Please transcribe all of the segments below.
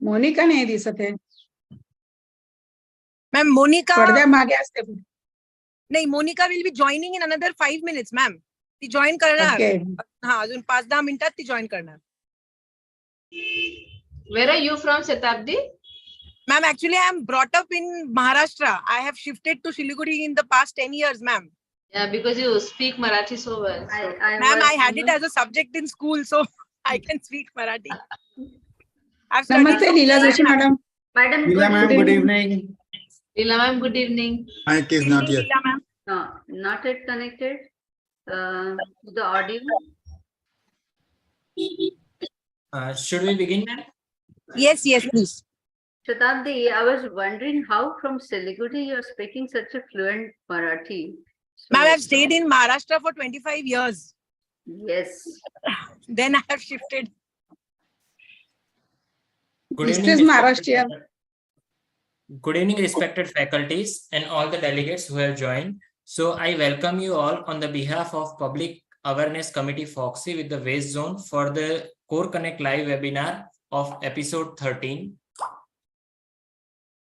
मोनिका नाही दिसत आहे. Ma'am, Monica. पडद्या मागे असते. नाही, Monica will be joining in another 5 minutes, ma'am. ती join करणार. Okay. हा, अजून 5-10 मिनिटात ती join करणार. Where are you from, Shatabdi? Ma'am, actually I am brought up in Maharashtra. I have shifted to Siliguri in the past 10 years, ma'am. Yeah, because you speak Marathi so well. So. Ma'am, I had it as a subject in school, so I can speak Marathi. I've Namaste, studied. Leela Joshi madam. Madam, Leela ma'am, good evening. Leela ma'am, good evening. Mic is not yet. Leela, ma'am. no, not yet connected to the audio. Should we begin, ma'am? Yes, please. Shatabdi, I was wondering how from Siliguri you are speaking such a fluent Marathi. So, Ma'am, I've stayed in Maharashtra for 25 years. Yes. Then I have shifted. Good This evening, is Maharashtrian. Good evening, respected faculties and all the delegates who have joined. So I welcome you all on the behalf of Public Awareness Committee Fogsi with the Waste Zone for the Core Connect Live webinar of episode 13.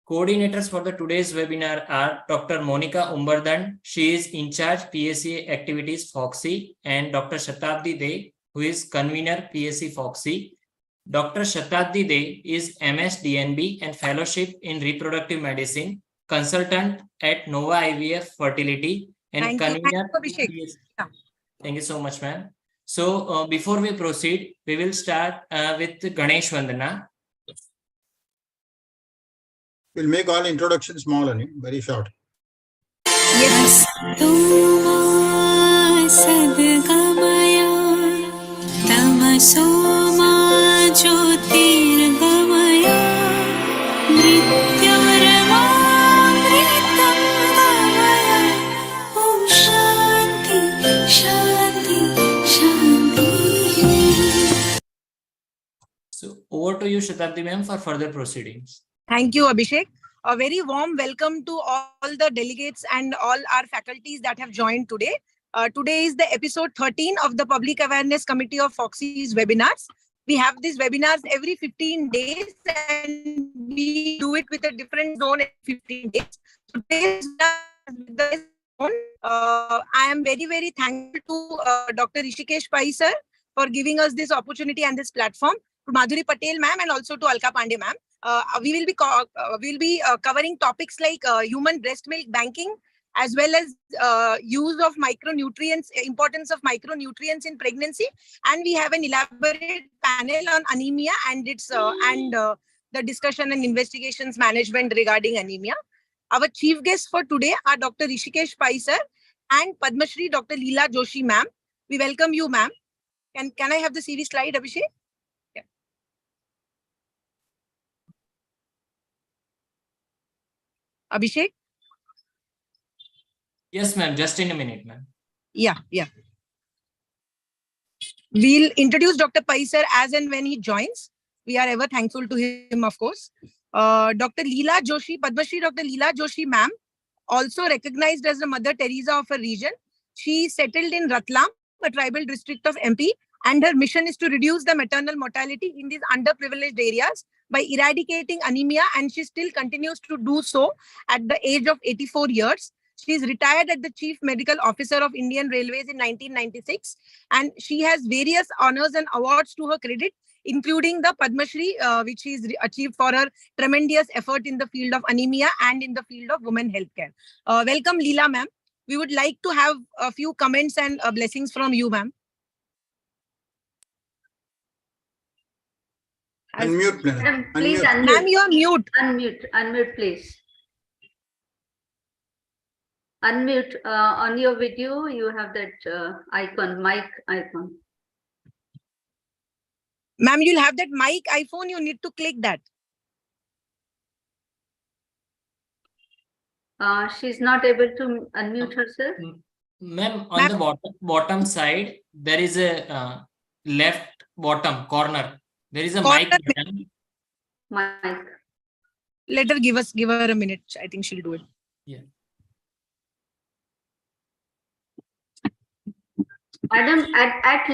Coordinators for the today's webinar are Dr. Monica Umbardan. She is in charge PSC activities Fogsi, and Dr. Shatabdi De, who is convener PSC Fogsi. Dr. Shatabdi De is MS DNB and fellowship in reproductive medicine, consultant at Nova IVF Fertility, and convener. Thank you so much, ma'am. So before we proceed, we will start with Ganesh Vandana. We'll make all introductions small and very short. Yes. So over to you, Shatabdi ma'am, for further proceedings. Thank you, Abhishek. A very warm welcome to all the delegates and all our faculties that have joined today. Today is the episode 13 of the Public Awareness Committee of Fogsi's webinars. We have these webinars every 15 days and we do it with a different zone every 15 days. Today's zone, I am very, very thankful to Dr. Rishikesh Pai sir for giving us this opportunity and this platform, to Madhuri Patel ma'am and also to Alka Pandey ma'am. We will be covering topics like human breast milk banking, as well as use of micronutrients, importance of micronutrients in pregnancy, and we have an elaborate panel on anemia and its the discussion and investigations management regarding anemia. Our chief guests for today are Dr. Rishikesh Pai sir and Padma Shri Dr. Leela Joshi ma'am. We welcome you, ma'am. Can I have the CV slide, Abhishek? Abhishek? Yes, ma'am. Just in a minute, ma'am. Yeah. We'll introduce Dr. Pai sir as and when he joins. We are ever thankful to him, of course. Dr. Leela Joshi, Padma Shri Dr. Leela Joshi ma'am, also recognized as the Mother Teresa of her region. She settled in Ratlam, a tribal district of MP, and her mission is to reduce the maternal mortality in these underprivileged areas by eradicating anemia, and she still continues to do so at the age of 84 years. She is retired as the Chief Medical Officer of Indian Railways in 1996, and she has various honors and awards to her credit, including the Padma Shri, which she has achieved for her tremendous effort in the field of anemia and in the field of women healthcare. Welcome, Leela ma'am. We would like to have a few comments and blessings from you, ma'am. Unmute, Madam, please unmute. Ma'am, you are mute. Unmute, please. Unmute. On your video, you have that icon, mic icon. Ma'am, you'll have that mic iPhone. You need to click that. She's not able to unmute herself. Ma'am, on the bottom side, there is a left bottom corner. There is a mic button. Mic. Let her give her a minute. I think she'll do it. Yeah. Madam, at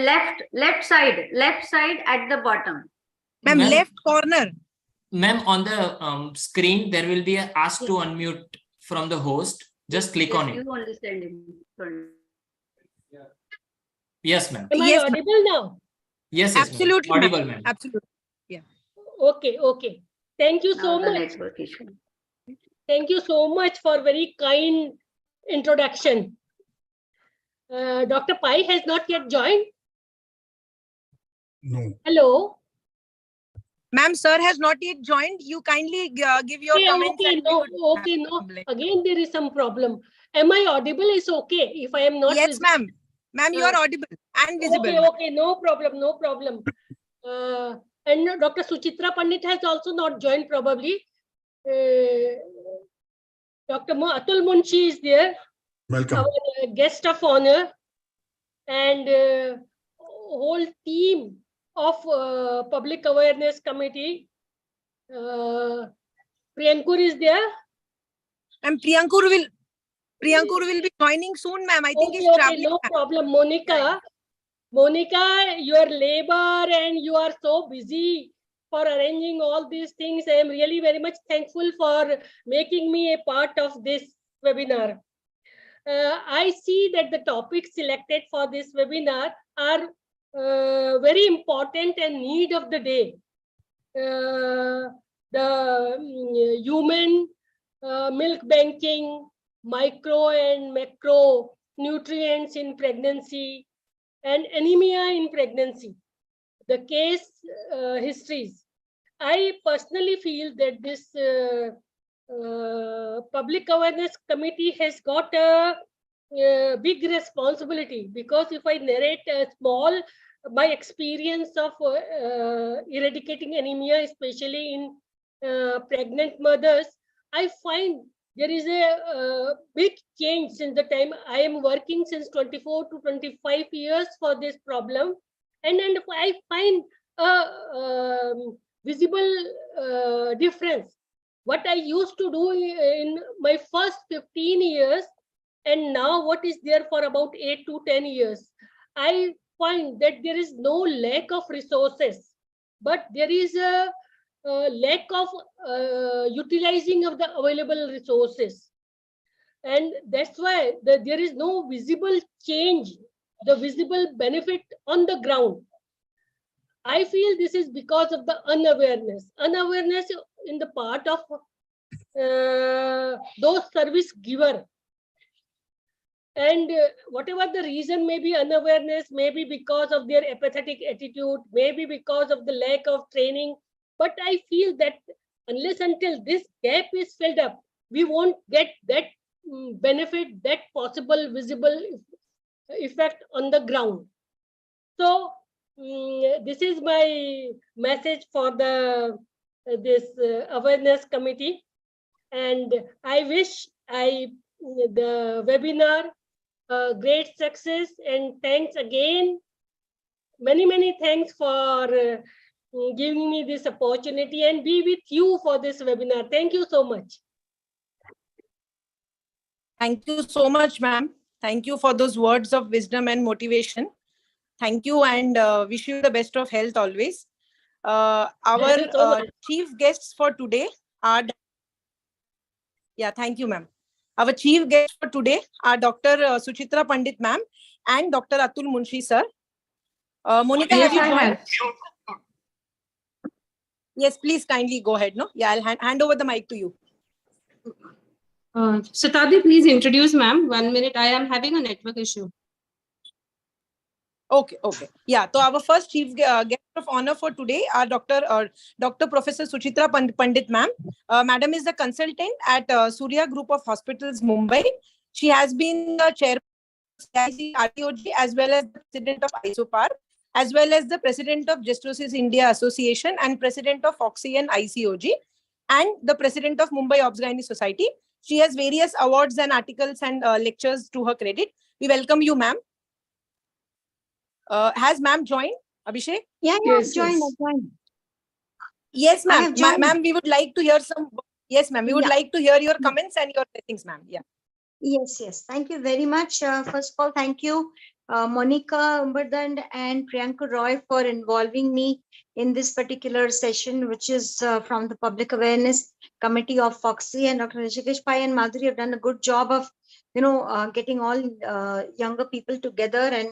left side at the bottom. Ma'am, left corner. Ma'am, on the screen, there will be a ask Yes. to unmute from the host. Just click on Yes, it. you only send him. Sorry. Yes, ma'am. Am I Yes, ma'am. audible now? Yes, yes, ma'am. Absolutely, ma'am. Audible, ma'am. Absolutely. Okay, okay. Thank you Now so the much. network issue. Thank you so much for very kind introduction. Dr. Pai has not yet joined. No. Hello. Ma'am, sir has not yet joined. You kindly give your Okay, comments. okay, and we no, would- okay, no. Again, there is some problem. Am I audible? It's okay. If I am not Yes, visible. ma'am. Ma'am, you are audible and visible. Okay, ma'am. okay, no problem, no problem. And Dr. Suchitra Pandit has also not joined probably. Dr. Atul Munshi is there, Welcome. our guest of honor, and whole team of Public Awareness Committee. Priyankur is there. And Priyankur will be joining soon, ma'am. I think Okay, he's okay, traveling. no ma'am. problem. Monica, your labor and you are so busy for arranging all these things. I am really very much thankful for making me a part of this webinar. I see that the topics selected for this webinar are very important and need of the day. The human milk banking, micro and macro nutrients in pregnancy, and anemia in pregnancy, the case histories. I personally feel that this Public Awareness Committee has got a big responsibility, because if I narrate a small, my experience of eradicating anemia, especially in pregnant mothers, I find there is a big change since the time I am working since 24 to 25 years for this problem. And I find a visible difference. What I used to do in my first 15 years and now what is there for about 8 to 10 years, I find that there is no lack of resources, but there is a lack of utilizing of the available resources. And that's why there is no visible change, the visible benefit on the ground. I feel this is because of the unawareness in the part of those service giver. And whatever the reason may be, unawareness, maybe because of their apathetic attitude, maybe because of the lack of training. But I feel that unless until this gap is filled up, we won't get that benefit, that possible visible effect on the ground. So this is my message for the this awareness committee, and I wish the webinar great success, and thanks again, many thanks for giving me this opportunity and be with you for this webinar. Thank you so much. Thank you so much, ma'am. Thank you for those words of wisdom and motivation. Thank you, and wish you the best of health always. Thank Our you so much. chief guests for today are... Yeah, thank you, ma'am. Our chief guests for today are Dr. Suchitra Pandit, ma'am, and Dr. Atul Munshi, sir. Monica, Yes, have you I joined? have. Yes, please kindly go ahead. No, yeah, I'll hand over the mic to you. Shatabdi, please introduce, ma'am. 1 minute. I am having a network issue. Okay. Yeah, so our first chief guest of honor for today are Dr. Professor Suchitra Pandit, ma'am. Madam is a consultant at Surya Group of Hospitals, Mumbai. She has been the chairman of CIC RTOG as well as the president of ISOPAR, as well as the president of Gestrosis India Association and president of Fogsi and ICOG, and the president of Mumbai Obs-Gynae Society. She has various awards and articles and lectures to her credit. We welcome you, ma'am. Has ma'am joined, Abhishek? Yeah, Yes, join, yes. join. Yes, I ma'am. have joined. Ma'am, we would like to hear some... Yes, ma'am. We would Yeah. like to hear your comments and your things, ma'am. Yeah. Yes. Thank you very much. First of all, thank you Monica Umberdan and Priyanka Roy for involving me in this particular session, which is from the Public Awareness Committee of Fogsi, and Dr. Rishikesh Pai and Madhuri have done a good job of, getting all younger people together and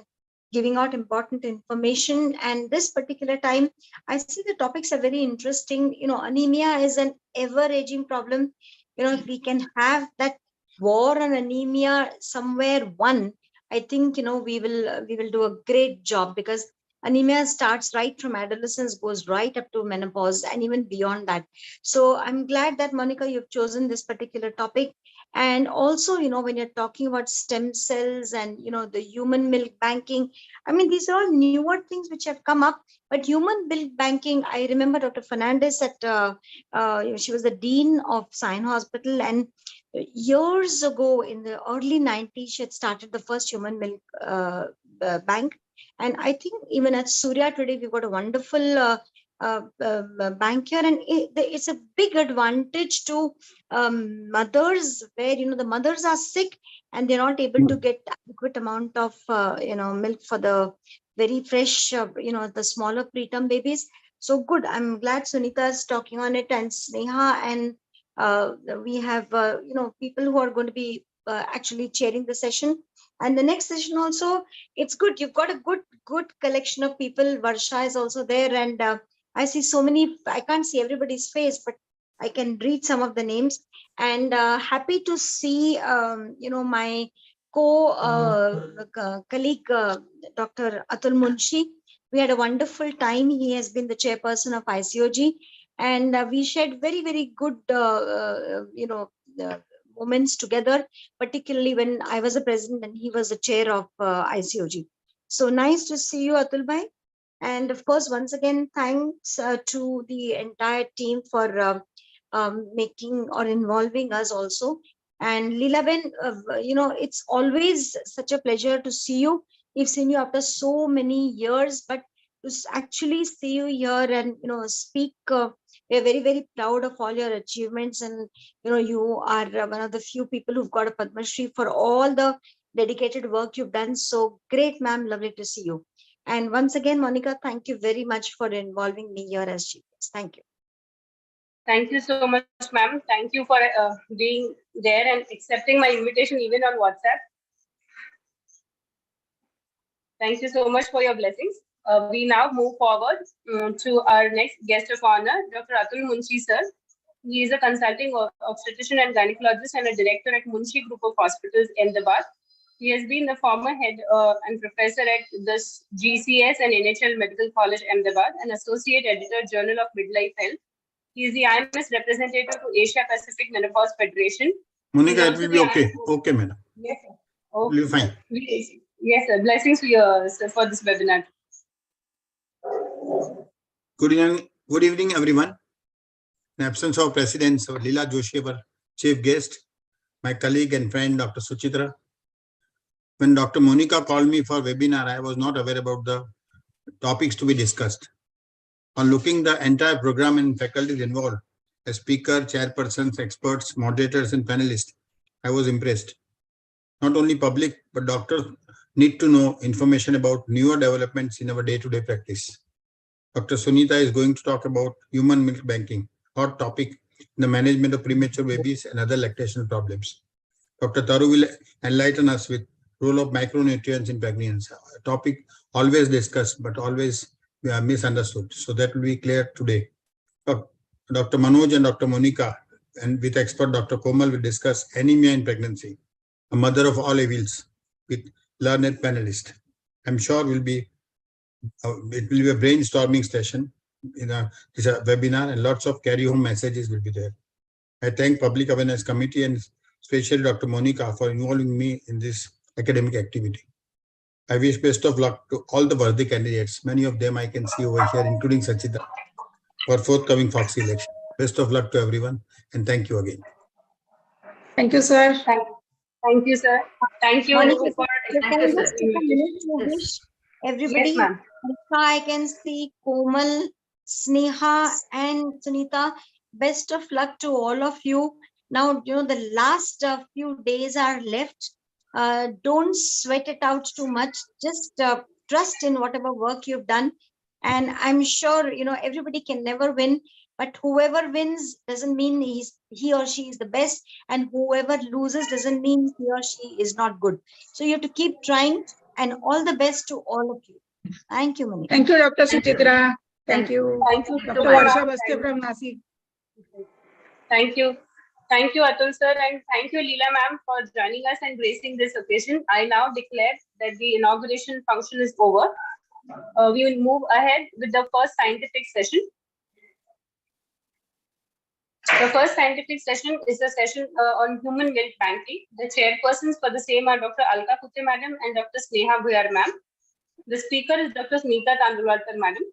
giving out important information. And this particular time, I see the topics are very interesting. Anemia is an ever-aging problem. If we can have that war on anemia somewhere won, I think we will do a great job, because anemia starts right from adolescence, goes right up to menopause, and even beyond that. So I'm glad that, Monica, you've chosen this particular topic. And also, when you're talking about stem cells and the human milk banking, I mean, these are all newer things which have come up. But human milk banking, I remember Dr. Fernandez she was the dean of Sion Hospital, and years ago in the early 90s, she had started the first human milk bank. And I think even at Surya today, we've got a wonderful bank here. And it's a big advantage to mothers where, the mothers are sick and they're not able to get adequate amount of, milk for the very fresh, the smaller preterm babies. So good. I'm glad Sunita is talking on it, and Sneha, and we have, people who are going to be actually chairing the session. And the next session also, it's good. You've got a good collection of people. Varsha is also there. And I see so many, I can't see everybody's face, but I can read some of the names. And happy to see, my colleague, Dr. Atul Munshi. We had a wonderful time. He has been the chairperson of ICOG. And we shared very, very good, moments together, particularly when I was a president and he was the chair of ICOG. So nice to see you, Atul Bhai. And of course, once again, thanks to the entire team for making or involving us also. And Leelaben, it's always such a pleasure to see you. We've seen you after so many years, but to actually see you here and speak, we're very, very proud of all your achievements. And you are one of the few people who've got a Padma Shri for all the dedicated work you've done. So great, ma'am. Lovely to see you. And once again, Monica, thank you very much for involving me here as chief guest. Thank you. Thank you so much, ma'am. Thank you for being there and accepting my invitation even on WhatsApp. Thank you so much for your blessings. We now move forward to our next guest of honor, Dr. Atul Munshi, sir. He is a consulting obstetrician and gynecologist and a director at Munshi Group of Hospitals, Ahmedabad. He has been the former head and professor at the GCS and NHL Medical College, Ahmedabad, and associate editor, Journal of Midlife Health. He is the IMS representative to Asia Pacific Menopause Federation. Monica, it will be okay. Okay, madam. Yes, sir. Okay. Will be fine. Yes, sir. Blessings to you, sir, for this webinar. Good evening, everyone. In absence of President Leela Joshi, our chief guest, my colleague and friend, Dr. Suchitra. When Dr. Monica called me for webinar, I was not aware about the topics to be discussed. On looking the entire program and faculties involved, as speaker, chairpersons, experts, moderators, and panelists, I was impressed. Not only public, but doctors need to know information about newer developments in our day-to-day practice. Dr. Sunita is going to talk about human milk banking, hot topic in the management of premature babies and other lactation problems. Dr. Taru will enlighten us with role of micronutrients in pregnancy, a topic always discussed, but always misunderstood. So that will be clear today. Dr. Manoj and Dr. Monica, and with expert Dr. Komal, will discuss anemia in pregnancy, a mother of all evils, with learned panelists. I'm sure it will be a brainstorming session in this webinar, and lots of carry-home messages will be there. I thank Public Awareness Committee and especially Dr. Monica for involving me in this academic activity. I wish best of luck to all the worthy candidates. Many of them I can see over here, including Sachita, for forthcoming Fogsi election. Best of luck to everyone, and thank you again. Thank you, sir. Thank you, sir. Thank you Monica, for Thank you, sir. wish everybody. Yes, ma'am. I can see Komal, Sneha, and Sunita. Best of luck to all of you. Now, the last few days are left. Don't sweat it out too much. Just trust in whatever work you've done. And I'm sure, everybody can never win, but whoever wins doesn't mean he or she is the best. And whoever loses doesn't mean he or she is not good. So you have to keep trying, and all the best to all of you. Thank you, Monica. Thank you, Dr. Thank you. Suchitra. Thank you. Thank you, Dr. ma'am. Varsha Baste from Nasik. Thank you. Thank you, Atul sir, and thank you, Leela ma'am, for joining us and gracing this occasion. I now declare that the inauguration function is over. We will move ahead with the first scientific session. The first scientific session is a session on human milk banking. The chairpersons for the same are Dr. Alka Kutte madam and Dr. Sneha Buyar ma'am. The speaker is Dr. Sunita Tandurwalkar madam.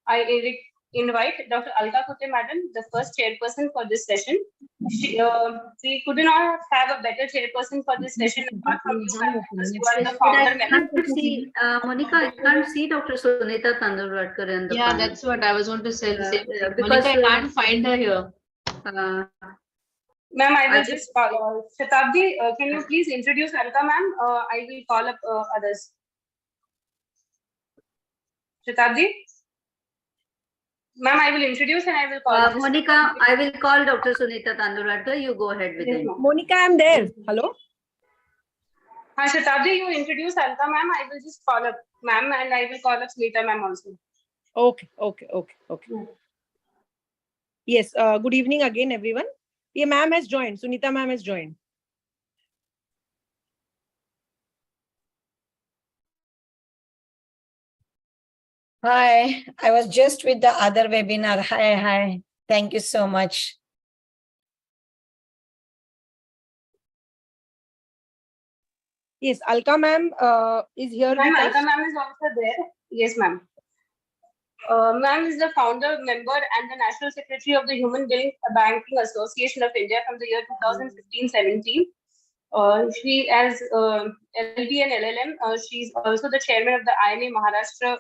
I invite Dr. Alka Kutte madam, the first chairperson for this session. We could not have a better chairperson for this session apart from you, ma'am, because you are the But I founder member. can't see, Monica, I can't see Dr. Sunita Tandurwalkar in the Yeah, panel. that's what I was going to say. because, Monica, I can't find her here. Uh, Ma'am, I will I just Shatabdi, can you please introduce Alka ma'am? I will call up others. Shatabdi? Ma'am, I will introduce and I will call up. Monica, I will call Dr. Sunita Tandurwalkar. You go ahead with Yes, it. ma'am. Monica, I'm there. Hello. Hi, Shatabdi, you introduce Alka ma'am. I will just call up ma'am and I will call up Sunita ma'am also. Okay. Yeah. Yes. Good evening again, everyone. Yeah, ma'am has joined. Sunita ma'am has joined. Hi, I was just with the other webinar. Hi. Thank you so much. Yes, Alka ma'am is here Ma'am, with Alka us. ma'am is also there. Yes, ma'am. Ma'am is the founder, member, and the National Secretary of the Human Banking Association of India from the year 2015-17. She has LLB and LLM. She's also the chairman of the IMA Maharashtra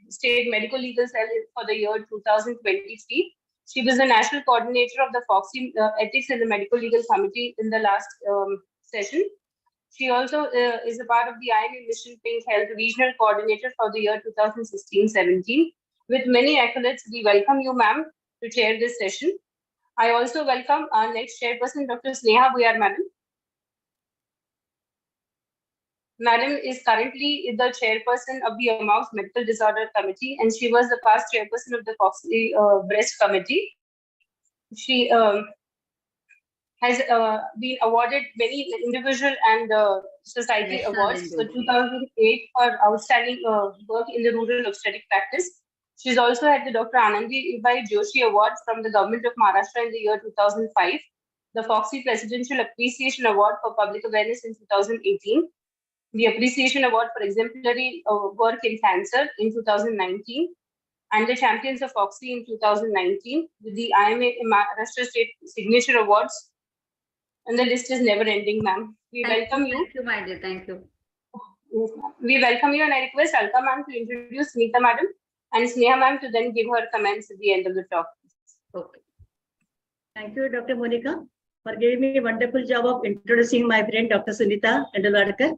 State Medical Legal Cell for the year 2023. She was the national coordinator of the Fogsi Ethics in the Medical Legal Committee in the last session. She also is a part of the IMA Mission Pink Health Regional Coordinator for the year 2016-17. With many accolades, we welcome you, ma'am, to chair this session. I also welcome our next chairperson, Dr. Sneha Buyar, madam. Madam is currently the chairperson of the Amounts Medical Disorder Committee, and she was the past chairperson of the Fogsi Breast Committee. She has been awarded many individual and society National awards. For individual. 2008 for outstanding work in the rural obstetric practice. She's also had the Dr. Anandi Ibai Joshi Award from the Government of Maharashtra in the year 2005, the Fogsi Presidential Appreciation Award for Public Awareness in 2018, the Appreciation Award for Exemplary Work in Cancer in 2019, and the Champions of Fogsi in 2019, with the IMA Maharashtra State Signature Awards. And the list is never ending, ma'am. We welcome you. Thank you, my dear. Thank you. Yes, ma'am. We welcome you, and I request Alka ma'am to introduce Sunita madam and Sneha ma'am to then give her comments at the end of the talk. Okay. Thank you, Dr. Monica, for giving me a wonderful job of introducing my friend, Dr. Sunita Tandurwalkar.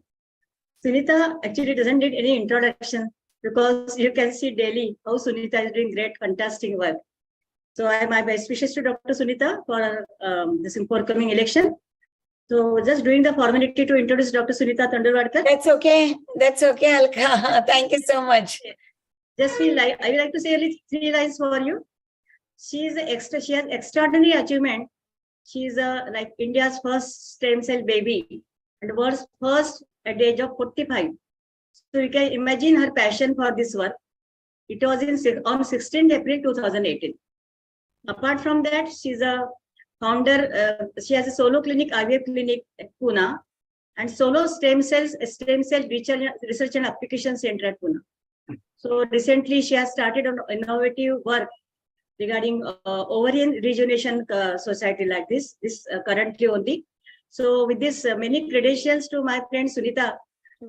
Sunita actually doesn't need any introduction because you can see daily how Sunita is doing great, fantastic work. So my best wishes to Dr. Sunita for this forthcoming election. So just doing the formality to introduce Dr. Sunita Tandurwalkar. That's okay, Alka. Thank you so much. Just I would like to say only 3 lines for you. She has extraordinary achievement. She is like India's first stem cell baby and world's first at the age of 45. So you can imagine her passion for this work. It was on 16th April 2018. Apart from that, she's a founder. She has a solo clinic, IVF clinic at Pune, and solo stem cell research and application center at Pune. So recently, she has started an innovative work regarding ovarian rejuvenation society like this currently only. So with this many credentials to my friend Sunita,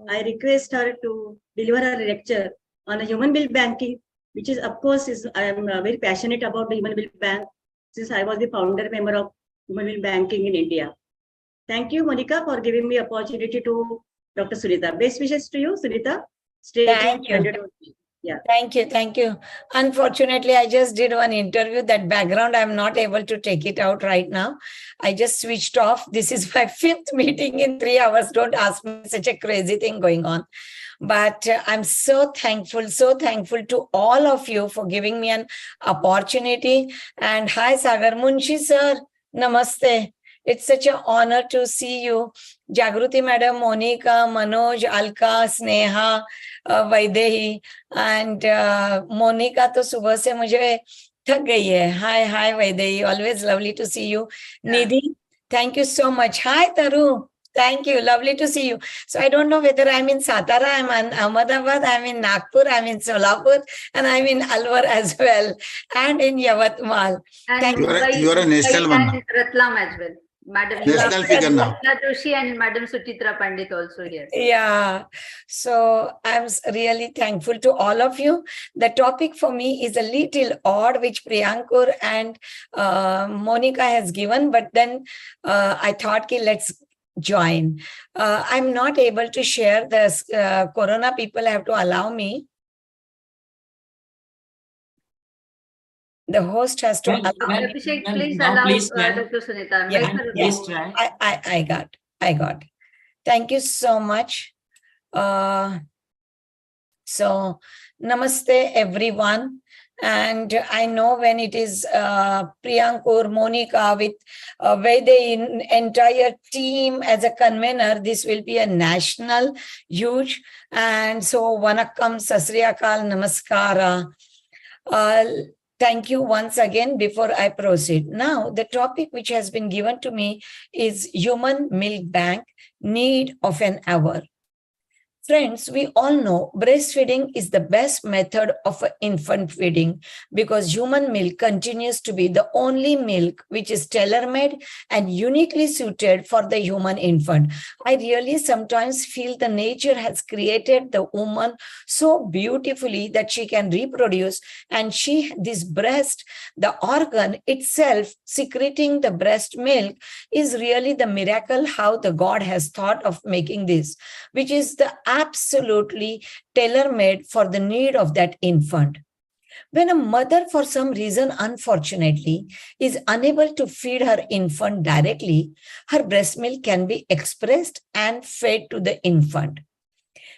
I request her to deliver a lecture on human milk banking, which is, of course, I am very passionate about the human milk bank since I was the founder member of human milk banking in India. Thank you, Monica, for giving me opportunity to Dr. Sunita. Best wishes to you, Sunita. Stay Thank you. tuned. Yeah. Thank you. Thank you. Unfortunately, I just did one interview. That background, I'm not able to take it out right now. I just switched off. This is my 5th meeting in 3 hours. Don't ask me, such a crazy thing going on. But I'm so thankful to all of you for giving me an opportunity. And hi, Sagar Munshi sir. Namaste. It's such an honor to see you. Jagruti madam, Monica, Manoj, Alka, Sneha, Vaidehi. And Monica to subah se mujhe thak gayi hai. Hi, Vaidehi. Always lovely to see you. Nidhi, thank you so much. Hi, Taru. Thank you. Lovely to see you. So I don't know whether I'm in Satara, I'm in Ahmedabad, I'm in Nagpur, I'm in Solapur, and I'm in Alwar as well, and in Yavatmal. And You are a national one. and Ratlam as well. Madam National figure now. Leela Joshi and Madam Suchitra Pandit also here. Yeah. So I'm really thankful to all of you. The topic for me is a little odd, which Priyankur and Monica has given, but then I thought, let's join. I'm not able to share this. Corona people have to allow me. The host has to allow. Abhishek, please now allow please, ma'am. Dr. Sunita. Yeah, Make her Please go. try. I got. Thank you so much. So, namaste everyone. And I know when it is Priyankur, Monica with the entire team as a convener, this will be a national huge. And so, Vanakkam, Sasriyakal, Namaskara. Thank you once again before I proceed. Now, the topic which has been given to me is Human Milk Bank, Need of an Hour. Friends, we all know breastfeeding is the best method of infant feeding because human milk continues to be the only milk which is tailor-made and uniquely suited for the human infant. I really sometimes feel the nature has created the woman so beautifully that she can reproduce, and this breast, the organ itself secreting the breast milk, is really the miracle how the God has thought of making this, which is the absolutely tailor-made for the need of that infant. When a mother, for some reason, unfortunately, is unable to feed her infant directly, her breast milk can be expressed and fed to the infant.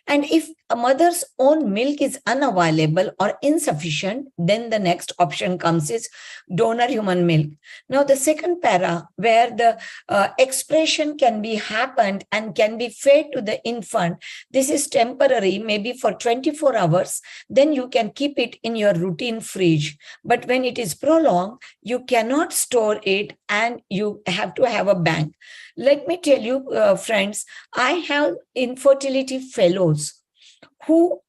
And if a mother's own milk is unavailable or insufficient, then the next option comes is donor human milk. Now, the second para where the expression can be happened and can be fed to the infant, this is temporary, maybe for 24 hours, then you can keep it in your routine fridge. But when it is prolonged, you cannot store it and you have to have a bank. Let me tell you, friends, I have infertility fellows who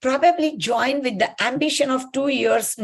probably join with the ambition of 2 years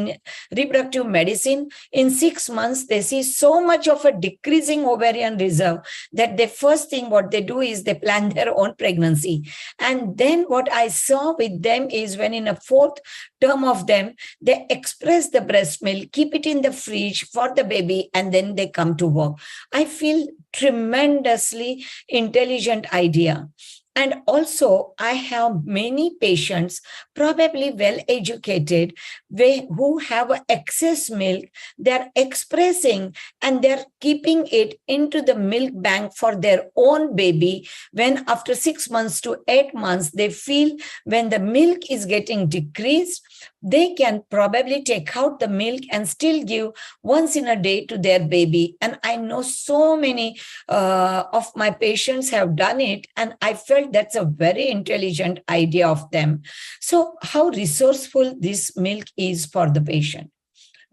reproductive medicine. In 6 months, they see so much of a decreasing ovarian reserve that the first thing what they do is they plan their own pregnancy. And then what I saw with them is when in a 4th term of them, they express the breast milk, keep it in the fridge for the baby, and then they come to work. I feel tremendously intelligent idea. And also, I have many patients, probably well-educated, who have excess milk. They're expressing and they're keeping it into the milk bank for their own baby. When after 6 months to 8 months, they feel when the milk is getting decreased, they can probably take out the milk and still give once in a day to their baby. And I know so many of my patients have done it, and I felt that's a very intelligent idea of them. So how resourceful this milk is for the patient.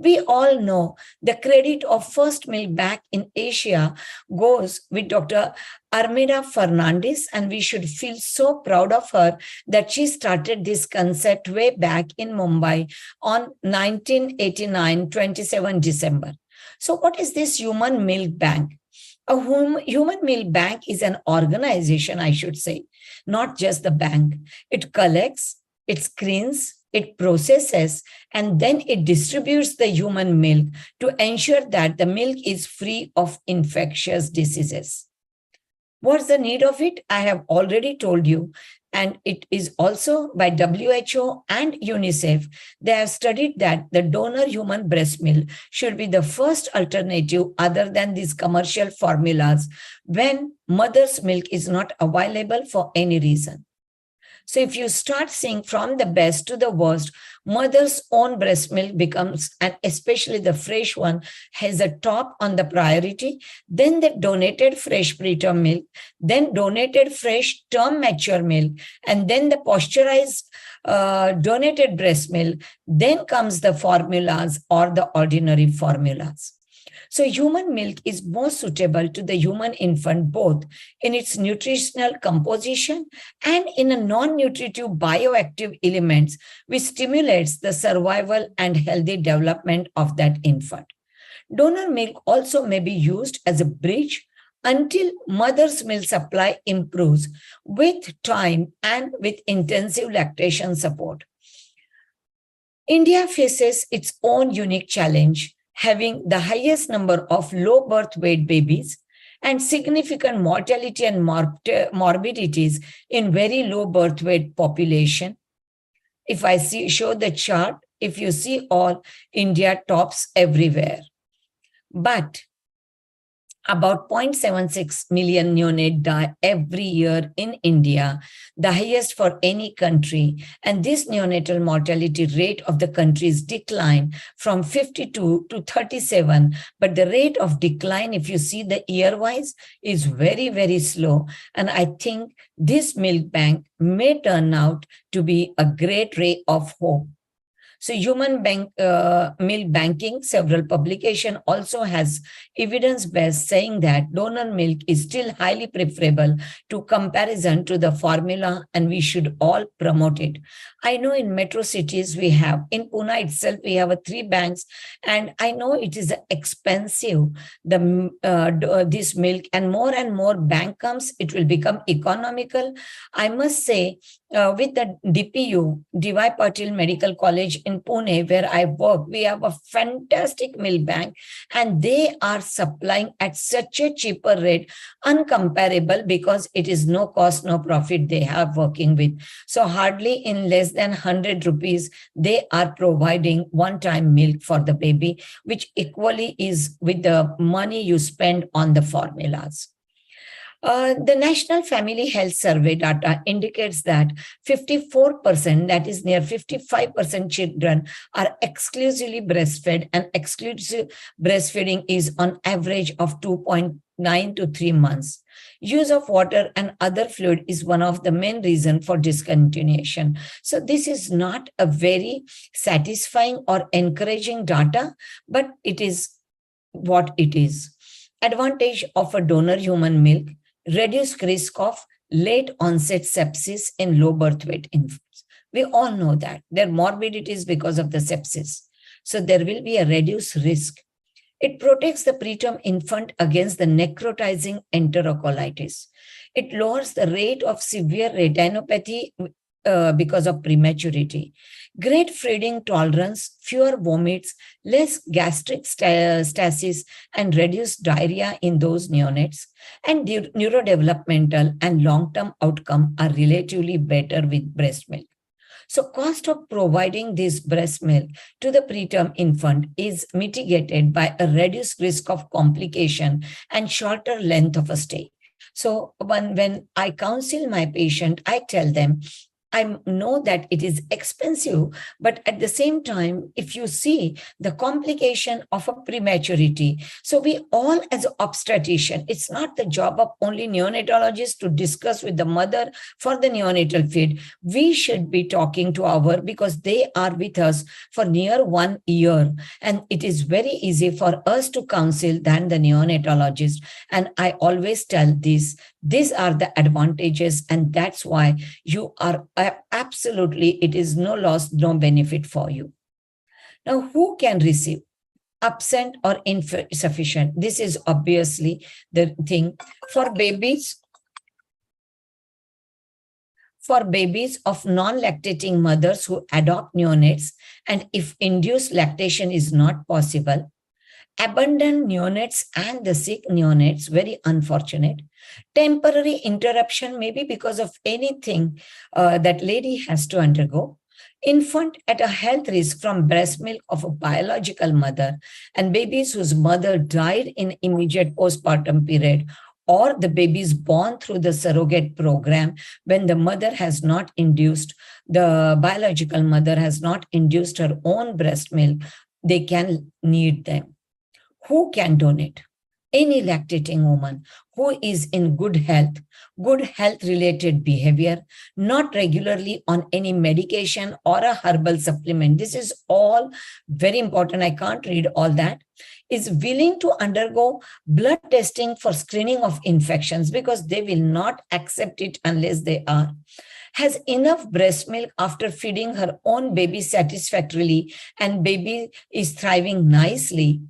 We all know the credit of first milk bank in Asia goes with Dr. Armida Fernandez, and we should feel so proud of her that she started this concept way back in Mumbai on 1989, 27 December. So what is this human milk bank? A human milk bank is an organization, I should say, not just the bank. It collects, it screens, it processes, and then it distributes the human milk to ensure that the milk is free of infectious diseases. What's the need of it? I have already told you. And it is also by WHO and UNICEF. They have studied that the donor human breast milk should be the first alternative other than these commercial formulas when mother's milk is not available for any reason. So if you start seeing from the best to the worst, mother's own breast milk becomes, and especially the fresh one, has a top on the priority. Then the donated fresh preterm milk, then donated fresh term mature milk, and then the pasteurized donated breast milk. Then comes the formulas or the ordinary formulas. So human milk is more suitable to the human infant both in its nutritional composition and in a non-nutritive bioactive elements which stimulates the survival and healthy development of that infant. Donor milk also may be used as a bridge until mother's milk supply improves with time and with intensive lactation support. India faces its own unique challenge, having the highest number of low birth weight babies and significant mortality and morbidities in very low birth weight population. If I show the chart, if you see all, India tops everywhere. But about 0.76 million neonates die every year in India, the highest for any country. And this neonatal mortality rate of the country's decline from 52 to 37. But the rate of decline, if you see the year-wise, is very, very slow. And I think this milk bank may turn out to be a great ray of hope. So human milk banking, several publication also has evidence-based saying that donor milk is still highly preferable to comparison to the formula, and we should all promote it. I know in metro cities we have, in Pune itself, we have 3 banks, and I know it is expensive, this milk, and more bank comes, it will become economical. I must say, with the DPU, D.Y. Patil Medical College in Pune, where I work, we have a fantastic milk bank, and they are supplying at such a cheaper rate, uncomparable, because it is no cost, no profit they are working with. So hardly in less than 100 rupees, they are providing one-time milk for the baby, which equally is with the money you spend on the formulas. The National Family Health Survey data indicates that 54%, that is near 55% children are exclusively breastfed, and exclusive breastfeeding is on average of 2.9 to 3 months. Use of water and other fluid is one of the main reasons for discontinuation. So this is not a very satisfying or encouraging data, but it is what it is. Advantage of a donor human milk: reduced risk of late onset sepsis in low birth weight infants. We all know that their morbidity is because of the sepsis. So there will be a reduced risk. It protects the preterm infant against the necrotizing enterocolitis. It lowers the rate of severe retinopathy because of prematurity. Great feeding tolerance, fewer vomits, less gastric stasis, and reduced diarrhea in those neonates. And neurodevelopmental and long-term outcome are relatively better with breast milk. So cost of providing this breast milk to the preterm infant is mitigated by a reduced risk of complication and shorter length of a stay. So when I counsel my patient, I tell them, I know that it is expensive, but at the same time, if you see the complication of a prematurity, so we all as an obstetrician, it's not the job of only neonatologists to discuss with the mother for the neonatal feed. We should be talking to because they are with us for near 1 year. And it is very easy for us to counsel than the neonatologist. And I always tell this, these are the advantages, and that's why you are absolutely, it is no loss, no benefit for you. Now, who can receive? Absent or insufficient. This is obviously the thing. For babies of non-lactating mothers who adopt neonates, and if induced lactation is not possible, abandoned neonates and the sick neonates, very unfortunate. Temporary interruption, maybe because of anything that lady has to undergo. Infant at a health risk from breast milk of a biological mother, and babies whose mother died in immediate postpartum period, or the babies born through the surrogate program when the mother has not induced, the biological mother has not induced her own breast milk, they can need them. Who can donate? Any lactating woman who is in good health related behavior, not regularly on any medication or a herbal supplement. This is all very important. I can't read all that. Is willing to undergo blood testing for screening of infections because they will not accept it unless they are. Has enough breast milk after feeding her own baby satisfactorily and baby is thriving nicely,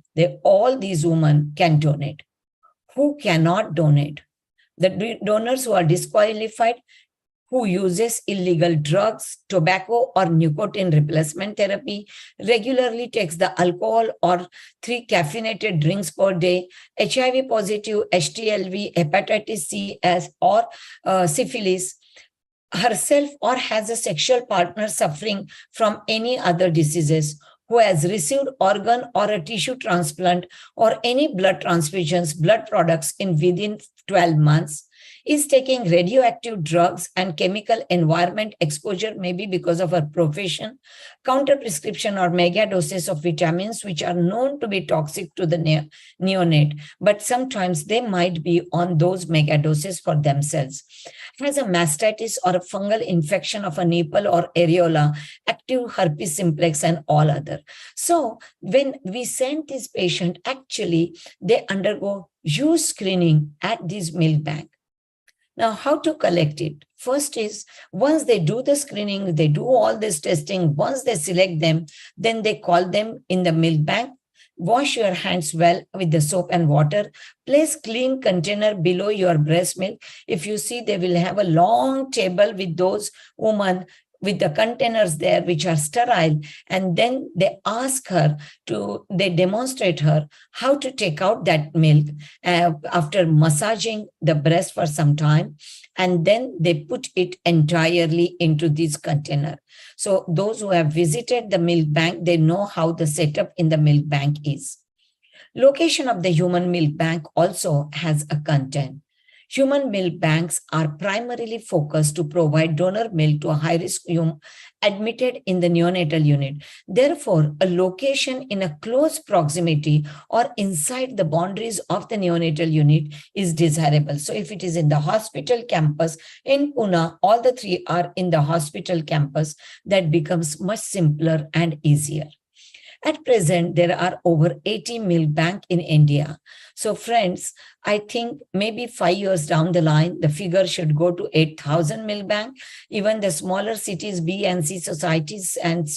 all these women can donate. Who cannot donate? The donors who are disqualified, who uses illegal drugs, tobacco, or nicotine replacement therapy, regularly takes the alcohol or 3 caffeinated drinks per day, HIV positive, HTLV, hepatitis C, or syphilis, herself or has a sexual partner suffering from any other diseases, who has received organ or a tissue transplant or any blood transfusions, blood products in within 12 months, is taking radioactive drugs and chemical environment exposure, maybe because of her profession, counter prescription or mega doses of vitamins, which are known to be toxic to the neonate, but sometimes they might be on those mega doses for themselves, has a mastitis or a fungal infection of a nipple or areola, active herpes simplex, and all other. So when we send this patient, actually, they undergo huge screening at this milk bank. Now, how to collect it? First is, once they do the screening, they do all this testing, once they select them, then they call them in the milk bank. Wash your hands well with the soap and water. Place clean container below your breast milk. If you see, they will have a long table with those women with the containers there, which are sterile. And then they they demonstrate her how to take out that milk after massaging the breast for some time. And then they put it entirely into this container. So those who have visited the milk bank, they know how the setup in the milk bank is. Location of the human milk bank also has a content. Human milk banks are primarily focused to provide donor milk to a high-risk admitted in the neonatal unit. Therefore, a location in a close proximity or inside the boundaries of the neonatal unit is desirable. So if it is in the hospital campus in Pune, all the 3 are in the hospital campus, that becomes much simpler and easier. At present, there are over 80 milk banks in India. So friends, I think maybe 5 years down the line, the figure should go to 8,000 milk bank. Even the smaller cities, B and C societies and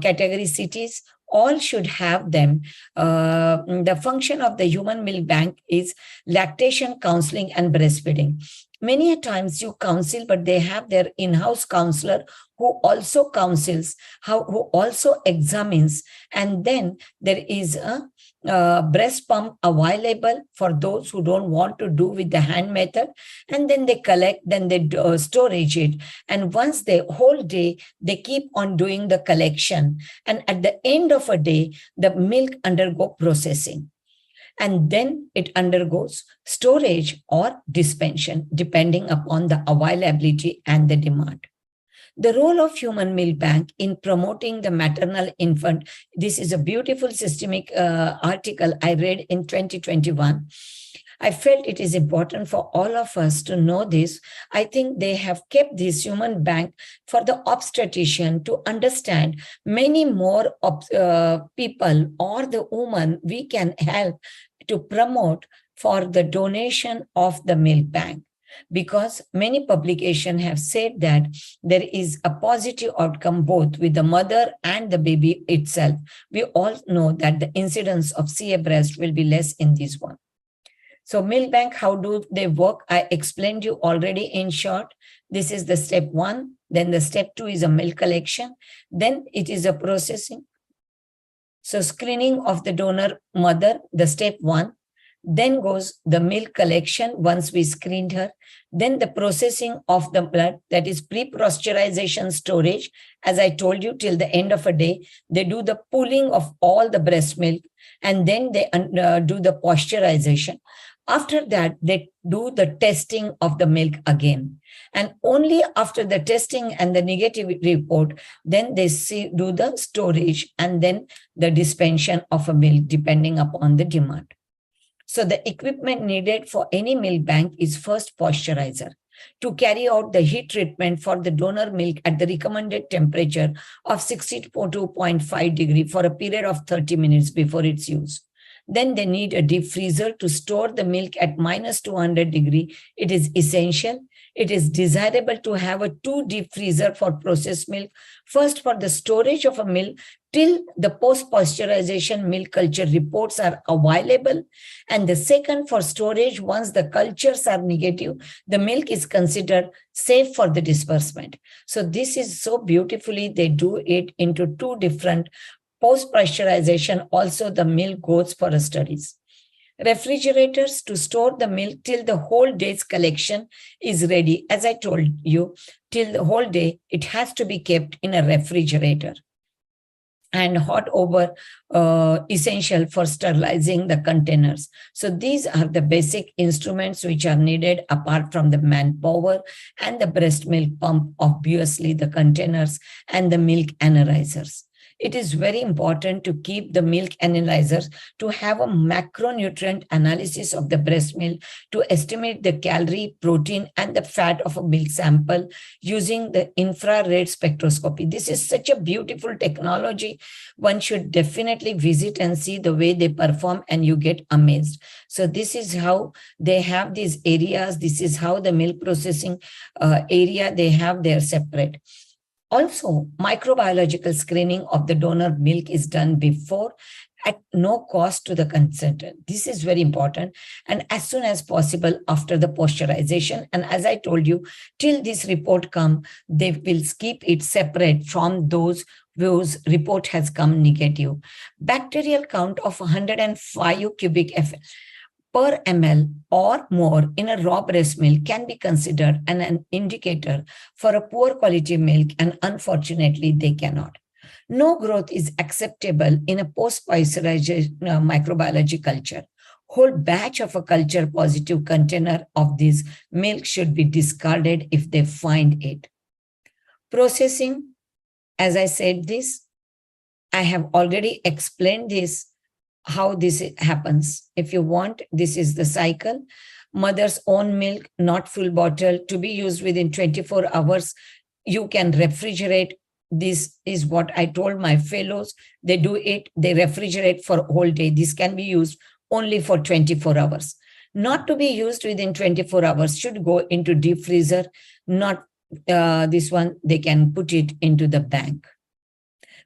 category cities, all should have them. The function of the human milk bank is lactation, counseling, and breastfeeding. Many a times you counsel, but they have their in-house counselor who also counsels, who also examines. And then there is a breast pump available for those who don't want to do with the hand method. And then they collect, then they storage it. And once they whole day, they keep on doing the collection. And at the end of a day, the milk undergo processing. And then it undergoes storage or dispensation, depending upon the availability and the demand. The role of human milk bank in promoting the maternal infant. This is a beautiful systemic article I read in 2021. I felt it is important for all of us to know this. I think they have kept this human bank for the obstetrician to understand many more people or the woman we can help to promote for the donation of the milk bank. Because many publications have said that there is a positive outcome both with the mother and the baby itself. We all know that the incidence of CA breast will be less in this one. So milk bank, how do they work? I explained you already in short. This is the step 1. Then the step 2 is a milk collection. Then it is a processing. So screening of the donor mother, the step 1, then goes the milk collection once we screened her, then the processing of the blood, that is pre-pasteurization storage. As I told you, till the end of a day, they do the pooling of all the breast milk, and then they do the pasteurization. After that, they do the testing of the milk again. And only after the testing and the negative report, then they do the storage and then the dispensation of a milk depending upon the demand. So the equipment needed for any milk bank is first pasteurizer to carry out the heat treatment for the donor milk at the recommended temperature of 62.5 degrees for a period of 30 minutes before its use. Then they need a deep freezer to store the milk at minus 200 degrees. It is essential. It is desirable to have a 2 deep freezer for processed milk. First, for the storage of a milk till the post-pasteurization milk culture reports are available. And the second, for storage once the cultures are negative, the milk is considered safe for the disbursement. So this is so beautifully, they do it into 2 different post-pasteurization. Also, the milk goes for studies. Refrigerators to store the milk till the whole day's collection is ready. As I told you, till the whole day, it has to be kept in a refrigerator. And hot over essential for sterilizing the containers. So these are the basic instruments which are needed apart from the manpower and the breast milk pump, obviously the containers and the milk analyzers. It is very important to keep the milk analyzers to have a macronutrient analysis of the breast milk to estimate the calorie, protein, and the fat of a milk sample using the infrared spectroscopy. This is such a beautiful technology. One should definitely visit and see the way they perform, and you get amazed. So this is how they have these areas. This is how the milk processing area they have, they're separate. Also, microbiological screening of the donor milk is done before at no cost to the consentant. This is very important. And as soon as possible after the pasteurization. And as I told you, till this report come, they will keep it separate from those whose report has come negative. Bacterial count of 105 cubic per ml or more in a raw breast milk can be considered an indicator for a poor quality milk, and unfortunately, they cannot. No growth is acceptable in a post-pasteurization microbiology culture. Whole batch of a culture positive container of this milk should be discarded if they find it. Processing, as I said this, I have already explained this, how this happens. If you want, this is the cycle. Mother's own milk, not full bottle, to be used within 24 hours. You can refrigerate. This is what I told my fellows. They do it, they refrigerate for a whole day. This can be used only for 24 hours. Not to be used within 24 hours, should go into deep freezer. Not this one, they can put it into the bank.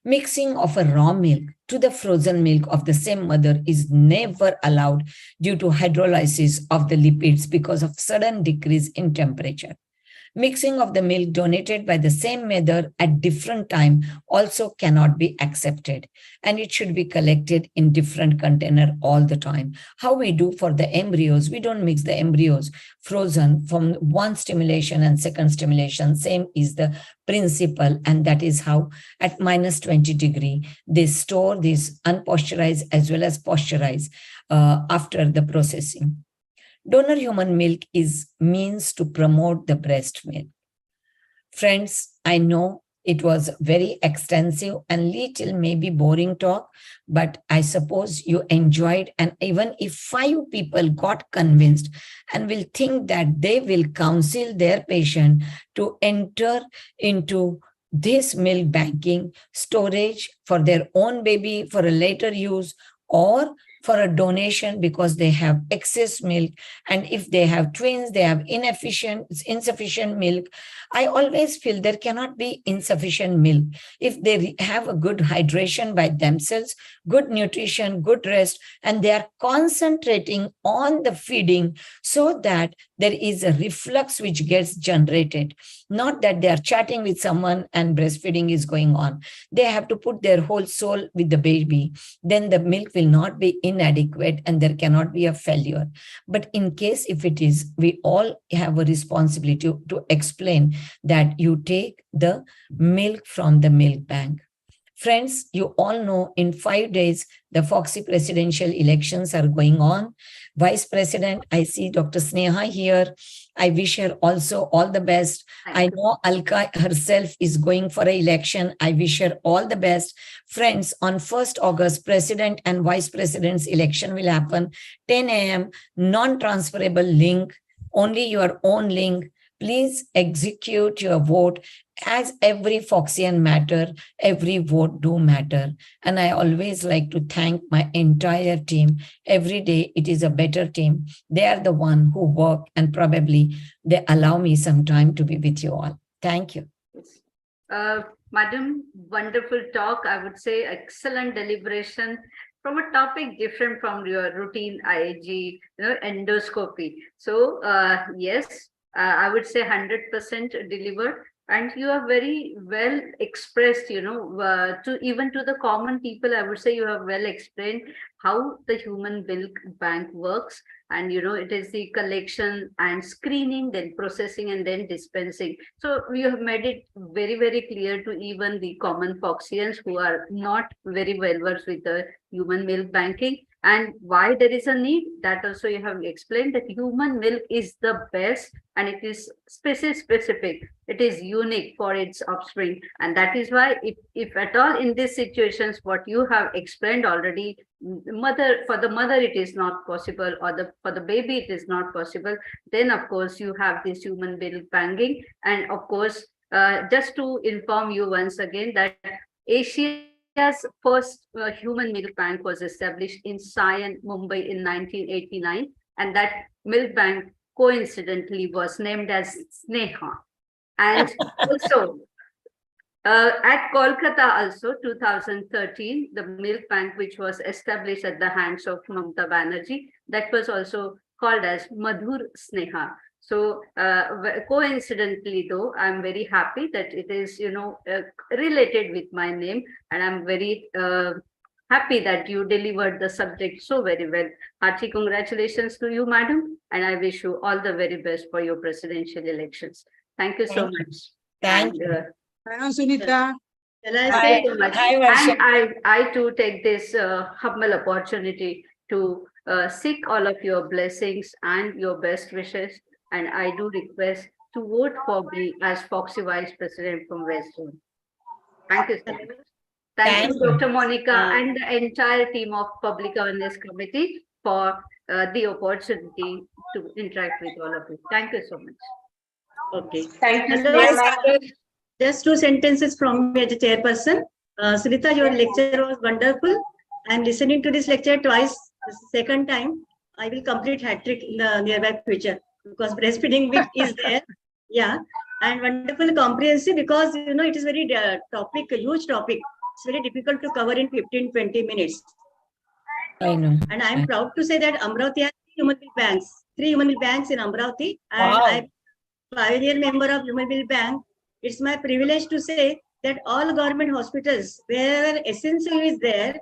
Mixing of a raw milk to the frozen milk of the same mother is never allowed due to hydrolysis of the lipids because of sudden decrease in temperature. Mixing of the milk donated by the same mother at different time also cannot be accepted, and it should be collected in different container all the time. How we do for the embryos, we don't mix the embryos frozen from one stimulation and second stimulation. Same is the principle, and that is how at minus 20 degree they store this unpasteurized as well as pasteurized after the processing. Donor human milk is means to promote the breast milk. Friends, I know it was very extensive and little maybe boring talk, but I suppose you enjoyed. And even if 5 people got convinced and will think that they will counsel their patient to enter into this milk banking storage for their own baby for a later use, or for a donation because they have excess milk. And if they have twins, they have insufficient milk. I always feel there cannot be insufficient milk. If they have a good hydration by themselves, good nutrition, good rest, and they are concentrating on the feeding so that there is a reflux which gets generated. Not that they are chatting with someone and breastfeeding is going on. They have to put their whole soul with the baby. Then the milk will not be inadequate and there cannot be a failure. But in case if it is, we all have a responsibility to explain that you take the milk from the milk bank. Friends, you all know in 5 days, the Fogsi presidential elections are going on. Vice President, I see Dr. Sneha here. I wish her also all the best. I know Alka herself is going for an election. I wish her all the best. Friends, on 1st August, President and Vice President's election will happen. 10 a.m., non-transferable link, only your own link. Please execute your vote. As every Foxian matter, every vote do matter. And I always like to thank my entire team. Every day it is a better team. They are the one who work and probably they allow me some time to be with you all. Thank you. Madam, wonderful talk. I would say excellent deliberation from a topic different from your routine IAG, endoscopy. So yes, I would say 100% delivered. And you are very well expressed, to even to the common people, I would say you have well explained how the human milk bank works. And, it is the collection and screening, then processing, and then dispensing. So you have made it very, very clear to even the common Foxians who are not very well versed with the human milk banking. And why there is a need, that also you have explained, that human milk is the best and it is species-specific. It is unique for its offspring. And that is why if at all in these situations, what you have explained already, for the mother it is not possible, or for the baby it is not possible, then of course you have this human milk banking. And of course, just to inform you once again that Asia's first human milk bank was established in Sion, Mumbai in 1989. And that milk bank coincidentally was named as Sneha. And also at Kolkata also 2013, the milk bank which was established at the hands of Mamata Banerjee, that was also called as Madhur Sneha. So coincidentally though, I'm very happy that it is, related with my name, and I'm very happy that you delivered the subject so very well. Hearty congratulations to you, madam, and I wish you all the very best for your presidential elections. Thank you so much. Thank you. Hello, Sunita. Shall I Hi. say? Hi, Varsha. And I too take this humble opportunity to seek all of your blessings and your best wishes. And I do request to vote for me as Foxy Vice President from West Zone. Thank you so much. Thank you, Dr. Monica, and the entire team of Public Awareness Committee for the opportunity to interact with all of you. Thank you so much. Okay. Thank you, Hello. Sneha. Just 2 sentences from me as a chairperson. Sunita, your lecture was wonderful. I'm listening to this lecture twice. The second time, I will complete hat-trick in the nearby future because breastfeeding bit is there. Yeah, and wonderful comprehensive because it is very topic, a huge topic. It's very difficult to cover in 15-20 minutes. I know. And I'm proud to say that Amravati has 3 human milk banks. 3 human milk banks in Amravati, and Wow. I'm pioneer member of human milk bank. It's my privilege to say that all government hospitals, wherever SNCU is there,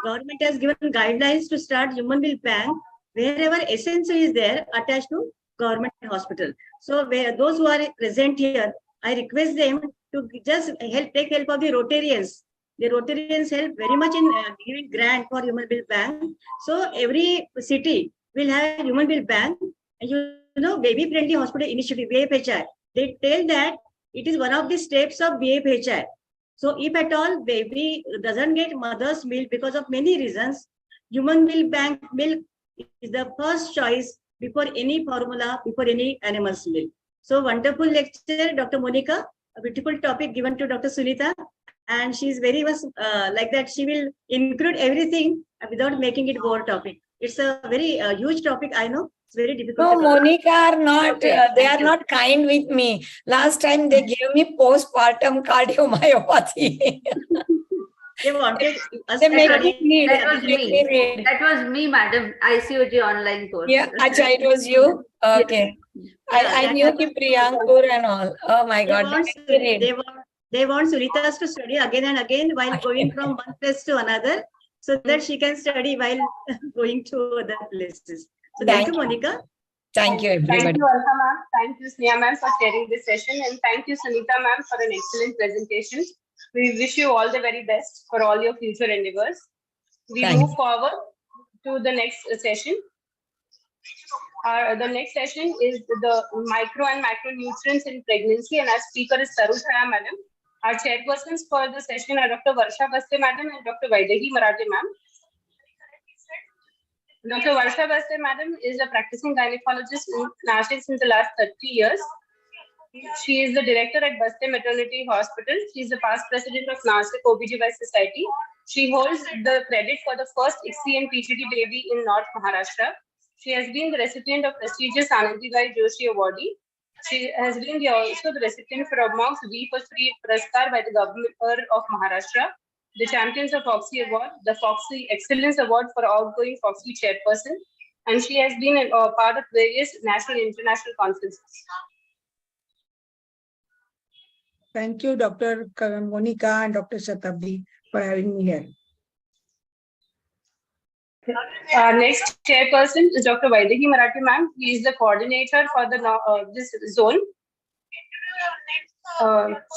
government has given guidelines to start human milk bank wherever SNCU is there attached to government hospital. So where those who are present here, I request them to just take help of the Rotarians. The Rotarians help very much in giving grant for human milk bank. So every city will have a human milk bank. And baby friendly hospital initiative, BFHI. They tell that it is one of the steps of BFHI. So if at all baby doesn't get mother's milk because of many reasons, human milk bank milk is the first choice before any formula, before any animal's milk. So wonderful lecture, Dr. Monica, a beautiful topic given to Dr. Sunita. And she's very much like that. She will include everything without making it bore topic. It's a very huge topic. I know it's very difficult. No, to Monica are not, Okay, they thank are you. not kind with me. Last time they gave me postpartum cardiomyopathy. They wanted us They to make study. me read. That was Make me me. read. That was me, madam. ICOG online course. Yeah, Acha, it was you? Okay. I that knew happened. ki Priyankur and all. Oh my They God. want, They make me read. they want Suritas to study again and again while going from one place to another, so that she can study while going to other places. So thank you, Monica. Thank you, Thank everybody. you, Alka ma'am. Thank you, Sneha ma'am, for sharing this session. And thank you, Sunita ma'am, for an excellent presentation. We wish you all the very best for all your future endeavors. We Thank move forward to the next session. The next session is the micro and macronutrients in pregnancy, and our speaker is Taru Chhaya madam. Our chairpersons for the session are Dr. Varsha Baste madam and Dr. Vaidehi Marathe ma'am. Dr. Varsha Baste madam is a practicing gynecologist in Nashik since the last 30 years. She is the director at Baste Maternity Hospital. She is the past president of Nashik OBGY Society. She holds the credit for the first ICSI and PGD baby in North Maharashtra. She has been the recipient of prestigious Anandibai Joshi Awardee. She has been also the recipient for amongst V for Free Praskar by the Governor of Maharashtra, the Champions of Fogsi Award, the Fogsi Excellence Award for outgoing Fogsi chairperson, and she has been a part of various national and international conferences. Thank you, Dr. Monica and Dr. Shatabdi, for having me here. Our next chairperson is Dr. Vaidehi Marathe ma'am. He is the coordinator for the this zone.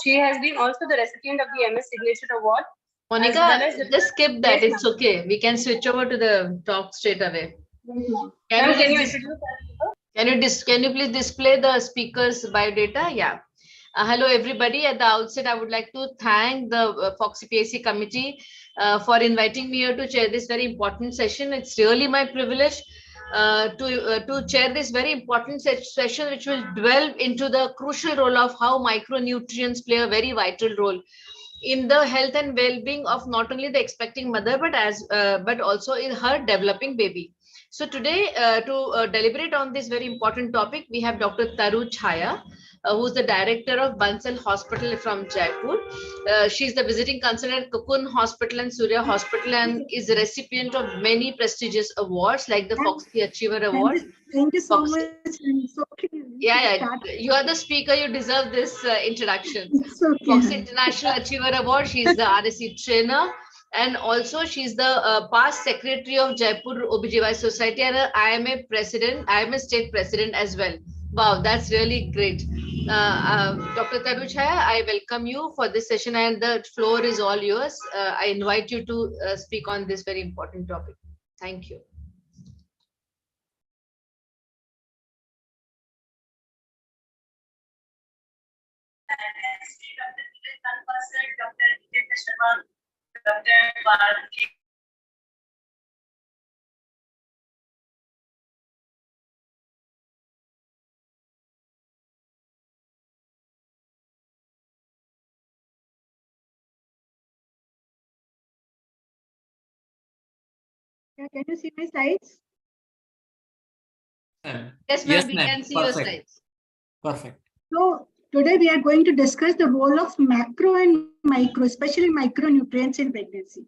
She has been also the recipient of the MS Signature Award. Monica, just skip that. Yes, It's okay. We can switch over to the talk straight away. Can you introduce Can you please display the speaker's biodata? Yeah. Hello, everybody. At the outset, I would like to thank the Fogsi PAC committee for inviting me here to chair this very important session. It's really my privilege to chair this very important session, which will delve into the crucial role of how micronutrients play a very vital role in the health and well-being of not only the expecting mother, but also in her developing baby. So today, to deliberate on this very important topic, we have Dr. Taru Chhaya, who's the director of Bansal Hospital from Jaipur. She's the visiting consultant at Cocoon Hospital and Surya Hospital, and is a recipient of many prestigious awards like the Foxy Achiever Award. Thank you so Foxy. much. It's okay. Yeah. You are the speaker. You deserve this introduction. It's okay. Foxy International Achiever Award. She's the RSC trainer. And also she's the past secretary of Jaipur OBGY Society and IMA president, IMA state president as well. Wow, that's really great. Dr. Taru Chhaya, I welcome you for this session and the floor is all yours. I invite you to speak on this very important topic. Thank you. Can you see my slides? Yes, ma'am, we can see your slides. Perfect. So today we are going to discuss the role of macro and micro, especially micronutrients in pregnancy.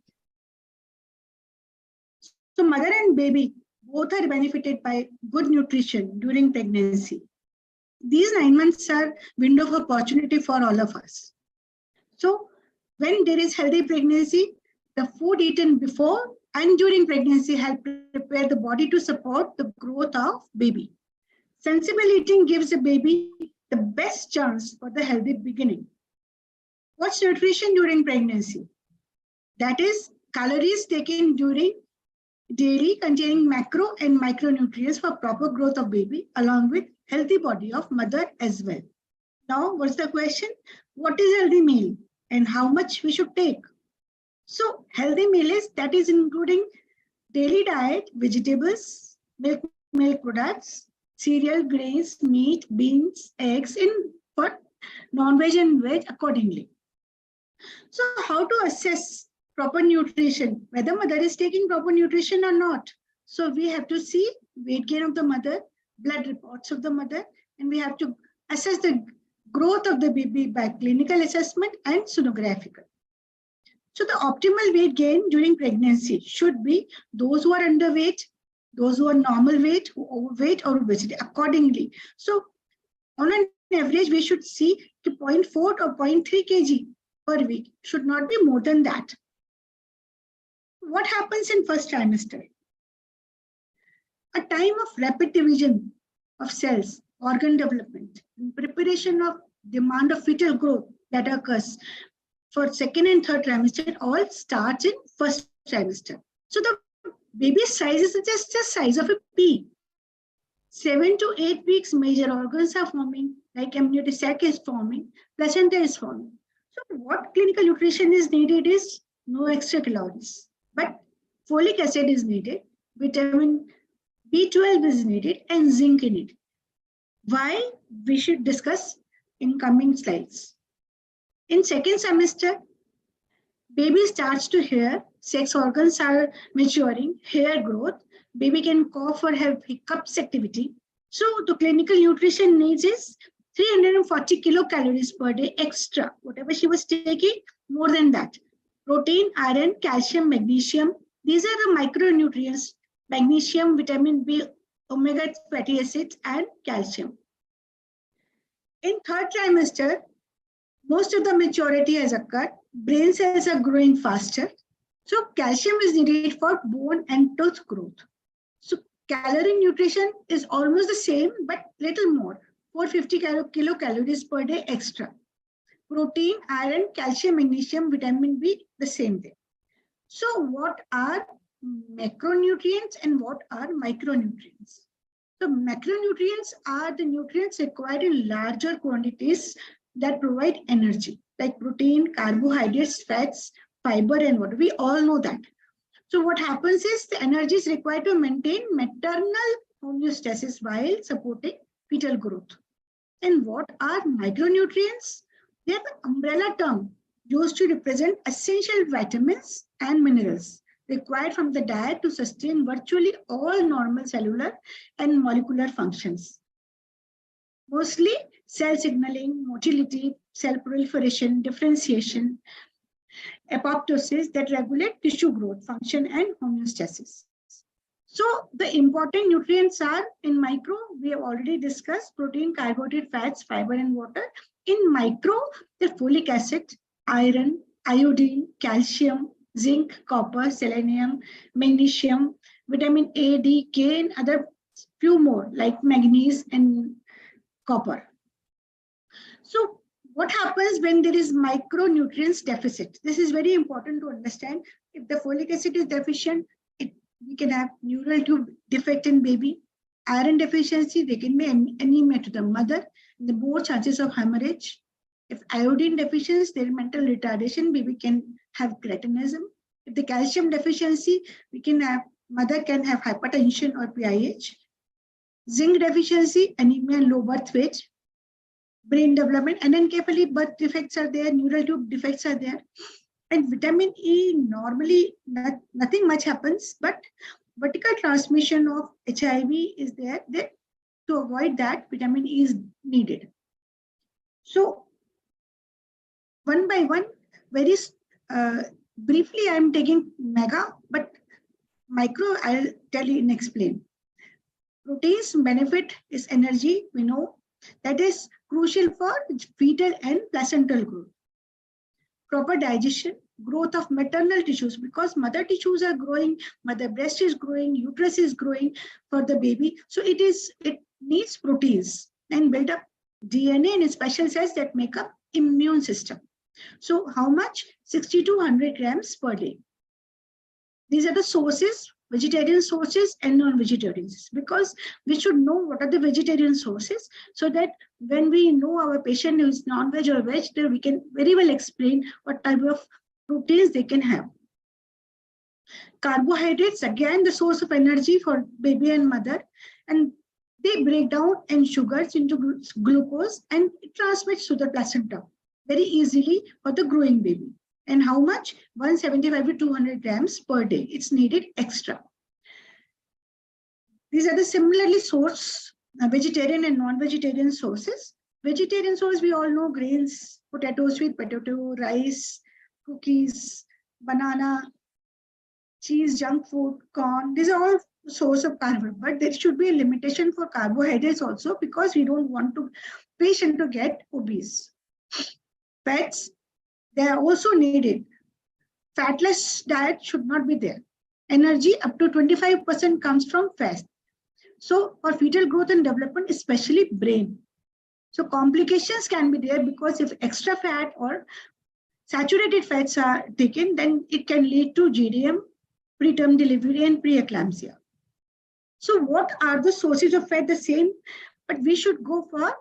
So mother and baby both are benefited by good nutrition during pregnancy. These 9 months are window of opportunity for all of us. So when there is healthy pregnancy, the food eaten before and during pregnancy help prepare the body to support the growth of baby. Sensible eating gives the baby the best chance for the healthy beginning. What's nutrition during pregnancy? That is calories taken during daily containing macro and micronutrients for proper growth of baby along with healthy body of mother as well. Now, what's the question? What is healthy meal and how much we should take? So healthy meal is that is including daily diet, vegetables, milk products, cereal, grains, meat, beans, eggs in for non-veg and veg accordingly. So how to assess proper nutrition, whether mother is taking proper nutrition or not. So we have to see weight gain of the mother, blood reports of the mother, and we have to assess the growth of the baby by clinical assessment and sonographical. So the optimal weight gain during pregnancy should be those who are underweight, those who are normal weight, overweight or obesity accordingly. So on an average, we should see 0.4 or 0.3 kg per week, should not be more than that. What happens in first trimester? A time of rapid division of cells, organ development, and preparation of demand of fetal growth that occurs for second and third trimester all starts in first trimester. So the baby size is just the size of a pea. 7 to 8 weeks, major organs are forming, like amniotic sac is forming, placenta is forming. So what clinical nutrition is needed is no extra calories, but folic acid is needed, vitamin B12 is needed, and zinc in it. Why? We should discuss in coming slides. In second semester, baby starts to hear, sex organs are maturing, hair growth, baby can cough or have hiccups activity. So the clinical nutrition needs is 340 kilocalories per day extra. Whatever she was taking, more than that. Protein, iron, calcium, magnesium. These are the micronutrients. Magnesium, vitamin B, omega fatty acids, and calcium. In third trimester, most of the maturity has occurred. Brain cells are growing faster. So calcium is needed for bone and tooth growth. So calorie nutrition is almost the same, but little more, 450 kilocalories per day extra. Protein, iron, calcium, magnesium, vitamin B, the same thing. So what are macronutrients and what are micronutrients? So macronutrients are the nutrients required in larger quantities that provide energy, like protein, carbohydrates, fats, fiber, and water. We all know that. So what happens is the energy is required to maintain maternal homeostasis while supporting fetal growth. And what are micronutrients? They are the umbrella term used to represent essential vitamins and minerals required from the diet to sustain virtually all normal cellular and molecular functions. Mostly cell signaling, motility, cell proliferation, differentiation, apoptosis that regulate tissue growth, function, and homeostasis. So the important nutrients are in micro, we have already discussed protein, carbohydrate, fats, fiber, and water. In micro, the folic acid, iron, iodine, calcium, zinc, copper, selenium, magnesium, vitamin A, D, K, and other few more like manganese and copper. So what happens when there is micronutrients deficit? This is very important to understand. If the folic acid is deficient, we can have neural tube defect in baby. Iron deficiency, they can be anemia to the mother, the more chances of hemorrhage. If iodine deficiency, there is mental retardation, baby can have cretinism. If the calcium deficiency, mother can have hypertension or PIH. Zinc deficiency, anemia and low birth weight. Brain development, anencephaly, birth defects are there, neural tube defects are there. And vitamin E, normally nothing much happens, but vertical transmission of HIV is there. To avoid that, vitamin E is needed. So one by one, very briefly, I'm taking mega, but micro, I'll tell you and explain. Proteins benefit is energy, we know. That is crucial for fetal and placental growth. Proper digestion, growth of maternal tissues, because mother tissues are growing, mother breast is growing, uterus is growing for the baby. So it needs proteins and build up DNA and special cells that make up immune system. So how much? 60 to 100 grams per day. These are the sources, vegetarian sources and non-vegetarian, because we should know what are the vegetarian sources, so that when we know our patient is non-veg or veg, then we can very well explain what type of proteins they can have. Carbohydrates, again, the source of energy for baby and mother, and they break down and sugars into glucose and it transmits to the placenta very easily for the growing baby. And how much? 175 to 200 grams per day. It's needed extra. These are the similarly sourced vegetarian and non-vegetarian sources. Vegetarian source, we all know grains, potato, sweet potato, rice, cookies, banana, cheese, junk food, corn. These are all source of carbohydrate, but there should be a limitation for carbohydrates also, because we don't want to patient to get obese. Fats, they are also needed. Fatless diet should not be there. Energy up to 25% comes from fat. So for fetal growth and development, especially brain. So complications can be there, because if extra fat or saturated fats are taken, then it can lead to GDM, preterm delivery, and preeclampsia. So what are the sources of fat? The same, but we should go for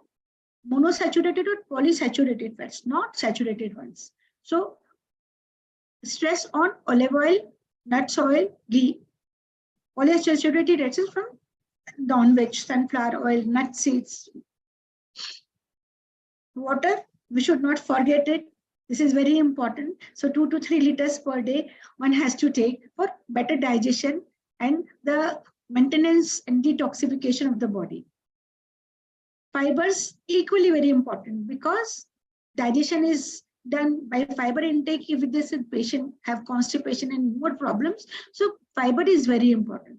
monosaturated or polysaturated fats, not saturated ones. So stress on olive oil, nuts oil, ghee. Polyunsaturated fats from non-veg, sunflower oil, nut seeds. Water, we should not forget it. This is very important. So 2 to 3 liters per day one has to take for better digestion and the maintenance and detoxification of the body. Fibers, equally very important, because digestion is done by fiber intake. If this patient have constipation and more problems, so fiber is very important.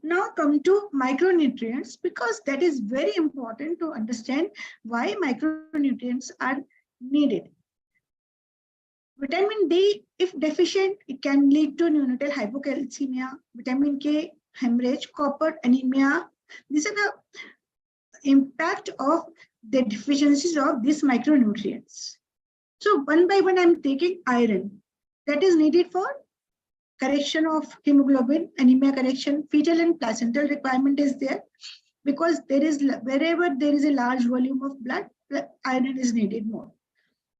Now come to micronutrients, because that is very important to understand why micronutrients are needed. Vitamin D, if deficient, it can lead to neonatal hypocalcemia, vitamin K, hemorrhage, copper, anemia. These are the impact of the deficiencies of these micronutrients. So one by one, I'm taking iron. That is needed for correction of hemoglobin, anemia correction, fetal and placental requirement is there, because there is, wherever there is a large volume of blood, iron is needed more.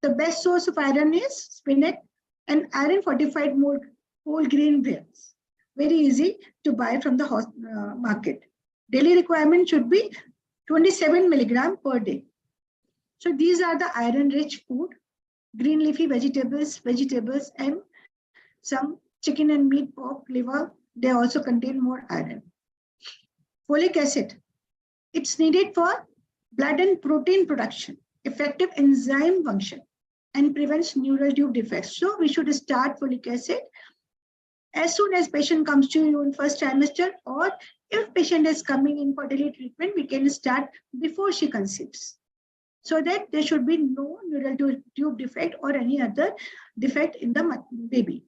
The best source of iron is spinach and iron fortified whole grain grains. Very easy to buy from the market. Daily requirement should be 27 milligram per day. So these are the iron rich food, green leafy vegetables, and some chicken and meat, pork, liver, they also contain more iron. Folic acid, it's needed for blood and protein production, effective enzyme function, and prevents neural tube defects. So we should start folic acid as soon as patient comes to you in first trimester, or if patient is coming in for daily treatment, we can start before she conceives, so that there should be no neural tube defect or any other defect in the baby.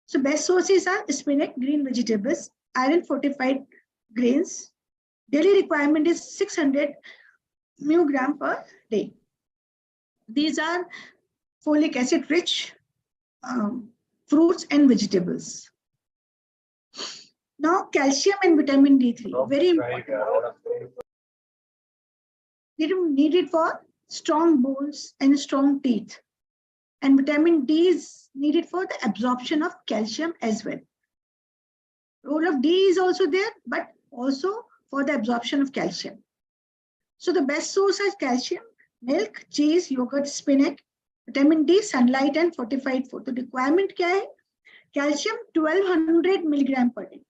So best sources are spinach, green vegetables, iron fortified grains. Daily requirement is 600 mg per day. These are folic acid rich fruits and vegetables. Now calcium and vitamin D3, very important. It is needed for strong bones and strong teeth. And vitamin D is needed for the absorption of calcium as well. Role of D is also there, but also for the absorption of calcium. So the best source is calcium, milk, cheese, yogurt, spinach, vitamin D, sunlight, and fortified food. The requirement क्या है? Calcium 1200 milligram per day.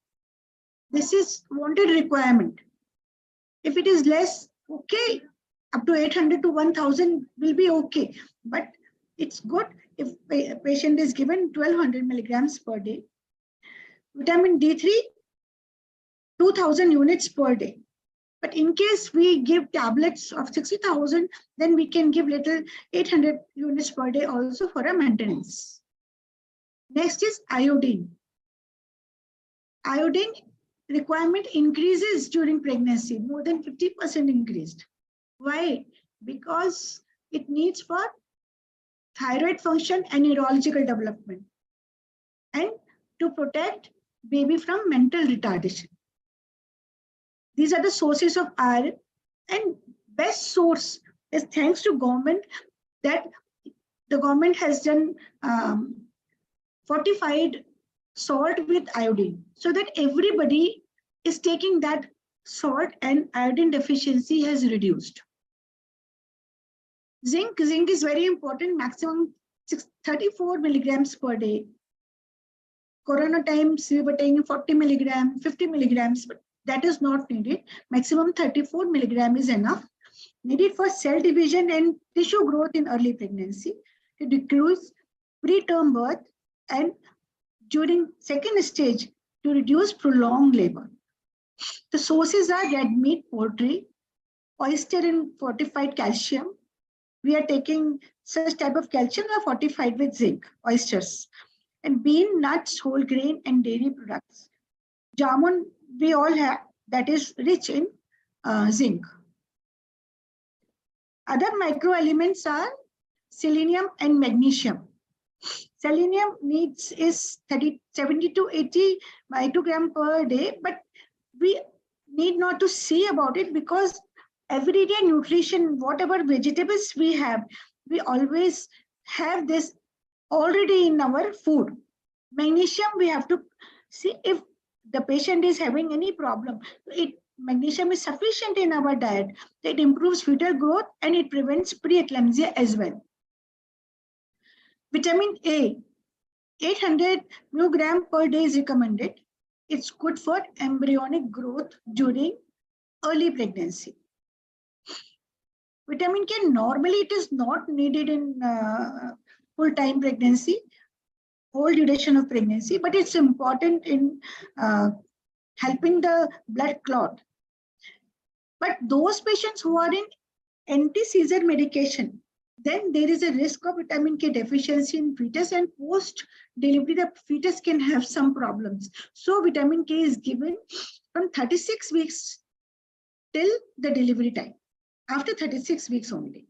This is wanted requirement. If it is less, okay, up to 800 to 1000 will be okay. But it's good if a patient is given 1200 milligrams per day. Vitamin D3, 2000 units per day. But in case we give tablets of 60,000, then we can give little 800 units per day also for a maintenance. Next is iodine. Iodine requirement increases during pregnancy, more than 50% increased. Why? Because it needs for thyroid function and neurological development, and to protect baby from mental retardation. These are the sources of iron, and best source is thanks to government, that the government has done fortified salt with iodine, so that everybody is taking that salt and iodine deficiency has reduced. Zinc is very important, maximum 34 milligrams per day. Corona times, we were taking 40 milligrams, 50 milligrams, but that is not needed. Maximum 34 milligrams is enough. Needed for cell division and tissue growth in early pregnancy, to decrease preterm birth, and during second stage to reduce prolonged labor. The sources are red meat, poultry, oyster and fortified calcium. We are taking such type of calcium are fortified with zinc, oysters, and bean, nuts, whole grain, and dairy products. Jamun we all have, that is rich in zinc. Other microelements are selenium and magnesium. Selenium needs is 70 to 80 microgram per day, but we need not to see about it because everyday nutrition, whatever vegetables we have, we always have this already in our food. Magnesium, we have to see if the patient is having any problem. Magnesium is sufficient in our diet. It improves fetal growth and it prevents preeclampsia as well. Vitamin A, 800 milligram per day is recommended. It's good for embryonic growth during early pregnancy. Vitamin K, normally it is not needed in full-time pregnancy, whole duration of pregnancy, but it's important in helping the blood clot. But those patients who are in anti-seizure medication, then there is a risk of vitamin K deficiency in fetus, and post-delivery, the fetus can have some problems. So vitamin K is given from 36 weeks till the delivery time, after 36 weeks only.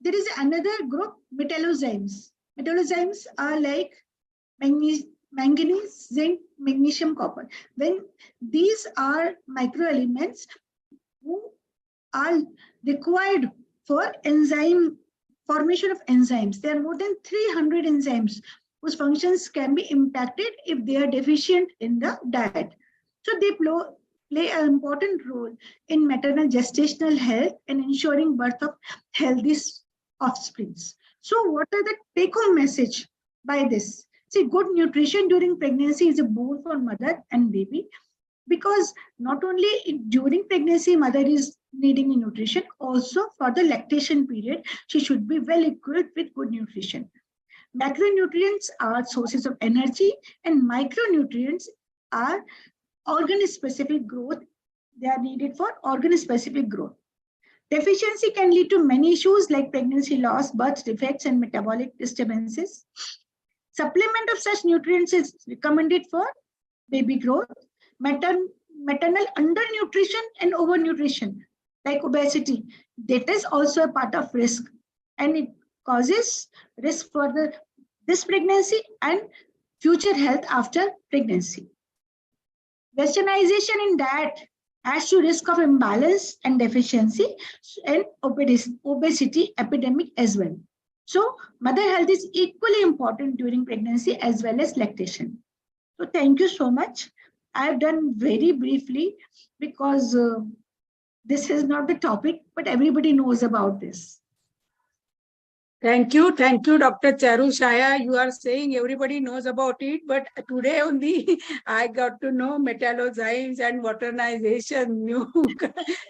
There is another group, metallozymes. Metallozymes are like manganese, zinc, magnesium, copper. When these are microelements who are required for enzyme formation of enzymes. There are more than 300 enzymes whose functions can be impacted if they are deficient in the diet. So they play an important role in maternal gestational health and ensuring birth of healthy offsprings. So what are the take-home message by this? See, good nutrition during pregnancy is a boon for mother and baby, because not only during pregnancy mother is needing nutrition, also for the lactation period she should be well equipped with good nutrition. Macronutrients are sources of energy and micronutrients are organ-specific growth. They are needed for organ-specific growth. Deficiency can lead to many issues like pregnancy loss, birth defects, and metabolic disturbances. Supplement of such nutrients is recommended for baby growth. Maternal undernutrition and overnutrition, like obesity, that is also a part of risk, and it causes risk for this pregnancy and future health after pregnancy. Westernization in diet adds to risk of imbalance and deficiency and obesity epidemic as well. So mother health is equally important during pregnancy as well as lactation. So thank you so much. I have done very briefly because this is not the topic, but everybody knows about this. Thank you, Dr. Charu Shaya. You are saying everybody knows about it, but today only I got to know metallozymes and waterization, new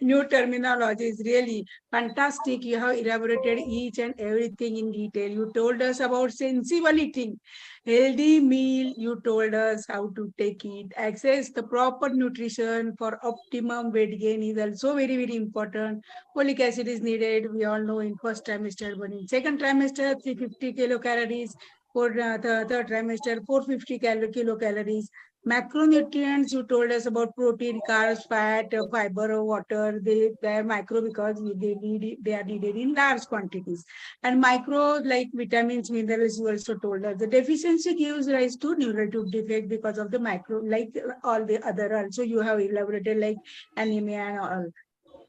terminologies. Really fantastic. You have elaborated each and everything in detail. You told us about sensible eating, healthy meal. You told us how to take it. Access the proper nutrition for optimum weight gain is also very, very important. Folic acid is needed. We all know in first trimester, but in second trimester, 350 kilocalories. For the third trimester, 450 kilocalories. Macronutrients, you told us about protein, carbs, fat, fiber, water. They are micro because they are needed in large quantities. And micro, like vitamins, minerals, you also told us. The deficiency gives rise to neurative defect because of the micro, like all the other. Also, you have elaborated like anemia and all.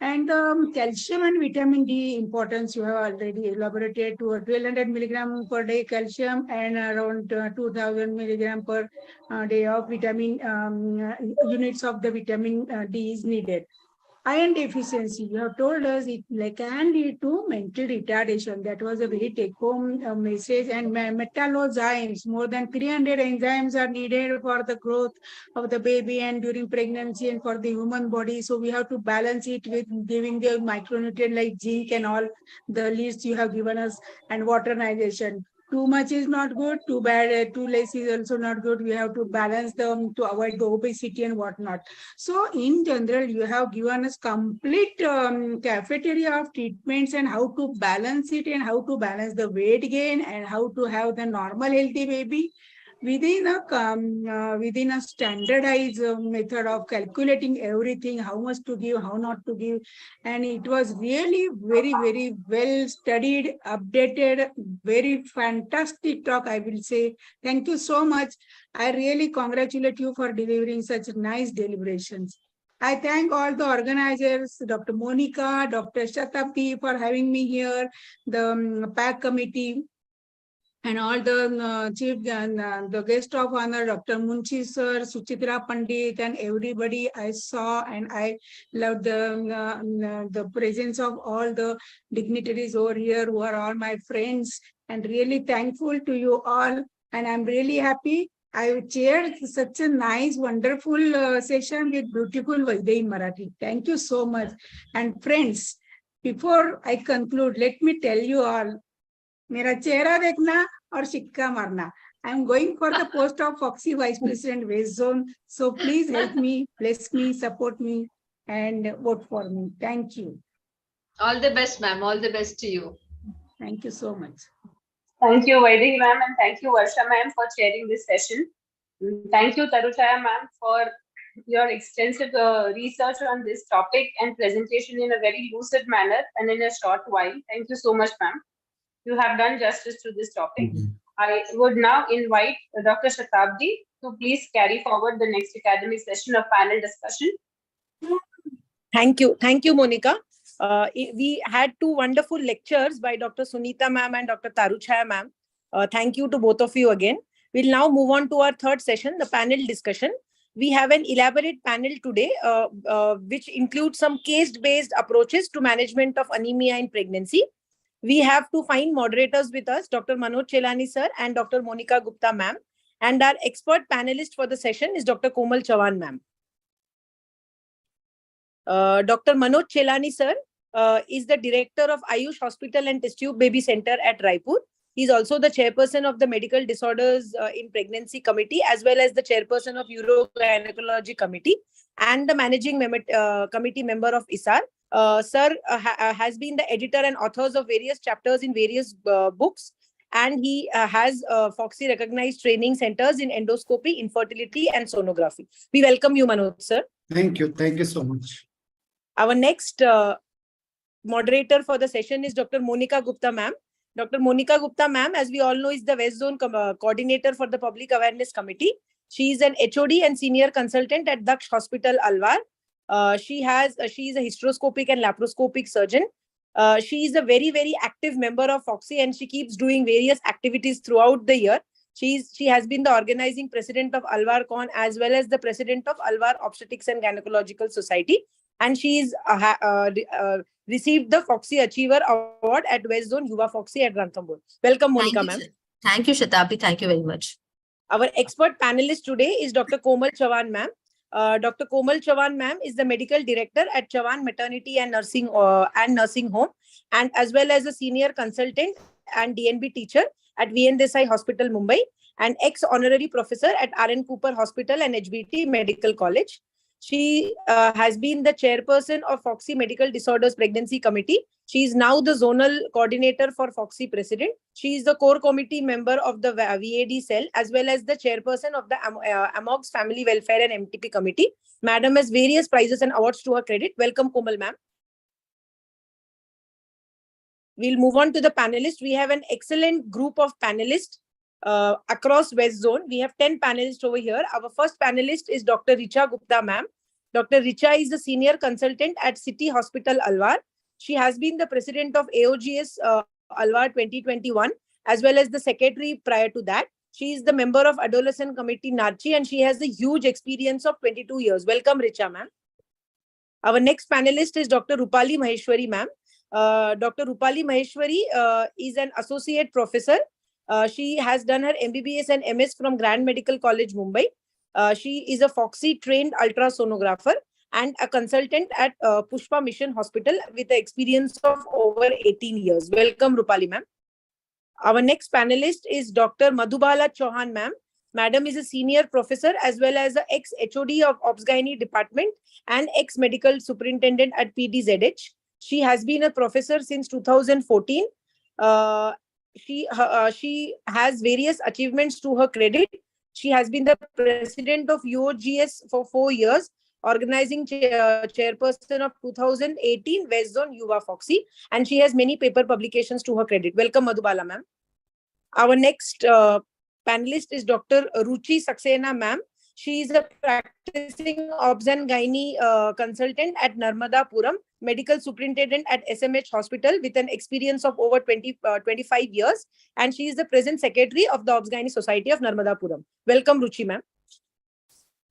And calcium and vitamin D importance, you have already elaborated to 1200 milligram per day calcium and around 2000 milligram per day of vitamin units of the vitamin D is needed. Iron deficiency, you have told us it can lead to mental retardation. That was a very take-home message. And metallozymes, more than 300 enzymes are needed for the growth of the baby and during pregnancy and for the human body. So we have to balance it with giving the micronutrient like zinc and all the list you have given us, and waternization. Too much is not good, too bad, too less is also not good. We have to balance them to avoid the obesity and whatnot. So in general, you have given us complete cafeteria of treatments and how to balance it and how to balance the weight gain and how to have the normal healthy baby within a standardized method of calculating everything, how much to give, how not to give. And it was really very, very well studied, updated, very fantastic talk, I will say. Thank you so much. I really congratulate you for delivering such nice deliberations. I thank all the organizers, Dr. Monica, Dr. Shatabdi for having me here, the PAC committee, and all the chief, the guest of honor, Dr. Munshi sir, Suchitra Pandit, and everybody I saw, and I love the presence of all the dignitaries over here who are all my friends, and really thankful to you all. And I'm really happy. I chaired such a nice, wonderful session with beautiful Vaidehi Marathi. Thank you so much. And friends, before I conclude, let me tell you all, मेरा चेहरा देखना और सिक्का मारना. I'm going for the post of Fogsi Vice President West Zone. So please help me, bless me, support me, and vote for me. Thank you. All the best, ma'am. All the best to you. Thank you so much. Thank you, Vaidehi ma'am, and thank you, Varsha ma'am, for chairing this session. Thank you, Taruchaya ma'am, for your extensive research on this topic and presentation in a very lucid manner and in a short while. Thank you so much, ma'am. You have done justice to this topic. I would now invite Dr. Shatabdi to please carry forward the next academic session of panel discussion. Thank you. Thank you, Monica. We had two wonderful lectures by Dr. Sunita ma'am and Dr. Taruchaya ma'am. Thank you to both of you again. We'll now move on to our third session, the panel discussion. We have an elaborate panel today, which includes some case-based approaches to management of anemia in pregnancy. We have two fine moderators with us, Dr. Manoj Chelani sir and Dr. Monica Gupta ma'am. And our expert panelist for the session is Dr. Komal Chavan ma'am. Dr. Manoj Chelani sir is the director of Ayush Hospital and Test Tube Baby Center at Raipur. He is also the chairperson of the Medical Disorders in Pregnancy Committee, as well as the chairperson of Urogynecology Committee and the managing committee member of ISAR. Sir has been the editor and authors of various chapters in various books, and he has Fogsi recognized training centers in endoscopy, infertility, and sonography. We welcome you, Manoj sir. Thank you. Thank you so much. Our next moderator for the session is Dr. Monica Gupta ma'am. Dr. Monica Gupta ma'am, as we all know, is the West Zone coordinator for the Public Awareness Committee. She is an HOD and senior consultant at Daksh Hospital, Alwar. She is a hysteroscopic and laparoscopic surgeon. She is a very, very active member of Fogsi, and she keeps doing various activities throughout the year. She has been the organizing president of Alwar Con, as well as the president of Alwar Obstetrics and Gynecological Society. And she is received the Fogsi Achiever Award at West Zone Yuva Fogsi at Ranthambore. Welcome, Monica ma'am. Thank you, Shatabdi. Thank you very much. Our expert panelist today is Dr. Komal Chavan ma'am. Dr. Komal Chavan ma'am is the medical director at Chavan Maternity and Nursing Home, and as well as a senior consultant and DNB teacher at VN Desai Hospital, Mumbai, and ex-honorary professor at RN Cooper Hospital and HBT Medical College. She has been the chairperson of Fogsi Medical Disorders Pregnancy Committee. She is now the zonal coordinator for Fogsi President. She is the core committee member of the VAD cell, as well as the chairperson of the AMOGS Family Welfare and MTP Committee. Madam has various prizes and awards to her credit. Welcome, Komal ma'am. We'll move on to the panelists. We have an excellent group of panelists across West Zone. We have 10 panelists over here. Our first panelist is Dr. Richa Gupta ma'am. Dr. Richa is the senior consultant at City Hospital, Alwar. She has been the president of AOGS Alwar 2021, as well as the secretary prior to that. She is the member of Adolescent Committee, Narchi, and she has a huge experience of 22 years. Welcome, Richa ma'am. Our next panelist is Dr. Rupali Maheshwari, ma'am. Dr. Rupali Maheshwari is an associate professor. She has done her MBBS and MS from Grand Medical College, Mumbai. She is a Fogsi trained ultrasonographer and a consultant at Pushpa Mission Hospital with an experience of over 18 years. Welcome, Rupali, ma'am. Our next panelist is Dr. Madhubala Chauhan, ma'am. Madam is a senior professor as well as an ex-HOD of Obs-Gynae department and ex-medical superintendent at PDZH. She has been a professor since 2014. She has various achievements to her credit. She has been the president of UOGS for 4 years, organizing chairperson of 2018 West Zone Yuva Fogsi, and she has many paper publications to her credit. Welcome, Madhubala, ma'am. Our next panelist is Dr. Ruchi Saxena, ma'am. She is a practicing Obs and Gynae consultant at Narmadapuram, medical superintendent at SMH Hospital with an experience of over 25 years. And she is the present secretary of the Obs Gynae Society of Narmadapuram. Welcome, Ruchi, ma'am.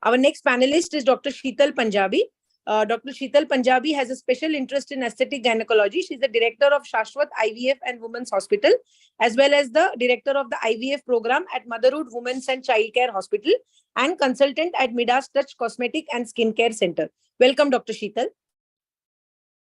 Our next panelist is Dr. Sheetal Punjabi. Dr. Sheetal Punjabi has a special interest in aesthetic gynecology. She is the director of Shashwat IVF and Women's Hospital, as well as the director of the IVF program at Motherhood Women's and Childcare Hospital and consultant at Midas Touch Cosmetic and Skincare Center. Welcome, Dr. Sheetal.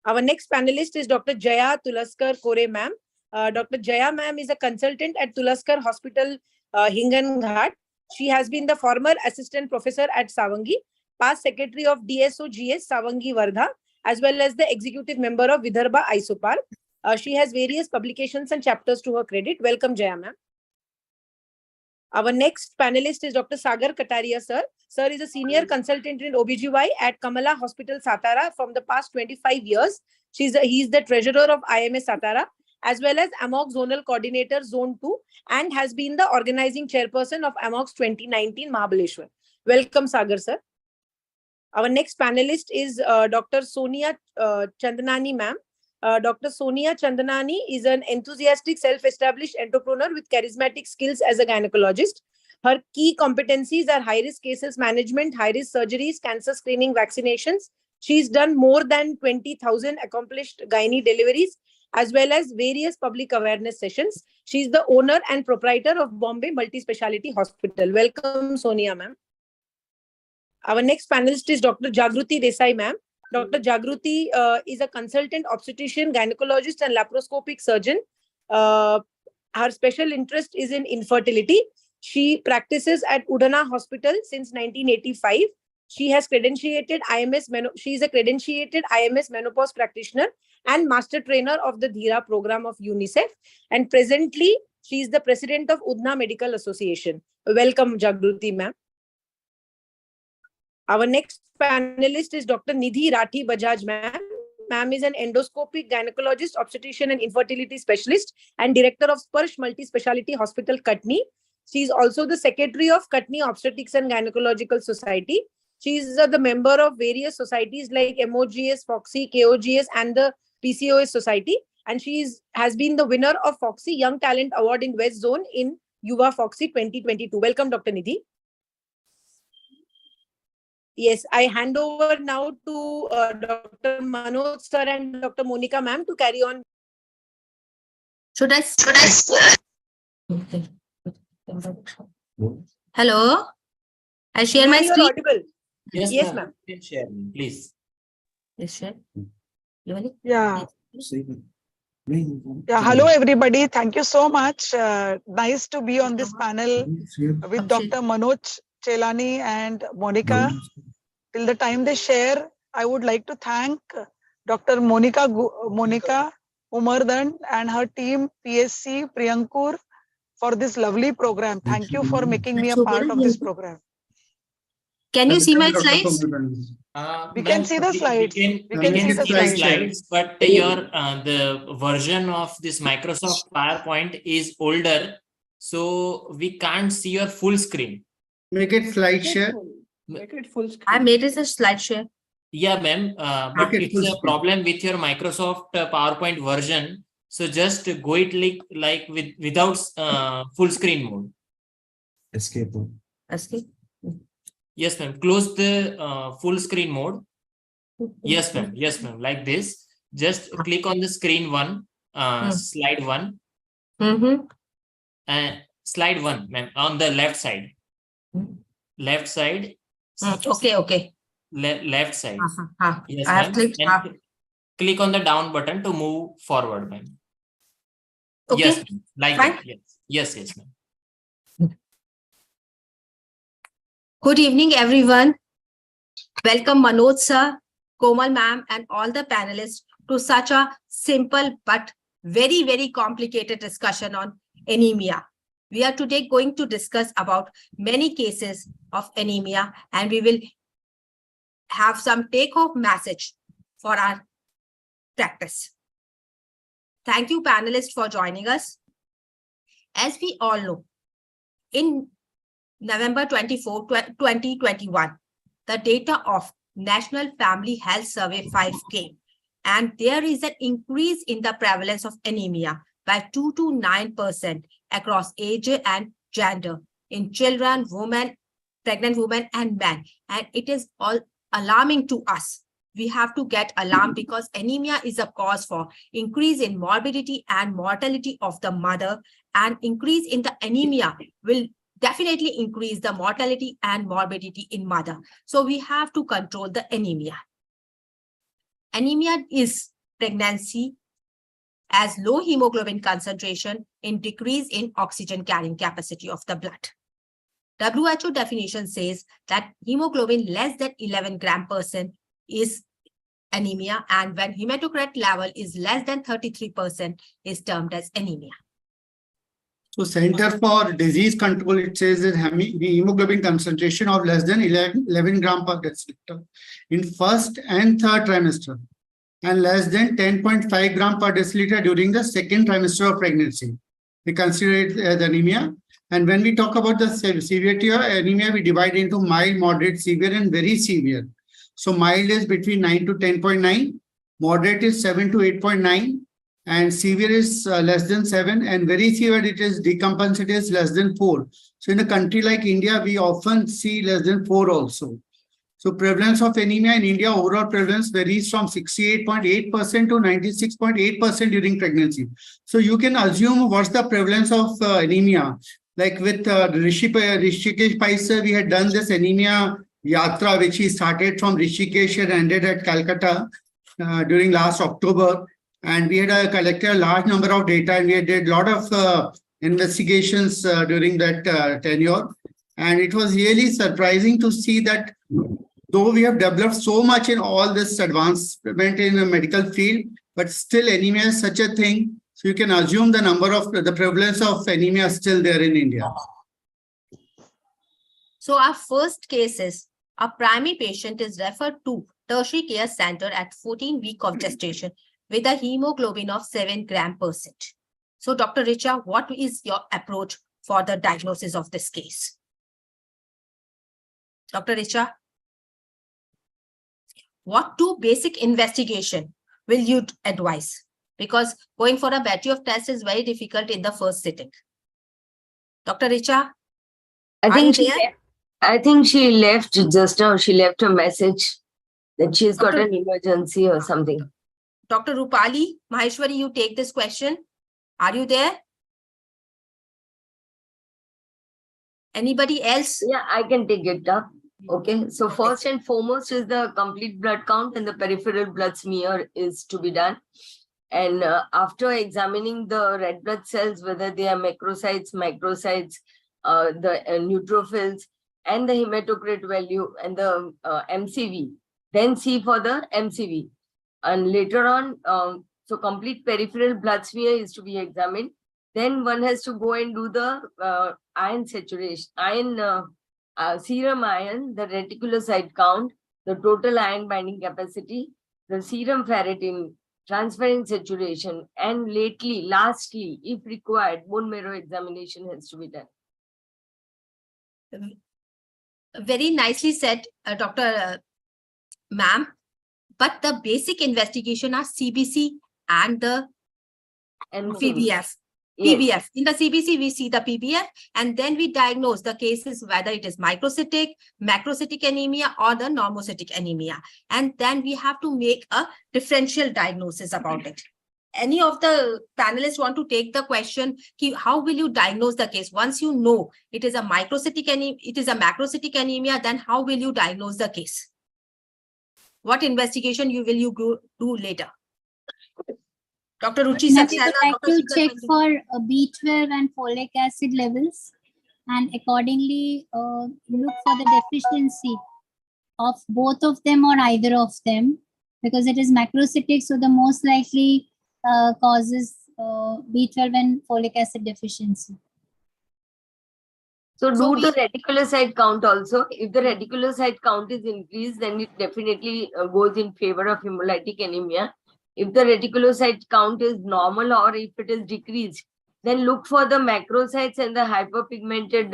Our next panelist is Dr. Jaya Tulaskar Kore, ma'am. Dr. Jaya, ma'am, is a consultant at Tulaskar Hospital, Hinganghat. She has been the former assistant professor at Savangi, past secretary of DSOGS Savangi Wardha, as well as the executive member of Vidarbha Isopar. She has various publications and chapters to her credit. Welcome, Jaya, ma'am. Our next panelist is Dr. Sagar Kataria, sir. Sir is a senior consultant in OBGY at Kamala Hospital, Satara from the past 25 years. He is the treasurer of IMS Satara, as well as AMOX Zonal Coordinator Zone 2, and has been the organizing chairperson of AMOX 2019 Mahabaleshwar. Welcome, Sagar, sir. Our next panelist is Dr. Sonia Chandanani, ma'am. Dr. Sonia Chandanani is an enthusiastic, self-established entrepreneur with charismatic skills as a gynecologist. Her key competencies are high-risk cases management, high-risk surgeries, cancer screening, vaccinations. She's done more than 20,000 accomplished gynae deliveries, as well as various public awareness sessions. She's the owner and proprietor of Bombay Multi-Speciality Hospital. Welcome, Sonia, ma'am. Our next panelist is Dr. Jagruti Desai, ma'am. Dr. Jagruti is a consultant obstetrician, gynecologist, and laparoscopic surgeon. Her special interest is in infertility. She practices at Udana Hospital since 1985. She has credentiated IMS. She is a credentiated IMS menopause practitioner and master trainer of the Dhira program of UNICEF. And presently, she is the president of Udna Medical Association. Welcome, Jagruti, ma'am. Our next panelist is Dr. Nidhi Rathi Bajaj, ma'am. Ma'am is an endoscopic gynecologist, obstetrician and infertility specialist and director of Sparsh Multi-Speciality Hospital, Katni. She is also the secretary of Katni Obstetrics and Gynecological Society. She is the member of various societies like MOGS, Fogsi, KOGS and the PCOS Society. And she has been the winner of Fogsi Young Talent Award in West Zone in Yuva Fogsi 2022. Welcome, Dr. Nidhi. Yes, I hand over now to Dr. Manoj sir and Dr. Monica ma'am to carry on. Should I? Hello? I share my screen? Audible. Yes, ma'am. Share, please. Yes, share. Yeah. Yeah, hello everybody. Thank you so much. Nice to be on this panel with Dr. Manoj Chelani and Monica. Till the time they share, I would like to thank Dr. Monica Umardan and her team, PSC, Priyankur, for this lovely program. Thank you for making me a part of this program. Can you see my slides? We can see the slides. We can see the slides, but your the version of this Microsoft PowerPoint is older, so we can't see your full screen. Make it slide share. Make it full screen. I made it a slide share. Yeah, ma'am, but it's a problem with your Microsoft PowerPoint version. So just go it like without full screen mode. Escape. Escape. Yes, ma'am. Close the full screen mode. Yes, ma'am. Yes, ma'am. Like this. Just click on the screen one, slide one, and slide one, ma'am, on the left side. Left side. Okay. Left side. Yes, I have ma'am. clicked. And click on the down button to move forward, ma'am. Okay. Yes, ma'am. Like Fine. that. Yes, ma'am. Good evening, everyone. Welcome Manoj sir, Komal ma'am, and all the panelists to such a simple but very, very complicated discussion on anemia. We are today going to discuss about many cases of anemia, and we will have some take-home message for our practice. Thank you, panelists, for joining us. As we all know, in November 24, 2021, the data of National Family Health Survey 5 came, and there is an increase in the prevalence of anemia by 2 to 9% across age and gender in children, women, pregnant women, and men. And it is all alarming to us. We have to get alarmed because anemia is a cause for increase in morbidity and mortality of the mother, and increase in the anemia will definitely increase the mortality and morbidity in mother. So we have to control the anemia. Anemia is pregnancy as low hemoglobin concentration in decrease in oxygen carrying capacity of the blood. WHO definition says that hemoglobin less than 11 gram% is anemia, and when hematocrit level is less than 33% is termed as anemia. So Center for Disease Control, it says that hemoglobin concentration of less than 11 gram per deciliter in first and third trimester, and less than 10.5 gram per deciliter during the second trimester of pregnancy. We consider it as anemia. And when we talk about the severity of anemia, we divide into mild, moderate, severe, and very severe. So mild is between 9 to 10.9, moderate is 7 to 8.9, and severe is less than 7, and very severe it is decompensated is less than 4. So in a country like India, we often see less than 4 also. So prevalence of anemia in India, overall prevalence varies from 68.8% to 96.8% during pregnancy. So you can assume what's the prevalence of anemia. Like with Rishikesh Pai sir, we had done this anemia yatra, which he started from Rishikesh and ended at Calcutta during last October. And we had collected a large number of data, and we did a lot of investigations during that tenure. And it was really surprising to see that though we have developed so much in all this advancement in the medical field, but still anemia is such a thing. So you can assume the prevalence of anemia is still there in India. So our first case is a primary patient is referred to tertiary care center at 14 weeks of gestation with a hemoglobin of 7 gram%. So Dr. Richa, what is your approach for the diagnosis of this case? Dr. Richa, what 2 basic investigation will you advise? Because going for a battery of tests is very difficult in the first sitting. Dr. Richa, I think she left just now. She left a message that she's got an emergency or something. Dr. Rupali Maheshwari, you take this question. Are you there? Anybody else? Yeah, I can take it up. Okay, so first and foremost is the complete blood count, and the peripheral blood smear is to be done. And after examining the red blood cells, whether they are macrocytes, microcytes, the neutrophils, and the hematocrit value and the MCV, then see for the MCV. And later on, so complete peripheral blood smear is to be examined. Then one has to go and do the iron saturation, serum iron, the reticulocyte count, the total iron binding capacity, the serum ferritin, transferrin saturation, and lastly, if required, bone marrow examination has to be done. Very nicely said, Dr. Ma'am. But the basic investigation are CBC and the PVF. PBF. In the CBC, we see the PBF, and then we diagnose the cases, whether it is microcytic, macrocytic anemia, or the normocytic anemia. And then we have to make a differential diagnosis about it. Any of the panelists want to take the question, how will you diagnose the case? Once you know it is a microcytic anemia, it is a macrocytic anemia, then how will you diagnose the case? What investigation will you do later? Dr. Ruchi Now, we Saxena, would like Dr. to Shikhar check Pandit. for B12 and folic acid levels, and accordingly look for the deficiency of both of them or either of them, because it is macrocytic, so the most likely causes B12 and folic acid deficiency. So do the reticulocyte count also. If the reticulocyte count is increased, then it definitely goes in favor of hemolytic anemia. If the reticulocyte count is normal or if it is decreased, then look for the macrocytes and the hypersegmented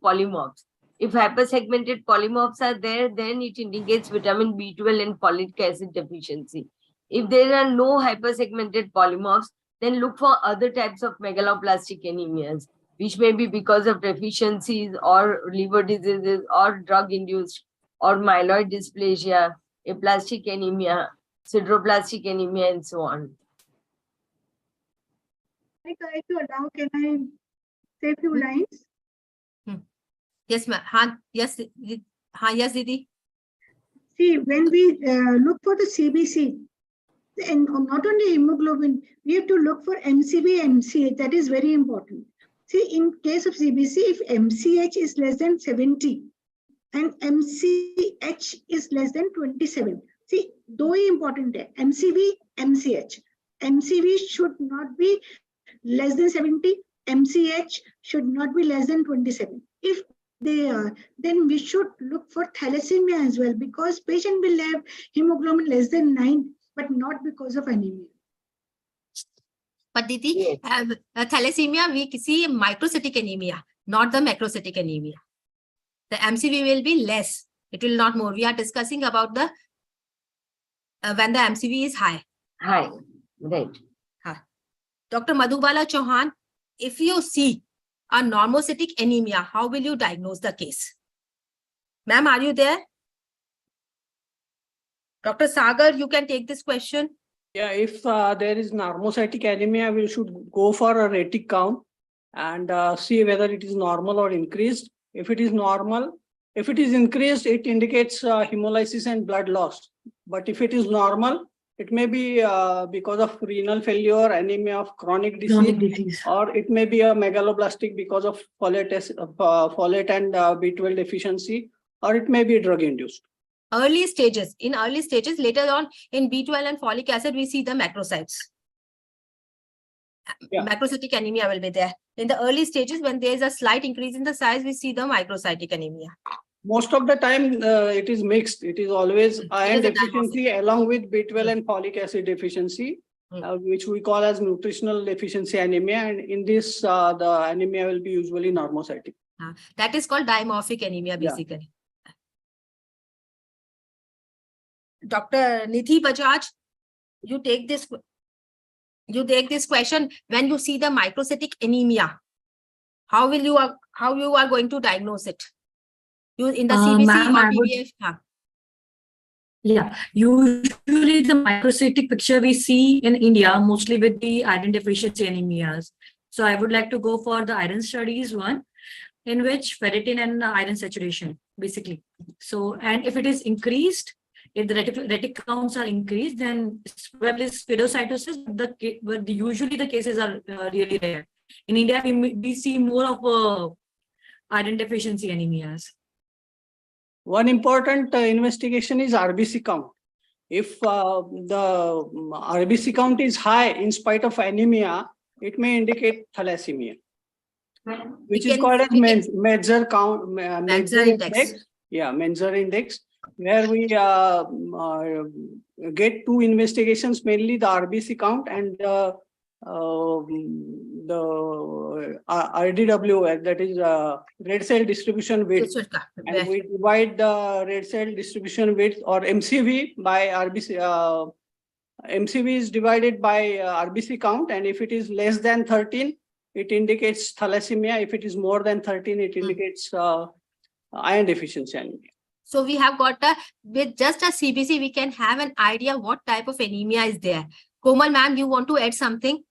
polymorphs. If hypersegmented polymorphs are there, then it indicates vitamin B12 and folic acid deficiency. If there are no hypersegmented polymorphs, then look for other types of megaloblastic anemias, which may be because of deficiencies or liver diseases or drug-induced or myeloid dysplasia, aplastic anemia, sideroblastic anemia, and so on. Now, can I say a few lines? Yes, ma'am. Yes, yes, Didi. See, when we look for the CBC, and not only hemoglobin, we have to look for MCV, MCH. That is very important. See, in case of CBC, if MCH is less than 70 and MCH is less than 27. See, though important है, MCV, MCH. MCV should not be less than 70. MCH should not be less than 27. If they are, then we should look for thalassemia as well, because patient will have hemoglobin less than 9, but not because of anemia. But Didi, thalassemia, we see microcytic anemia, not the macrocytic anemia. The MCV will be less. It will not more. We are discussing about the when the MCV is high. High, right. Dr. Madhubala Chauhan, if you see a normocytic anemia, how will you diagnose the case? Ma'am, are you there? Dr. Sagar, you can take this question. Yeah, if there is normocytic anemia, we should go for a retic count and see whether it is normal or increased. If it is normal, if it is increased, it indicates hemolysis and blood loss. But if it is normal, it may be because of renal failure, anemia of chronic disease, or it may be a megaloblastic because of folate and B12 deficiency, or it may be drug induced. Early stages. In early stages, later on in B12 and folic acid, we see the macrocytes. Yeah. Macrocytic anemia will be there. In the early stages, when there is a slight increase in the size, we see the microcytic anemia. Most of the time, it is mixed. It is always iron deficiency along with B12 and folic acid deficiency, which we call as nutritional deficiency anemia. And in this, the anemia will be usually normocytic. That is called dimorphic anemia, basically. Yeah. Dr. Nidhi Bajaj, you take this question. When you see the microcytic anemia, how you are going to diagnose it? You in the CBC or PBF? Yeah, usually the microcytic picture we see in India, mostly with the iron deficiency anemias. So I would like to go for the iron studies one, in which ferritin and iron saturation, basically. So, and if it is increased, if the retic counts are increased, then probably spherocytosis, but usually the cases are really rare. In India, we see more of iron deficiency anemias. One important investigation is RBC count. If the RBC count is high in spite of anemia, it may indicate thalassemia, which is called as Metzer count, Metzer index. Yeah, Metzer index, where we get two investigations, mainly the RBC count and the RDW, that is red cell distribution width. And we divide the red cell distribution width or MCV by RBC MCV is divided by RBC count, and if it is less than 13, it indicates thalassemia. If it is more than 13, it indicates iron deficiency anemia. So we have got with just a CBC, we can have an idea what type of anemia is there. Komal ma'am, you want to add something?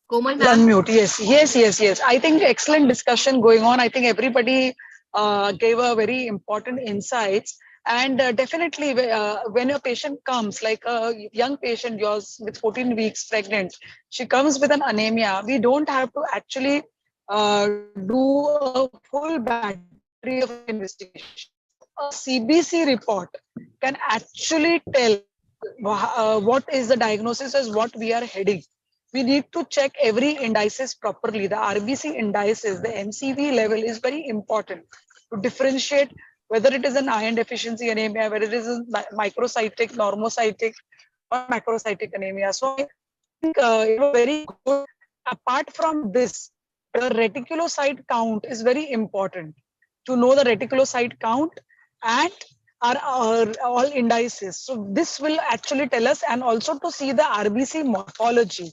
Komal ma'am. Unmute. Yes. I think excellent discussion going on. I think everybody gave a very important insights. And definitely, when a patient comes, like a young patient, yours with 14 weeks pregnant, she comes with an anemia. We don't have to actually do a full battery of investigation. A CBC report can actually tell what is the diagnosis, as what we are heading. We need to check every indices properly. The RBC indices, the MCV level is very important to differentiate whether it is an iron deficiency anemia, whether it is a microcytic, normocytic, or macrocytic anemia. So I think very good. Apart from this, the reticulocyte count is very important. To know the reticulocyte count and are all indices. So this will actually tell us, and also to see the RBC morphology,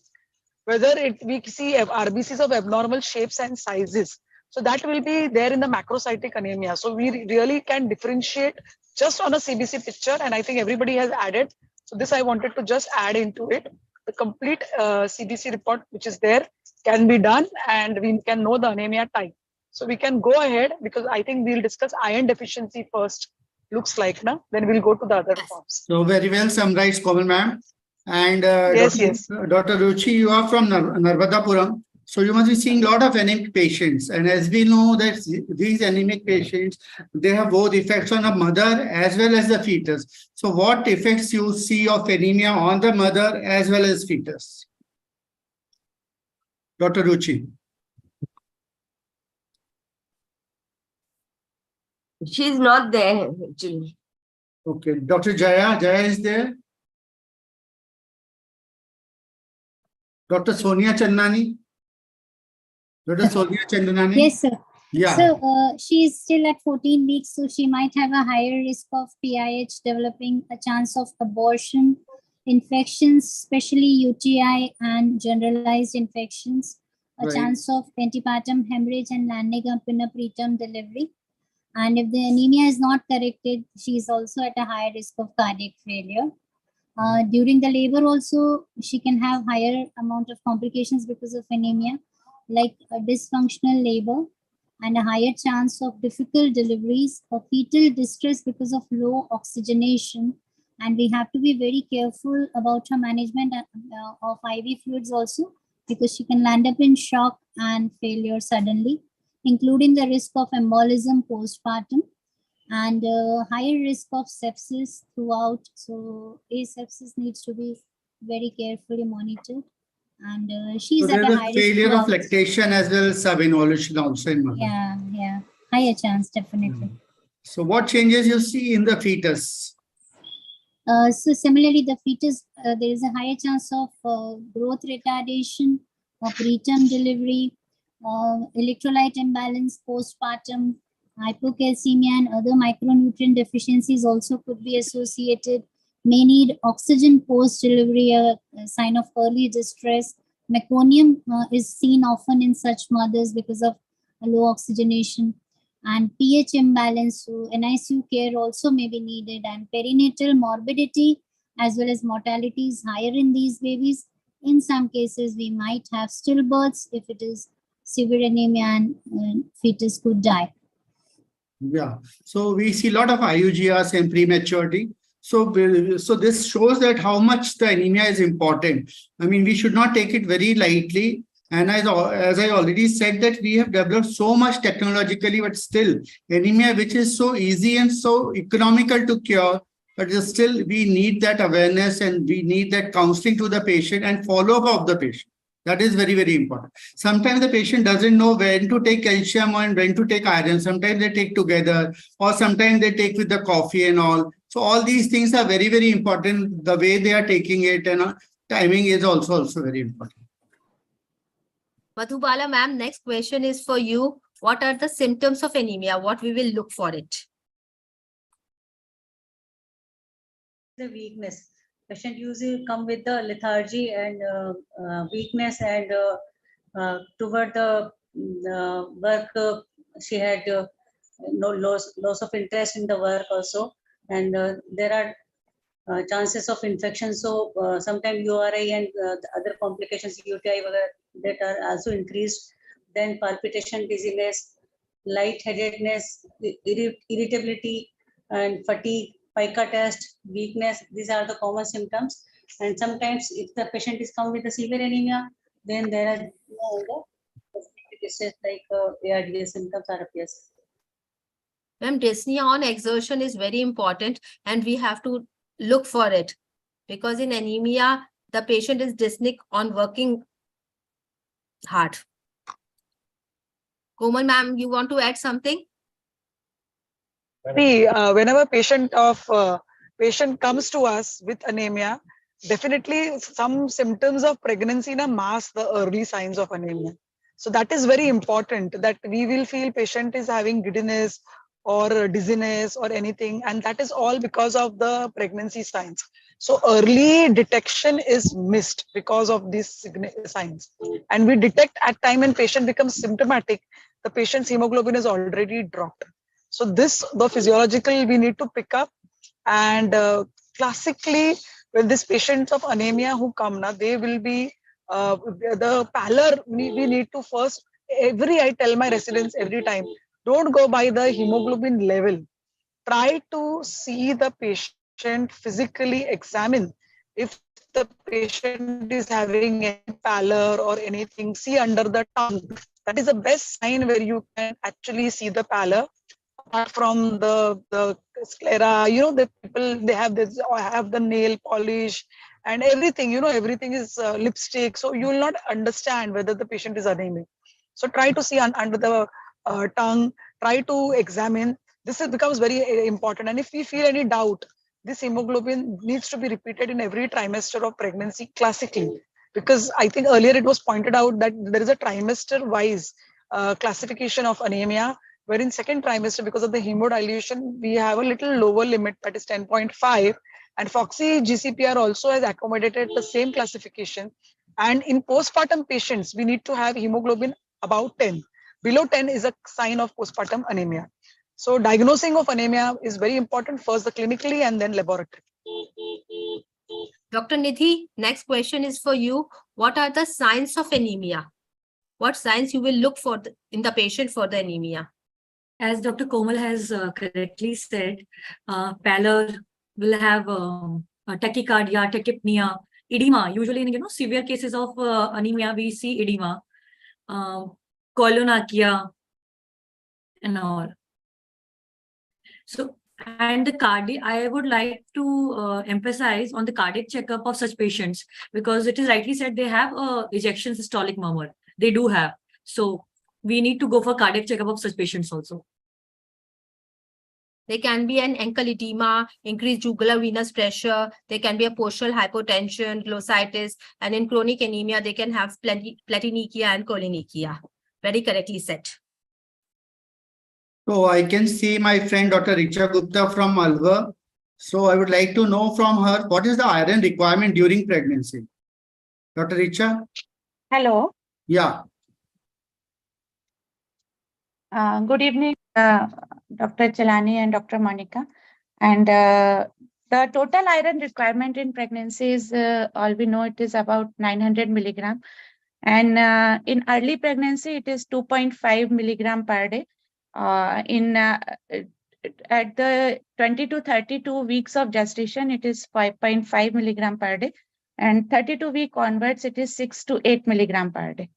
whether we see RBCs of abnormal shapes and sizes. So that will be there in the macrocytic anemia. So we really can differentiate just on a CBC picture, and I think everybody has added. So this I wanted to just add into it. The complete CBC report which is there can be done, and we can know the anemia type. So we can go ahead, because I think we'll discuss iron deficiency first. Looks like, now then we'll go to the other forms. So very well summarized, Komal ma'am. And Yes. Dr. Ruchi, you are from Narvadapuram. So you must be seeing a lot of anemic patients. And as we know that these anemic patients, they have both effects on the mother as well as the fetus. So what effects you see of anemia on the mother as well as fetus? Dr. Ruchi. She's not there, actually. Okay. Dr. Jaya is there? Dr. Sonia Chandani? Dr. Sonia Chandani? Yes, sir. Yeah. So she is still at 14 weeks, so she might have a higher risk of PIH developing, a chance of abortion, infections, especially UTI and generalized infections, a chance of antepartum hemorrhage and landing up in a preterm delivery. And if the anemia is not corrected, she is also at a higher risk of cardiac failure. During the labor also, she can have higher amount of complications because of anemia, like a dysfunctional labor and a higher chance of difficult deliveries or fetal distress because of low oxygenation. And we have to be very careful about her management of IV fluids also, because she can land up in shock and failure suddenly, including the risk of embolism postpartum and higher risk of sepsis throughout. So sepsis needs to be very carefully monitored. And she's So at a there's high a failure risk of lactation as well as subinvolution also in mother. Yeah, higher chance, definitely. So what changes you see in the fetus? So similarly, the fetus, there is a higher chance of growth retardation, preterm delivery, electrolyte imbalance postpartum, hypocalcemia and other micronutrient deficiencies also could be associated. May need oxygen post-delivery, a sign of early distress. Meconium is seen often in such mothers because of low oxygenation. And pH imbalance, so NICU care also may be needed, and perinatal morbidity as well as mortality is higher in these babies. In some cases, we might have stillbirths if it is severe anemia, and fetus could die. Yeah, so we see a lot of IUGRs in prematurity. So this shows that how much the anemia is important. I mean, we should not take it very lightly. And as I already said, that we have developed so much technologically, but still anemia, which is so easy and so economical to cure, but still we need that awareness and we need that counseling to the patient and follow-up of the patient. That is very, very important. Sometimes the patient doesn't know when to take calcium and when to take iron. Sometimes they take together, or sometimes they take with the coffee and all. So all these things are very, very important. The way they are taking it, and timing is also very important. Madhubala ma'am, next question is for you. What are the symptoms of anemia? What we will look for it? the weakness. Patient usually come with the lethargy and weakness, and toward the work, she had no loss of interest in the work also, and there are chances of infection. So sometimes URI and the other complications, UTI, that are also increased. Then palpitation, dizziness, lightheadedness, irritability, and fatigue, pica test, weakness. These are the common symptoms. And sometimes if the patient is come with a severe anemia, then there are like ARDS symptoms are appears. Ma'am, dyspnea on exertion is very important and we have to look for it, because in anemia, the patient is dyspneic on working hard. Komal ma'am, you want to add something? See, whenever patient comes to us with anemia, definitely some symptoms of pregnancy mask the early signs of anemia. So that is very important, that we will feel patient is having giddiness or dizziness or anything, and that is all because of the pregnancy signs. So early detection is missed because of these signs, and we detect at time when patient becomes symptomatic, the patient's hemoglobin is already dropped. So this, the physiological, we need to pick up. And classically, when these patients of anemia who come now, they will be the pallor. We need to first, I tell my residents every time, don't go by the hemoglobin level. Try to see the patient, physically examine. If the patient is having any pallor or anything, see under the tongue. That is the best sign where you can actually see the pallor. Apart from the sclera, the people, they have this, have the nail polish and everything, everything is lipstick. So you will not understand whether the patient is anemic. So try to see under the tongue, try to examine. This becomes very important. And if we feel any doubt, this hemoglobin needs to be repeated in every trimester of pregnancy classically. Because I think earlier it was pointed out that there is a trimester wise classification of anemia, where in second trimester, because of the hemodilution, we have a little lower limit, that is 10.5. And Fogsi GCPR also has accommodated the same classification. And in postpartum patients, we need to have hemoglobin about 10. Below 10 is a sign of postpartum anemia. So diagnosing of anemia is very important, first the clinically and then laboratory. Dr. Nidhi, next question is for you. What are the signs of anemia? What signs you will look for in the patient for the anemia? As Dr. Komal has correctly said, pallor will have tachycardia, tachypnea, edema. Usually in severe cases of anemia, we see edema, colonachia, and all. So, and the I would like to emphasize on the cardiac checkup of such patients, because it is rightly said they have ejection systolic murmur. They do have. So we need to go for cardiac checkup of such patients also. There can be an ankle edema, increased jugular venous pressure. There can be a postural hypotension, glossitis, and in chronic anemia, they can have platynychia and cholinergia. Very correctly said. So I can see my friend Dr. Richa Gupta from Alva. So I would like to know from her, what is the iron requirement during pregnancy? Dr. Richa? Hello. Yeah. Good evening, Dr. Chelani and Dr. Monica. And the total iron requirement in pregnancy is, all we know, it is about 900 milligram. And in early pregnancy, it is 2.5 milligram per day. At the 20 to 32 weeks of gestation, it is 5.5 milligram per day. And 32 week onwards, it is 6 to 8 milligram per day.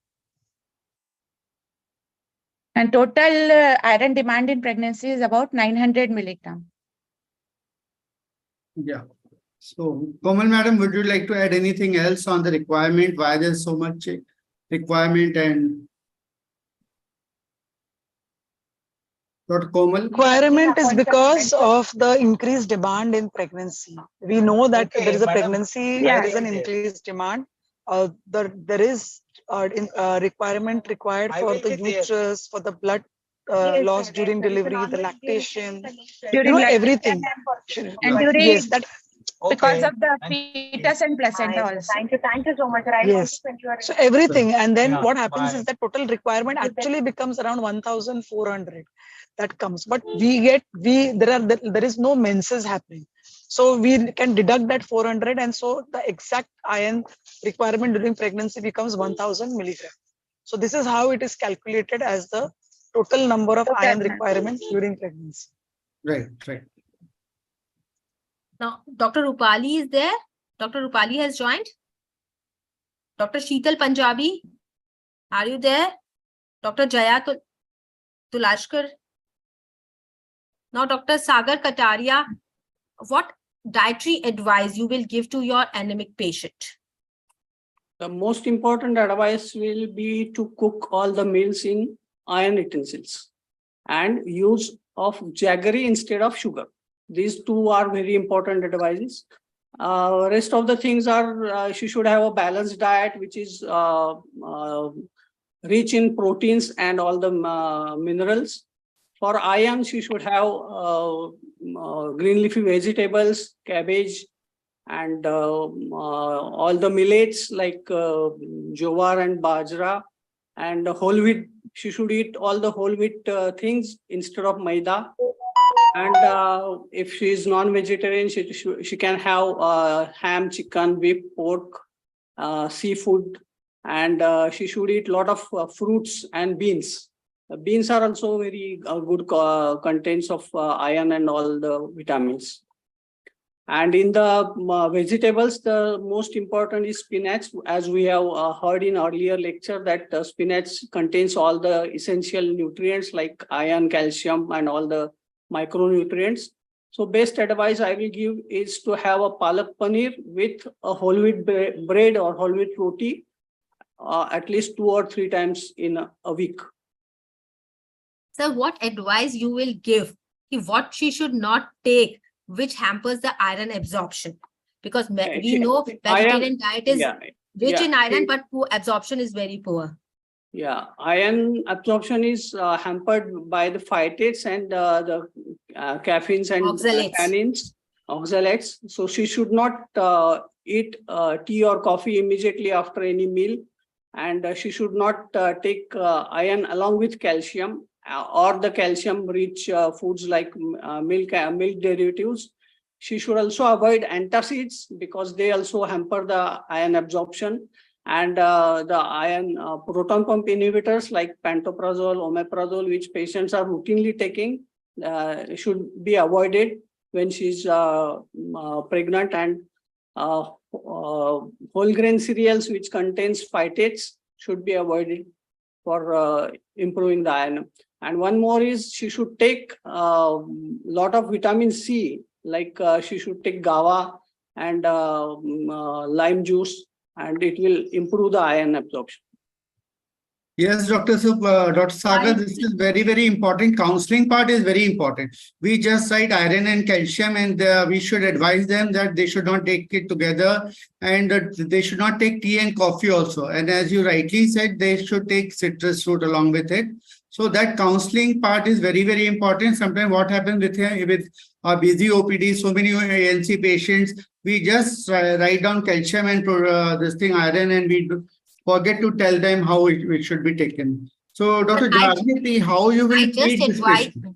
And total iron demand in pregnancy is about 900 milligram. Yeah. So, Komal madam, would you like to add anything else on the requirement? Why there's so much requirement? And Dr. Komal? Requirement is because of the increased demand in pregnancy. We know that there is a pregnancy, there is an increased demand. There is requirement required for the uterus, for the blood loss during delivery, the lactation, everything. And during Yes, that because of the fetus and placenta also. Thank you so much. Yes. So everything, and then what happens is that total requirement actually becomes around 1,400. That comes, but there is no menses happening, so we can deduct that 400, and so the exact iron requirement during pregnancy becomes 1,000 milligram. So this is how it is calculated as the total number of iron requirement during pregnancy. Right. Now, Dr. Rupali is there. Dr. Rupali has joined. Dr. Sheetal Punjabi, are you there? Dr. Jaya Tulashkar. Now, Dr. Sagar Kataria, what dietary advice you will give to your anemic patient? The most important advice will be to cook all the meals in iron utensils and use of jaggery instead of sugar. These two are very important advices. Rest of the things are she should have a balanced diet which is rich in proteins and all the minerals. For iron, she should have green leafy vegetables, cabbage, and all the millets like jowar and bajra, and whole wheat. She should eat all the whole wheat things instead of maida. And if she is non-vegetarian, she can have ham, chicken, beef, pork, seafood, and she should eat a lot of fruits and beans. Beans are also very good contents of iron and all the vitamins. And in the vegetables, the most important is spinach. As we have heard in earlier lecture that spinach contains all the essential nutrients like iron, calcium, and all the micronutrients. So best advice I will give is to have a palak paneer with a whole wheat bread or whole wheat roti at least 2 or 3 times in a week. So what advice you will give? What she should not take, which hampers the iron absorption? Because we know vegetarian diet is rich in iron, but absorption is very poor. Yeah, iron absorption is hampered by the phytates and the caffeines and tannins, oxalates. So she should not eat tea or coffee immediately after any meal, and she should not take iron along with calcium or the calcium-rich foods like milk derivatives. She should also avoid antacids because they also hamper the iron absorption. And the iron proton pump inhibitors like pantoprazole, omeprazole, which patients are routinely taking, should be avoided when she's pregnant. And whole grain cereals, which contains phytates, should be avoided for improving the iron. And one more is she should take a lot of vitamin C, like she should take guava and lime juice, and it will improve the iron absorption. Yes, Dr. Dr. Sagar, this is very, very important. Counseling part is very important. We just cite iron and calcium, and we should advise them that they should not take it together, and they should not take tea and coffee also. And as you rightly said, they should take citrus fruit along with it. So that counseling part is very, very important. Sometimes what happens with our busy OPD, so many ANC patients, we just write down calcium and this thing iron, and we forget to tell them how it should be taken. So, Dr. Jagriti, how you will treat this patient?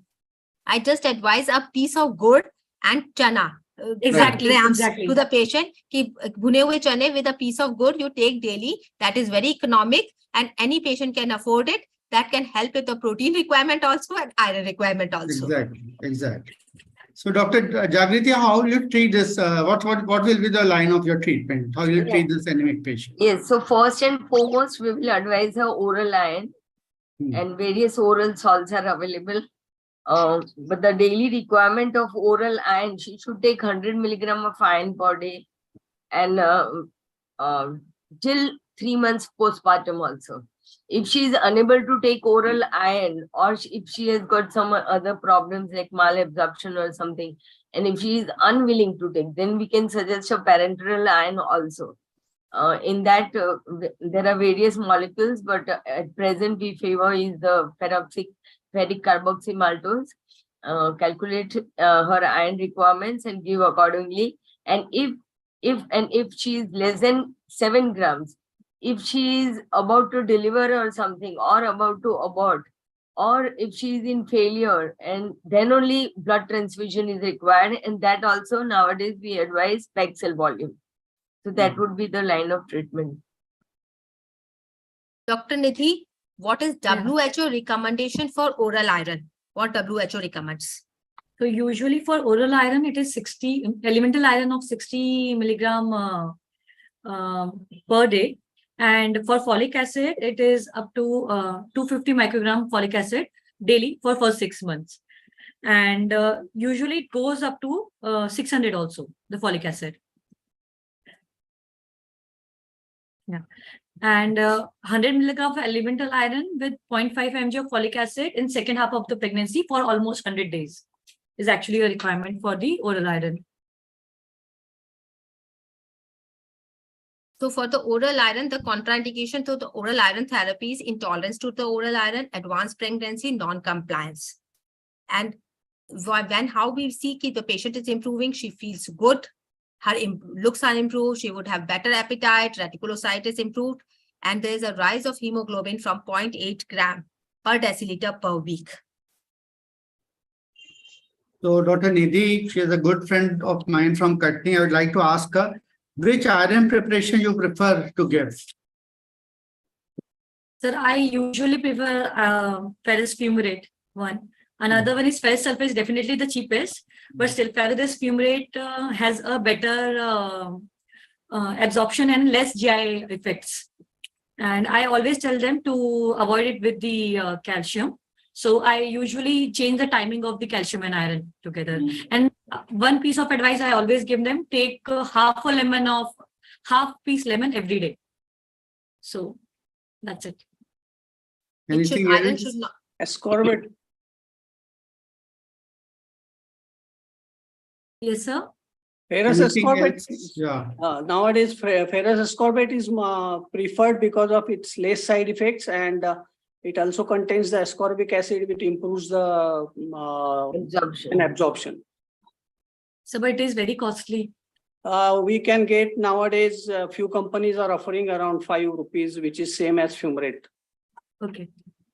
I just advise a piece of gur and chana. Exactly. To the patient. Ki bhune hue chane with a piece of gur you take daily. That is very economic, and any patient can afford it. That can help with the protein requirement also and iron requirement also. Exactly. So, Dr. Jagriti, how will you treat this? What will be the line of your treatment? How will you treat this anemic patient? Yes, so first and foremost, we will advise her oral iron, and various oral salts are available. But the daily requirement of oral iron, she should take 100 milligram of iron per day, and till 3 months postpartum also. If she is unable to take oral iron, or if she has got some other problems like malabsorption or something, and if she is unwilling to take, then we can suggest a parenteral iron also. In that, there are various molecules, but at present we favor is the ferric carboxymaltose. Calculate her iron requirements and give accordingly. And if she is less than 7 grams, if she is about to deliver or something, or about to abort, or if she is in failure, and then only blood transfusion is required. And that also nowadays we advise PEG cell volume. So that would be the line of treatment. Dr. Nidhi, what is WHO recommendation for oral iron? What WHO recommends? So usually for oral iron, it is 60 elemental iron of 60 milligram per day. And for folic acid, it is up to 250 microgram folic acid daily for first 6 months. And usually it goes up to 600 also, the folic acid. Yeah. And 100 milligram of elemental iron with 0.5 mg of folic acid in second half of the pregnancy for almost 100 days is actually a requirement for the oral iron. So for the oral iron, the contraindication to the oral iron therapy is intolerance to the oral iron, advanced pregnancy, non-compliance. And how we see if the patient is improving, she feels good, her looks are improved, she would have better appetite, reticulocytes improved, and there is a rise of hemoglobin from 0.8 gram per deciliter per week. So Dr. Nidhi, she is a good friend of mine from Katni. I would like to ask her, which iron preparation you prefer to give? Sir, I usually prefer ferrous fumarate one. Another one is ferrous sulfate, definitely the cheapest, but still ferrous fumarate has a better absorption and less GI effects. And I always tell them to avoid it with the calcium. So I usually change the timing of the calcium and iron together. And one piece of advice I always give them, take half piece lemon every day. So that's it. Anything else? Ascorbate. Yes, sir. Ferrous ascorbate. Yeah. Nowadays, ferrous ascorbate is preferred because of its less side effects, and it also contains the ascorbic acid, which improves the absorption. So, but it is very costly. We can get nowadays, few companies are offering around 5 rupees, which is same as fumarate. Okay.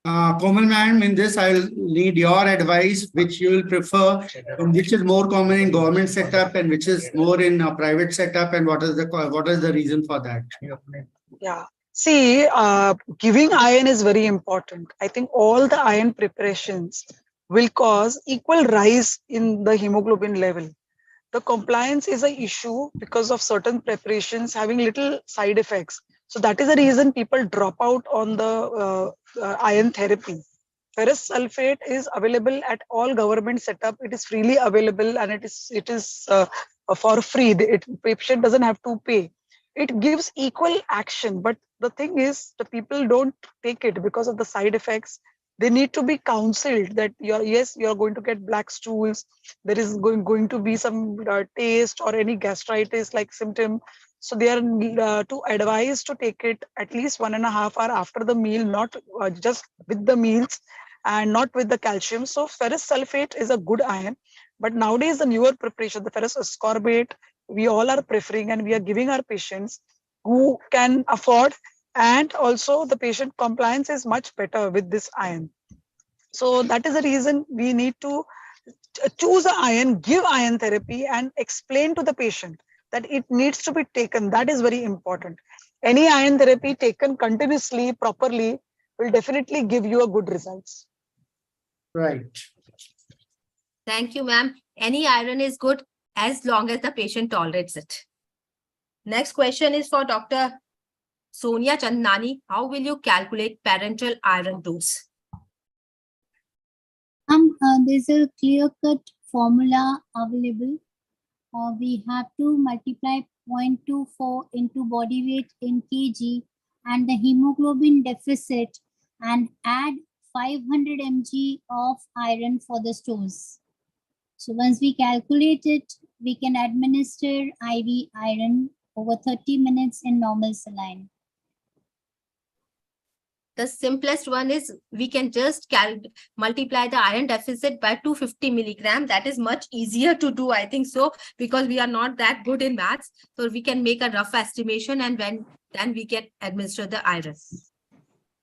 Komal ma'am, in this I'll need your advice, which you will prefer, and which is more common in government setup and which is more in a private setup, and what is the reason for that? Yeah. See, giving iron is very important. I think all the iron preparations will cause equal rise in the hemoglobin level. The compliance is an issue because of certain preparations having little side effects. So that is the reason people drop out on the iron therapy. Ferrous sulfate is available at all government setup. It is freely available, and it is for free. The patient doesn't have to pay. It gives equal action, but the thing is, the people don't take it because of the side effects. They need to be counseled that you're going to get black stools. There is going to be some taste or any gastritis like symptom. So they are to advise to take it at least 1.5 hours after the meal, not just with the meals and not with the calcium. So ferrous sulfate is a good iron, but nowadays the newer preparation, the ferrous ascorbate, we all are preferring, and we are giving our patients who can afford, and also the patient compliance is much better with this iron. So that is the reason we need to choose an iron, give iron therapy, and explain to the patient that it needs to be taken. That is very important. Any iron therapy taken continuously, properly, will definitely give you a good results. Right. Thank you, ma'am. Any iron is good as long as the patient tolerates it. Next question is for Dr. Sonia Chandnani. How will you calculate parental iron dose? There's a clear-cut formula available. We have to multiply 0.24 into body weight in kg and the hemoglobin deficit, and add 500 mg of iron for the stores. So once we calculate it, we can administer IV iron over 30 minutes in normal saline. The simplest one is we can just multiply the iron deficit by 250 milligram. That is much easier to do, I think so, because we are not that good in maths. So we can make a rough estimation, and then we can administer the iron.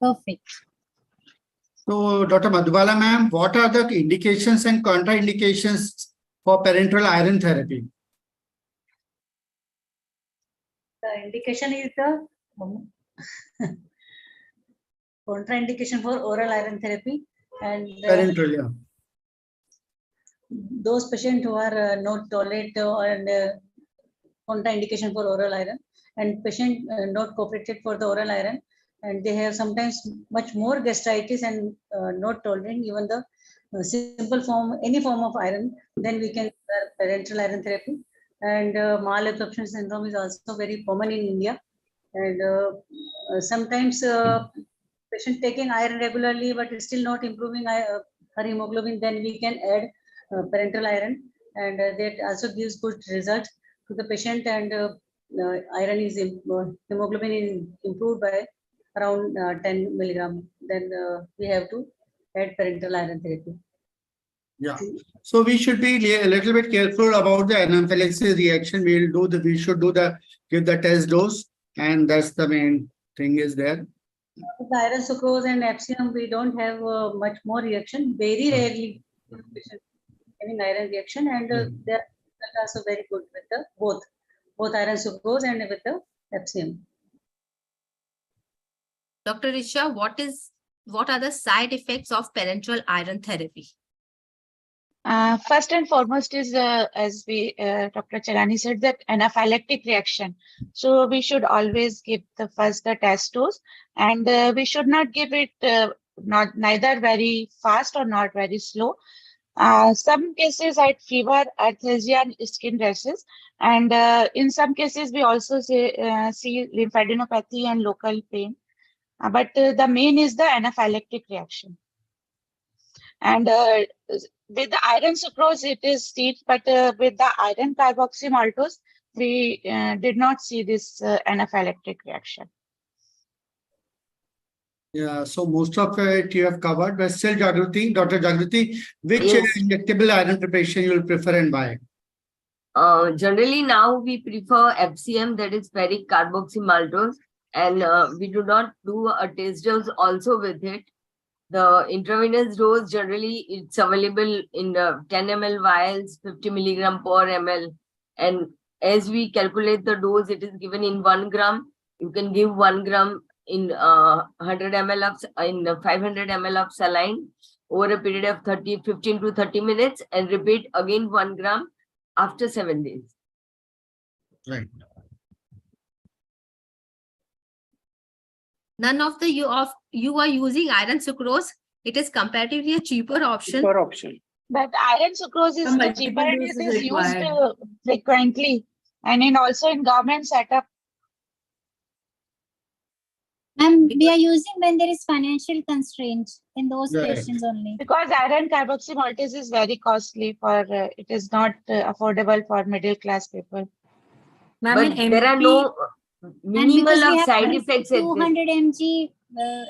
Perfect. So, Dr. Madhubala ma'am, what are the indications and contraindications for parenteral iron therapy? The indication is the contraindication for oral iron therapy, and Parenteral, yeah. those patients who are not tolerate and contraindication for oral iron, and patient not cooperated for the oral iron, and they have sometimes much more gastritis and not tolerating even the simple form, any form of iron, then we can parenteral iron therapy. And malabsorption syndrome is also very common in India, and sometimes patient taking iron regularly but still not improving her hemoglobin, then we can add parenteral iron, and that also gives good result to the patient, and iron is hemoglobin is improved by around 10 milligram. Then we have to add parenteral iron therapy. Yeah. So we should be a little bit careful about the anaphylaxis reaction. We should give the test dose, and that's the main thing is there. With the iron sucrose and FCM, we don't have much more reaction. Very rarely having iron reaction, and they are also very good with the both iron sucrose and with the FCM. Dr. Risha, what are the side effects of parenteral iron therapy? First and foremost is, as Dr. Chelani said, that anaphylactic reaction. So we should always give the test dose, and we should not give it neither very fast or not very slow. Some cases at fever, arthralgia, and skin rashes, and in some cases we also see lymphadenopathy and local pain. But the main is the anaphylactic reaction. And with the iron sucrose, it is seen, but with the iron carboxymaltose, we did not see this anaphylactic reaction. Yeah, so most of it you have covered, but still, Dr. Jagruti, which injectable iron preparation you will prefer and why? Generally, now we prefer FCM, that is ferric carboxymaltose, and we do not do a test dose also with it. The intravenous dose, generally, it's available in 10 ml vials, 50 milligram per ml. And as we calculate the dose, it is given in 1 gram. You can give 1 gram in 100 ml of 500 ml of saline over a period of 15 to 30 minutes, and repeat again 1 gram after 7 days. Right. None of you are using iron sucrose. It is comparatively a cheaper option. But iron sucrose is the cheaper, and it is used frequently, and also in government setup. And we are using when there is financial constraint in those patients only. Because iron carboxymaltose is very costly for, it is not affordable for middle class people. But there are no minimal of side effects. 200 mg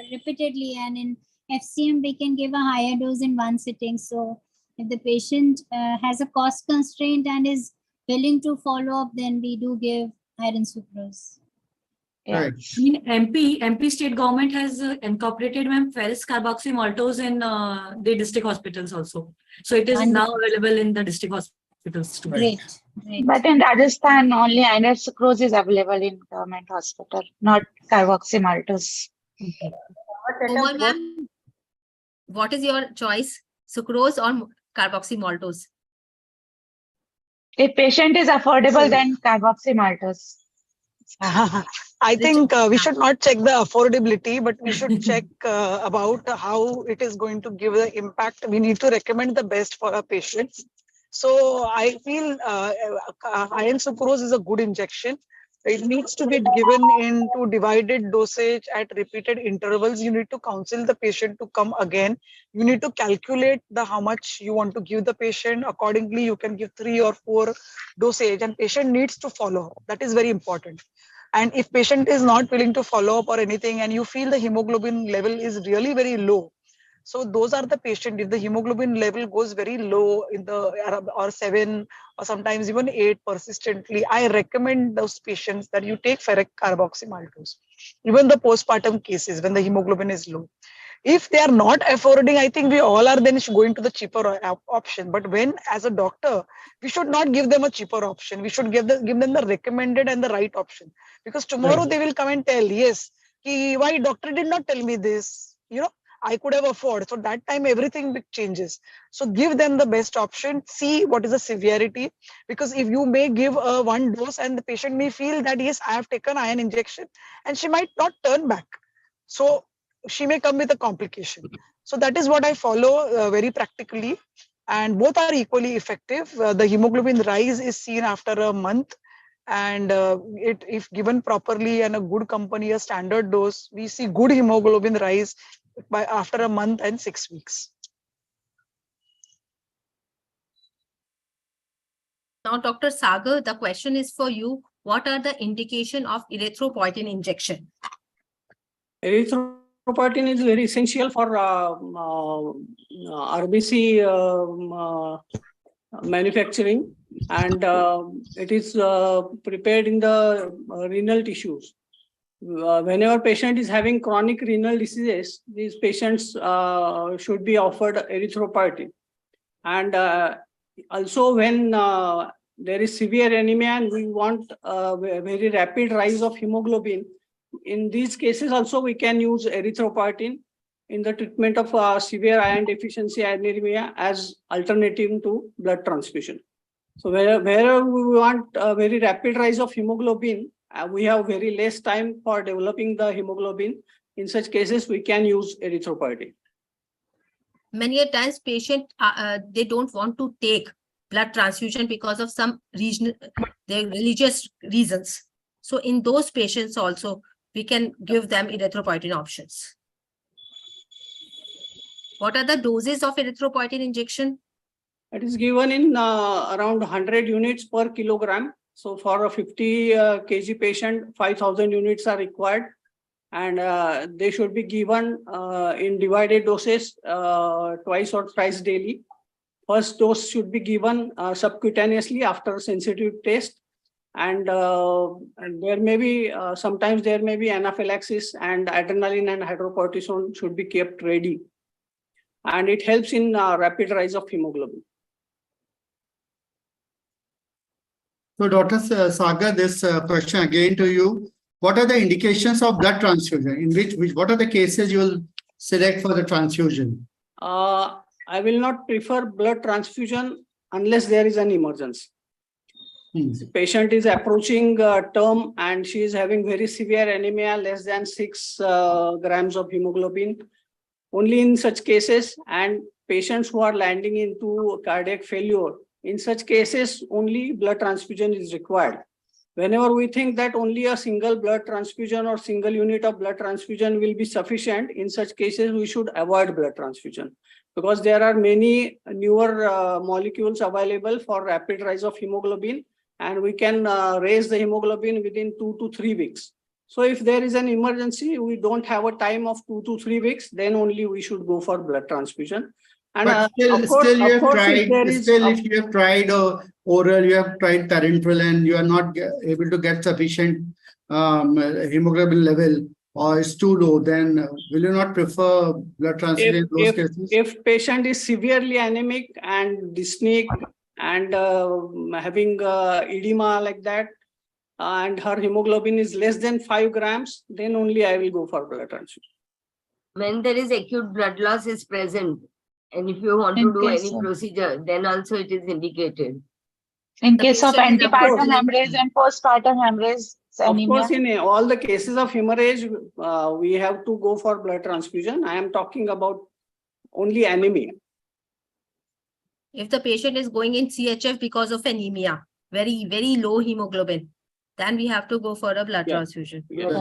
repeatedly, and in FCM we can give a higher dose in one sitting. So if the patient has a cost constraint and is willing to follow up, then we do give iron sucrose. Right. In MP state government has incorporated ferrous carboxymaltose in the district hospitals also. So it is now available in the district hospitals too. Great. But in Rajasthan, only iron sucrose is available in government hospital, not carboxymaltose. Okay. Ma'am, what is your choice, sucrose or carboxymaltose? If patient is affordable, then carboxymaltose. I think we should not check the affordability, but we should check about how it is going to give the impact. We need to recommend the best for our patients. So I feel iron sucrose is a good injection. It needs to be given into divided dosage at repeated intervals. You need to counsel the patient to come again. You need to calculate how much you want to give the patient. Accordingly, you can give 3 or 4 dosage, and patient needs to follow. That is very important. And if patient is not willing to follow up or anything, and you feel the hemoglobin level is really very low, so those are the patient. If the hemoglobin level goes very low in the or 7 or sometimes even 8 persistently, I recommend those patients that you take ferric carboxymaltose. Even the postpartum cases when the hemoglobin is low. If they are not affording, I think we all are then going to the cheaper option. But when, as a doctor, we should not give them a cheaper option. We should give them the recommended and the right option. Because tomorrow Right. they will come and tell, yes, why doctor did not tell me this? I could have afforded. So that time everything changes. So give them the best option. See what is the severity. Because if you may give one dose and the patient may feel that, yes, I have taken iron injection, and she might not turn back. So she may come with a complication. So that is what I follow very practically. And both are equally effective. The hemoglobin rise is seen after a month. And if given properly and a good company, a standard dose, we see good hemoglobin rise by after a month and 6 weeks. Now, Dr. Sagar, the question is for you. What are the indication of erythropoietin injection? Erythropoietin is very essential for RBC manufacturing, and it is prepared in the renal tissues. Whenever patient is having chronic renal diseases, these patients should be offered erythropoietin. And also when there is severe anemia and we want a very rapid rise of hemoglobin, in these cases also we can use erythropoietin in the treatment of severe iron deficiency anemia as alternative to blood transfusion. So wherever we want a very rapid rise of hemoglobin, we have very less time for developing the hemoglobin. In such cases, we can use erythropoietin. Many a times patient, they don't want to take blood transfusion because of some their religious reasons. So in those patients also, we can give them erythropoietin options. What are the doses of erythropoietin injection? It is given in around 100 units per kilogram. So for a 50 kg patient, 5,000 units are required. And they should be given in divided doses twice or thrice daily. First dose should be given subcutaneously after sensitive test. And there may be, sometimes there may be anaphylaxis, and adrenaline and hydrocortisone should be kept ready. And it helps in rapid rise of hemoglobin. So Dr. Sagar, this question again to you. What are the indications of blood transfusion? In what are the cases you will select for the transfusion? I will not prefer blood transfusion unless there is an emergency. The patient is approaching term and she is having very severe anemia, less than 6 grams of hemoglobin. Only in such cases, and patients who are landing into cardiac failure, in such cases, only blood transfusion is required. Whenever we think that only a single blood transfusion or single unit of blood transfusion will be sufficient, in such cases, we should avoid blood transfusion, because there are many newer molecules available for rapid rise of hemoglobin, and we can raise the hemoglobin within 2 to 3 weeks. So if there is an emergency, we don't have a time of 2 to 3 weeks, then only we should go for blood transfusion. And but still you have tried, if you have tried oral, you have tried parenteral, and you are not able to get sufficient hemoglobin level, or it's too low, then will you not prefer blood transfusion in those cases? If patient is severely anemic and dyspneic and having edema like that, and her hemoglobin is less than 5 grams, then only I will go for blood transfusion. When there is acute blood loss is present, and if you want to do any procedure, then also it is indicated. In case of antepartum hemorrhage and postpartum hemorrhage, of course, in all the cases of hemorrhage, we have to go for blood transfusion. I am talking about only anemia. If the patient is going in CHF because of anemia, very, very low hemoglobin, then we have to go for a blood transfusion. Yes.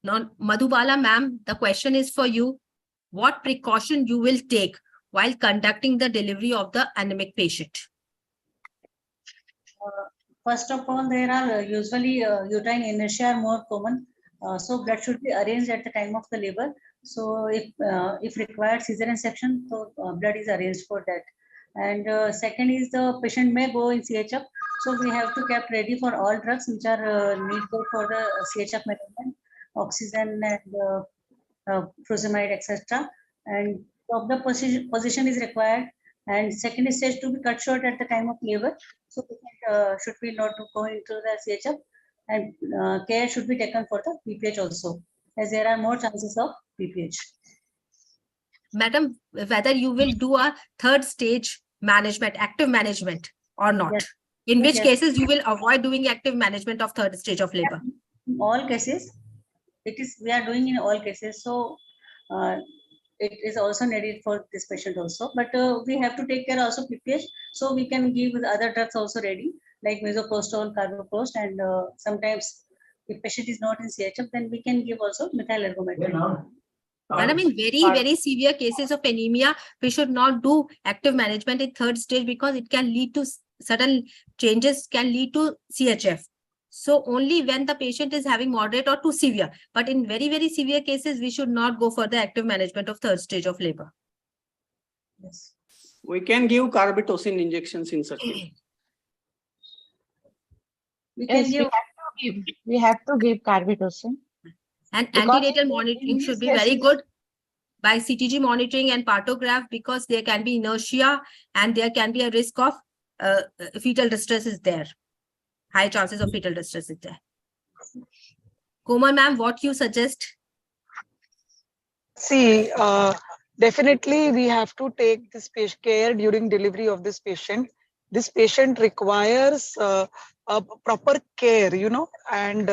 Now, Madhubala ma'am, the question is for you. what precaution you will take while conducting the delivery of the anemic patient? First of all, there are usually uterine inertia are more common. So blood should be arranged at the time of the labor. So if required cesarean section, so blood is arranged for that. And second is the patient may go in CHF. So we have to keep ready for all drugs which are needed for the CHF management, oxygen and furosemide, etc. And proper position is required. And second stage to be cut short at the time of labor. So patient should be not to go into the CHF, and care should be taken for the PPH also, as there are more chances of PPH. Madam, whether you will do a third stage management, active management or not? Yes. In which Yes. cases you will avoid doing active management of third stage of labor? In all cases, we are doing in all cases. So it is also needed for this patient also, but we have to take care also PPH, so we can give other drugs also ready, like misoprostol, carboprost, and sometimes if patient is not in CHF, then we can give also methyl ergometry. Madam, in very severe cases of anemia, we should not do active management in third stage because it can lead to sudden changes, can lead to CHF. So only when the patient is having moderate or too severe, but in very severe cases, we should not go for the active management of third stage of labor. Yes. We can give carbetocin injections in such cases. We can Yes, we have to give carbetocin. And Because antenatal in monitoring these should be very cases- good by CTG monitoring and partograph, because there can be inertia and there can be a risk of fetal distress is there. High chances of fetal distress is there. Komal ma'am, what you suggest? See, definitely we have to take this patient care during delivery of this patient. This patient requires a proper care, and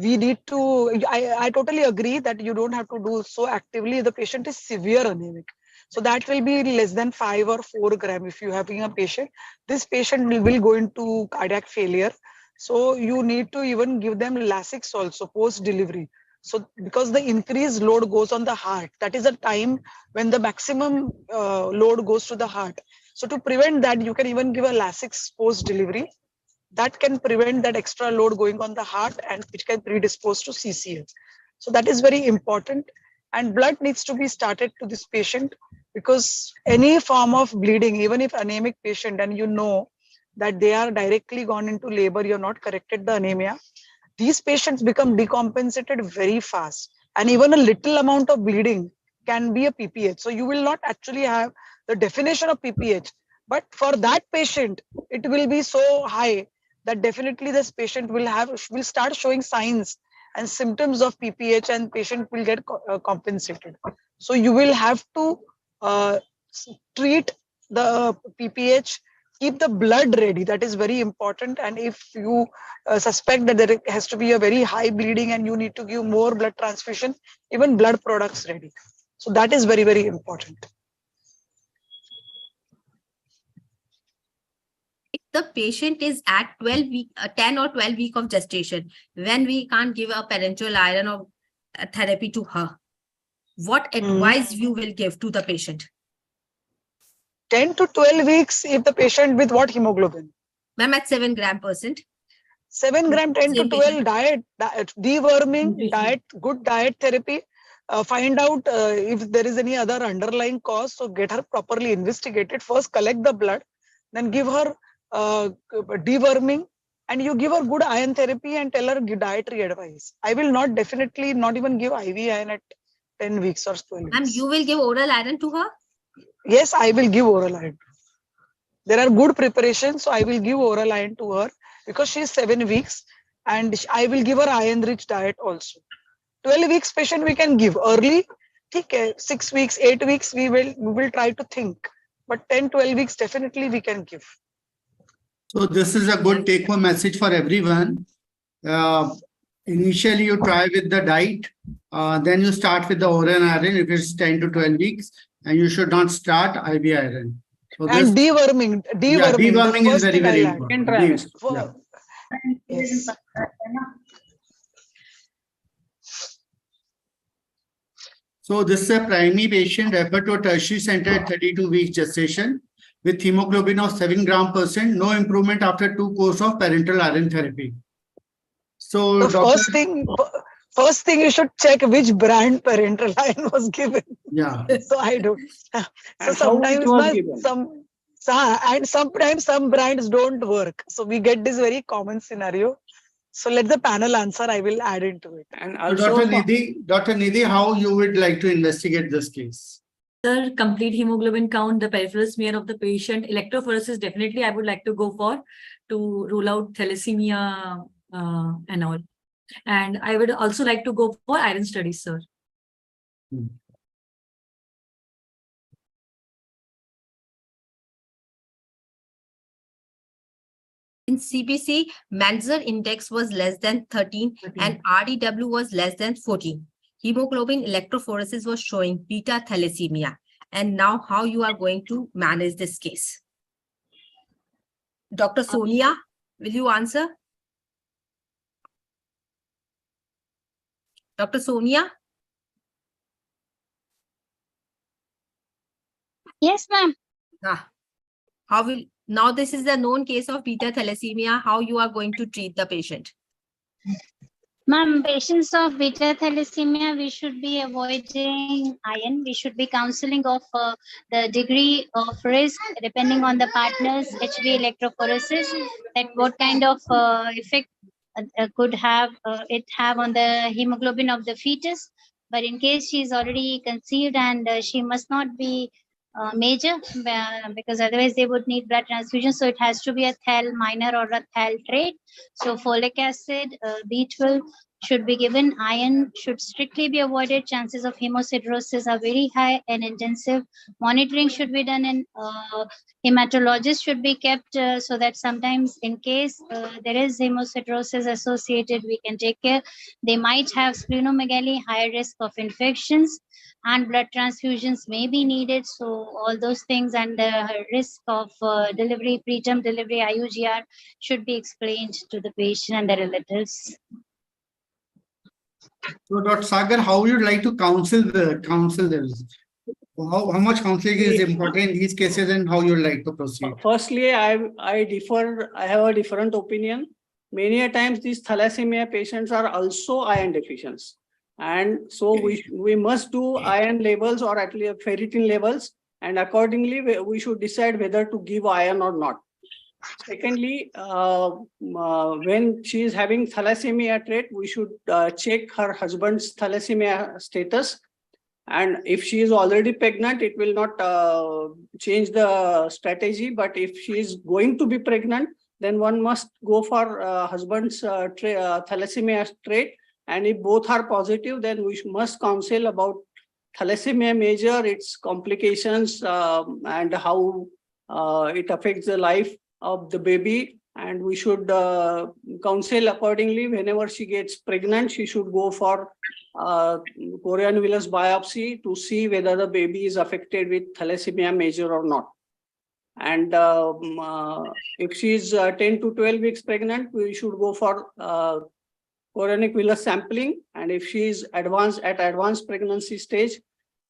we need to, I totally agree that you don't have to do so actively. The patient is severe anemic. So that will be less than 5 or 4 gram if you having a patient. This patient will go into cardiac failure. So you need to even give them Lasix also post-delivery. So because the increased load goes on the heart, that is a time when the maximum load goes to the heart. So to prevent that, you can even give a Lasix post-delivery. That can prevent that extra load going on the heart and which can predispose to CCS. So that is very important. And blood needs to be started to this patient, because any form of bleeding, even if anemic patient, and you know that they are directly gone into labor, you're not corrected the anemia, these patients become decompensated very fast. And even a little amount of bleeding can be a PPH. So you will not actually have the definition of PPH. But for that patient, it will be so high that definitely this patient will start showing signs and symptoms of PPH, and patient will get compensated. So you will have to treat the PPH, keep the blood ready. That is very important. And if you suspect that there has to be a very high bleeding and you need to give more blood transfusion, even blood products ready. So that is very important. If the patient is at 10 or 12 week of gestation, when we can't give a parenteral iron or therapy to her, what advice you will give to the patient? 10 to 12 weeks if the patient with what hemoglobin? Ma'am, at 7 gram%. 7 gram, 10 to 12 diet, deworming, diet, good diet therapy. Find out if there is any other underlying cause. So get her properly investigated. First, collect the blood, then give her deworming, and you give her good iron therapy and tell her dietary advice. I will definitely not even give IV iron at 10 weeks or 12 weeks. And you will give oral iron to her? Yes, I will give oral iron. There are good preparations, so I will give oral iron to her because she is 7 weeks, and I will give her iron-rich diet also. 12 weeks patient we can give early. Okay, 6 weeks, 8 weeks we will try to think, but 10, 12 weeks definitely we can give. So this is a good take-home message for everyone. Initially, you try with the diet, then you start with the oral iron if it's 10 to 12 weeks, and you should not start IV iron. So and deworming. Deworming is very important. Yes. So this is a primary patient referred to a tertiary center at 32 weeks gestation with hemoglobin of 7 gram%, no improvement after 2 courses of parenteral iron therapy. So The first thing you should check which brand parenteral iron was given. Yeah. So I don't. So And sometimes how it was given. sometimes some brands don't work. So we get this very common scenario. So let the panel answer. I will add into it. And So also, Dr. Nidhi, how you would like to investigate this case? Sir, complete hemoglobin count, the peripheral smear of the patient, electrophoresis, definitely I would like to go for to rule out thalassemia and all. And I would also like to go for iron studies, sir. In CBC, Manzer index was less than 13 and RDW was less than 14. Hemoglobin electrophoresis was showing beta thalassemia. And now how you are going to manage this case? Dr. Sonia, will you answer? Dr. Sonia? Yes, ma'am. How will now this is the known case of beta thalassemia, how you are going to treat the patient? Ma'am, patients of beta thalassemia, we should be avoiding iron. We should be counseling of the degree of risk depending on the partner's HB electrophoresis, that what kind of effect could have it have on the hemoglobin of the fetus. But in case she is already conceived and she must not be major, because otherwise they would need blood transfusion. So it has to be a thal minor or a thal trait. So folic acid, B12 should be given. Iron should strictly be avoided. Chances of hemosiderosis are very high, and intensive monitoring should be done, and hematologist should be kept so that sometimes in case there is hemosiderosis associated, we can take care. They might have splenomegaly, high risk of infections, and blood transfusions may be needed. So all those things and the risk of delivery, preterm delivery, IUGR should be explained to the patient and the relatives. So Dr. Sagar, how would you like to counsel them? How much counseling is important in these cases and how you would like to proceed? Firstly, I differ. I have a different opinion. Many a times these thalassemia patients are also iron deficient. And so we must do iron levels or at least ferritin levels, and accordingly we should decide whether to give iron or not. Secondly, when she is having thalassemia trait, we should check her husband's thalassemia status. And if she is already pregnant, it will not change the strategy. But if she is going to be pregnant, then one must go for husband's thalassemia trait. And if both are positive, then we must counsel about thalassemia major, its complications, and how it affects the life of the baby. And we should counsel accordingly. Whenever she gets pregnant, she should go for chorion villus biopsy to see whether the baby is affected with thalassemia major or not. And if she is 10 to 12 weeks pregnant, we should go for chorionic villus sampling. And if she is advanced pregnancy stage,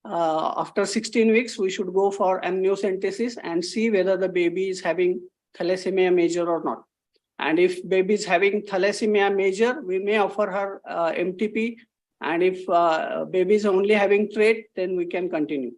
after 16 weeks, we should go for amniocentesis and see whether the baby is having thalassemia major or not. And if baby is having thalassemia major, we may offer her MTP. And if baby is only having trait, then we can continue.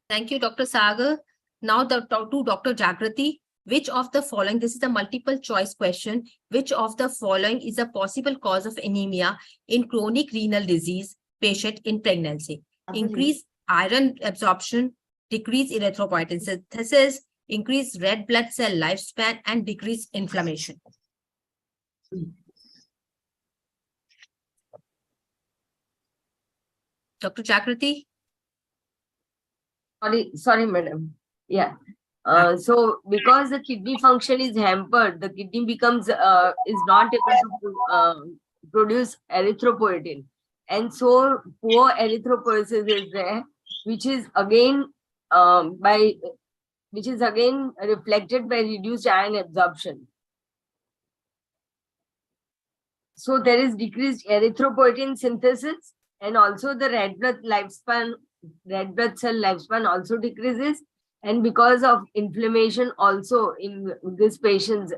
Thank you, Dr. Sagar. Now to Dr. Jagrati. Which of the following, this is a multiple choice question, which of the following is a possible cause of anemia in chronic renal disease patient in pregnancy? Increased iron absorption, decreased erythropoietin synthesis, increased red blood cell lifespan, and decreased inflammation. Dr. Jagrati? Sorry, madam. Yeah. So because the kidney function is hampered, the kidney becomes is not able to produce erythropoietin, and so poor erythropoiesis is there, which is again reflected by reduced iron absorption. so there is decreased erythropoietin synthesis, and also the red blood cell lifespan also decreases. And because of inflammation also in these patients,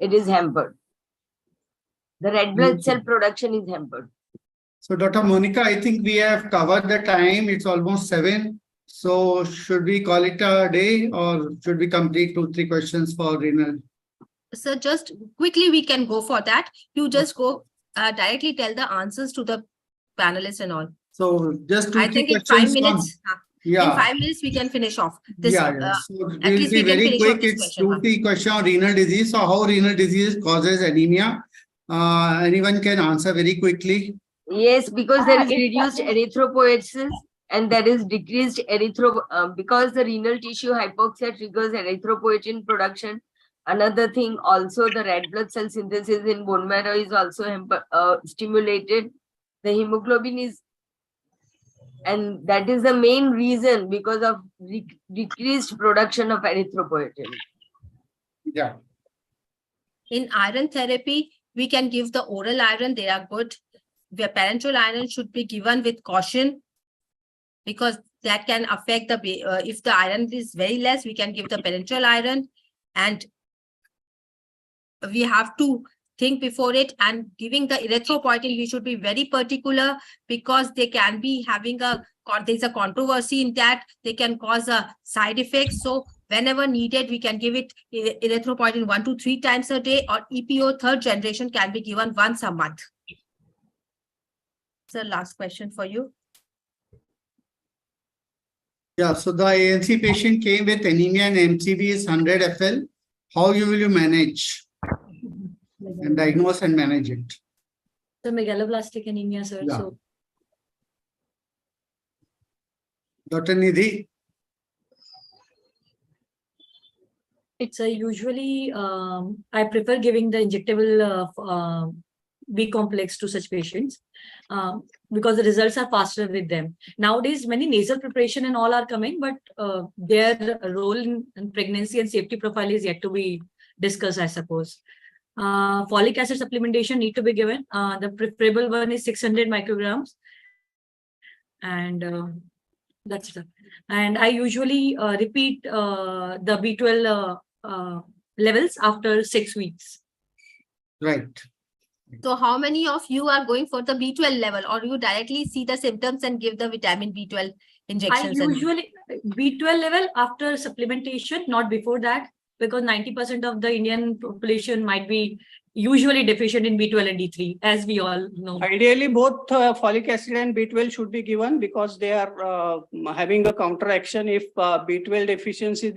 it is hampered. The red blood cell production is hampered. So Dr. Monica, I think we have covered the time. It's almost 7. So should we call it a day, or should we complete 2-3 questions for renal? So just quickly, we can go for that. You just go directly tell the answers to the panelists and all. So just 2-3 I think in questions. 5 minutes. Yeah. In 5 minutes, we can finish off this. So at we'll least be we can very finish quick. off this It's question. 2-3 question on renal disease. So how renal disease causes anemia? Anyone can answer very quickly. Yes, because there is reduced erythropoiesis and there is decreased because the renal tissue hypoxia triggers erythropoietin production. Another thing, also the red blood cell synthesis in bone marrow is also stimulated. The hemoglobin is, and that is the main reason because of decreased production of erythropoietin. Yeah. In iron therapy, we can give the oral iron. They are good. The parenteral iron should be given with caution, because that can affect the, if the iron is very less, we can give the parenteral iron, and we have to think before it. And giving the erythropoietin, we should be very particular, because they can be having there's a controversy in that they can cause a side effect. So whenever needed, we can give it erythropoietin 1 to 3 times a day, or EPO 3rd generation can be given once a month. So last question for you. Yeah, so the ANC patient came with anemia and MCV is 100 FL. How will you manage and diagnose and manage it? The megaloblastic anemia, sir. Yeah. So Dr. Nidhi? it's usually, I prefer giving the injectable B complex to such patients because the results are faster with them. Nowadays, many nasal preparation and all are coming, but their role in pregnancy and safety profile is yet to be discussed, I suppose. Folic acid supplementation need to be given. The preferable one is 600 micrograms. And that's it. And I usually repeat the B12 levels after 6 weeks. Right. So how many of you are going for the B12 level, or you directly see the symptoms and give the vitamin B12 injections? I usually B12 level after supplementation, not before that, because 90% of the Indian population might be usually deficient in B12 and D3, as we all know. Ideally, both folic acid and B12 should be given, because they are having a counteraction. If B12 deficiency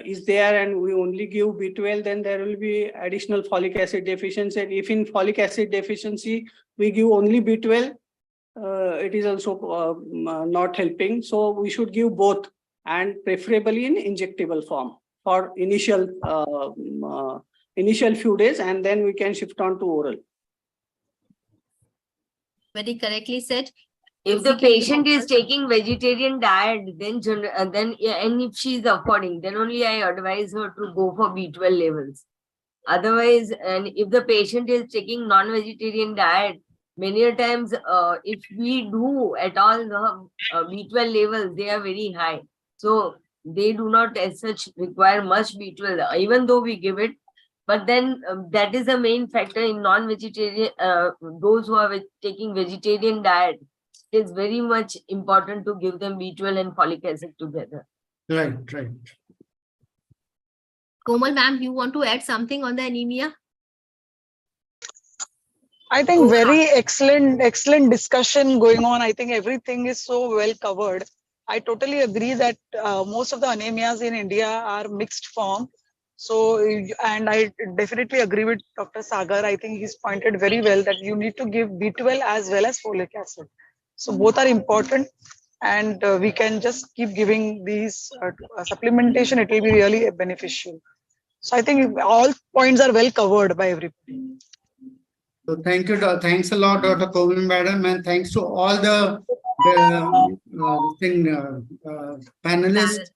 is there and we only give B12, then there will be additional folic acid deficiency. And if in folic acid deficiency we give only B12, it is also not helping. So we should give both, and preferably in injectable form for initial few days, and then we can shift on to oral. Very correctly said. If the patient is taking vegetarian diet, then and if she is affording, then only I advise her to go for B12 levels. Otherwise, and if the patient is taking non-vegetarian diet, many a times, if we do at all the B12 levels, they are very high. So they do not as such require much B12, even though we give it. But then that is the main factor in non-vegetarian, those who are taking vegetarian diet. It's very much important to give them B12 and folic acid together. Right, right. Komal ma'am, you want to add something on the anemia? I think very excellent discussion going on. I think everything is so well covered. I totally agree that most of the anemias in India are mixed form. So, and I definitely agree with Dr. Sagar. I think he's pointed very well that you need to give B12 as well as folic acid. So both are important, and we can just keep giving these supplementation. It will be really beneficial. So I think all points are well covered by everybody. So thank you. Thanks a lot, Dr. Komal madam, and thanks to all the panelists,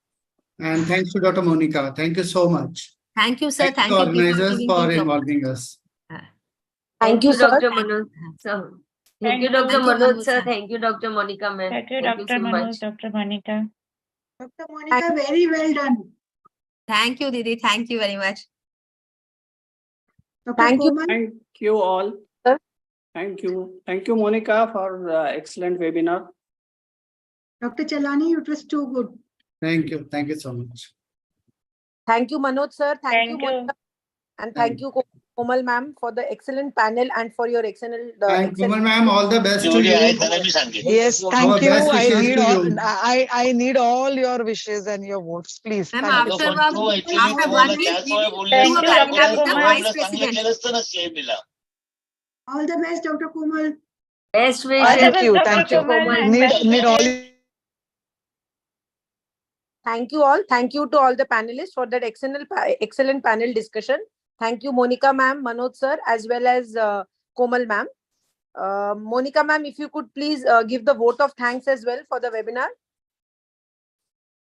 and thanks to Dr. Monica. Thank you so much. Thank you, sir. Thank you to organizers for involving us. Thank you, sir. Dr. Manoj. Sir. Thank you, Dr. Manoj, sir. Thank you, Dr. Monica, ma'am. Thank you, Thank you Dr. so Manoj, much. Dr. Monica. Dr. Monica, very well done. Thank you, Didi. Thank you very much. Thank you. Komal? Thank you all. Sir. Thank you. Thank you, Monica, for the excellent webinar. Dr. Chelani, it was too good. Thank you. Thank you so much. Thank you, Manoj sir. Thank you, Thank you. Monica. And thank you, Komal ma'am, for the excellent panel and for your excellent. And Komal ma'am, all the best to you. Yes, Our thank you. best wishes to you. I need all your wishes and your votes, please. Ma'am, Thank you after so much. 1 week, we will do Thank a you, webinar Dr. with the Komal. Vice President. All the best, Dr. Komal. Best All the wishes. best, Thank you. Dr. Thank you. Komal, and Need best all. wishes. Thank you all. Thank you to all the panelists for that excellent panel discussion. Thank you, Monica ma'am, Manoj sir, as well as Komal ma'am. Monica ma'am, if you could please give the vote of thanks as well for the webinar.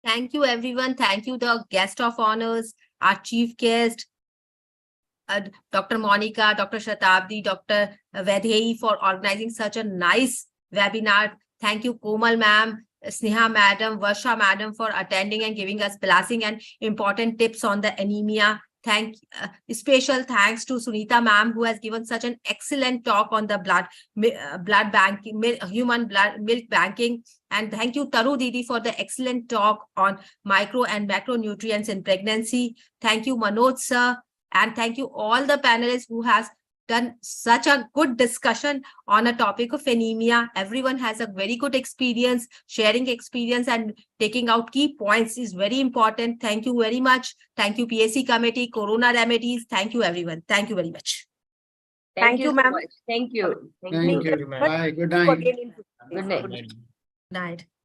Thank you, everyone. Thank you, the guest of honors, our chief guest, Dr. Monica, Dr. Shatabdi, Dr. Vedhei for organizing such a nice webinar. Thank you, Komal ma'am, Sneha madam, Varsha madam for attending and giving us blessing and important tips on the anemia. Special thanks to Sunita ma'am, who has given such an excellent talk on the blood banking, human blood milk banking. And thank you, Taru Didi, for the excellent talk on micro and macronutrients in pregnancy. Thank you, Manoj sir. And thank you all the panelists who has done such a good discussion on a topic of anemia. Everyone has a very good experience. Sharing experience and taking out key points is very important. Thank you very much. Thank you, PSC committee, Corona Remedies. Thank you, everyone. Thank you very much. Thank you so ma'am. much. Thank you. Thank you. Bye. Good night. Good night. Night.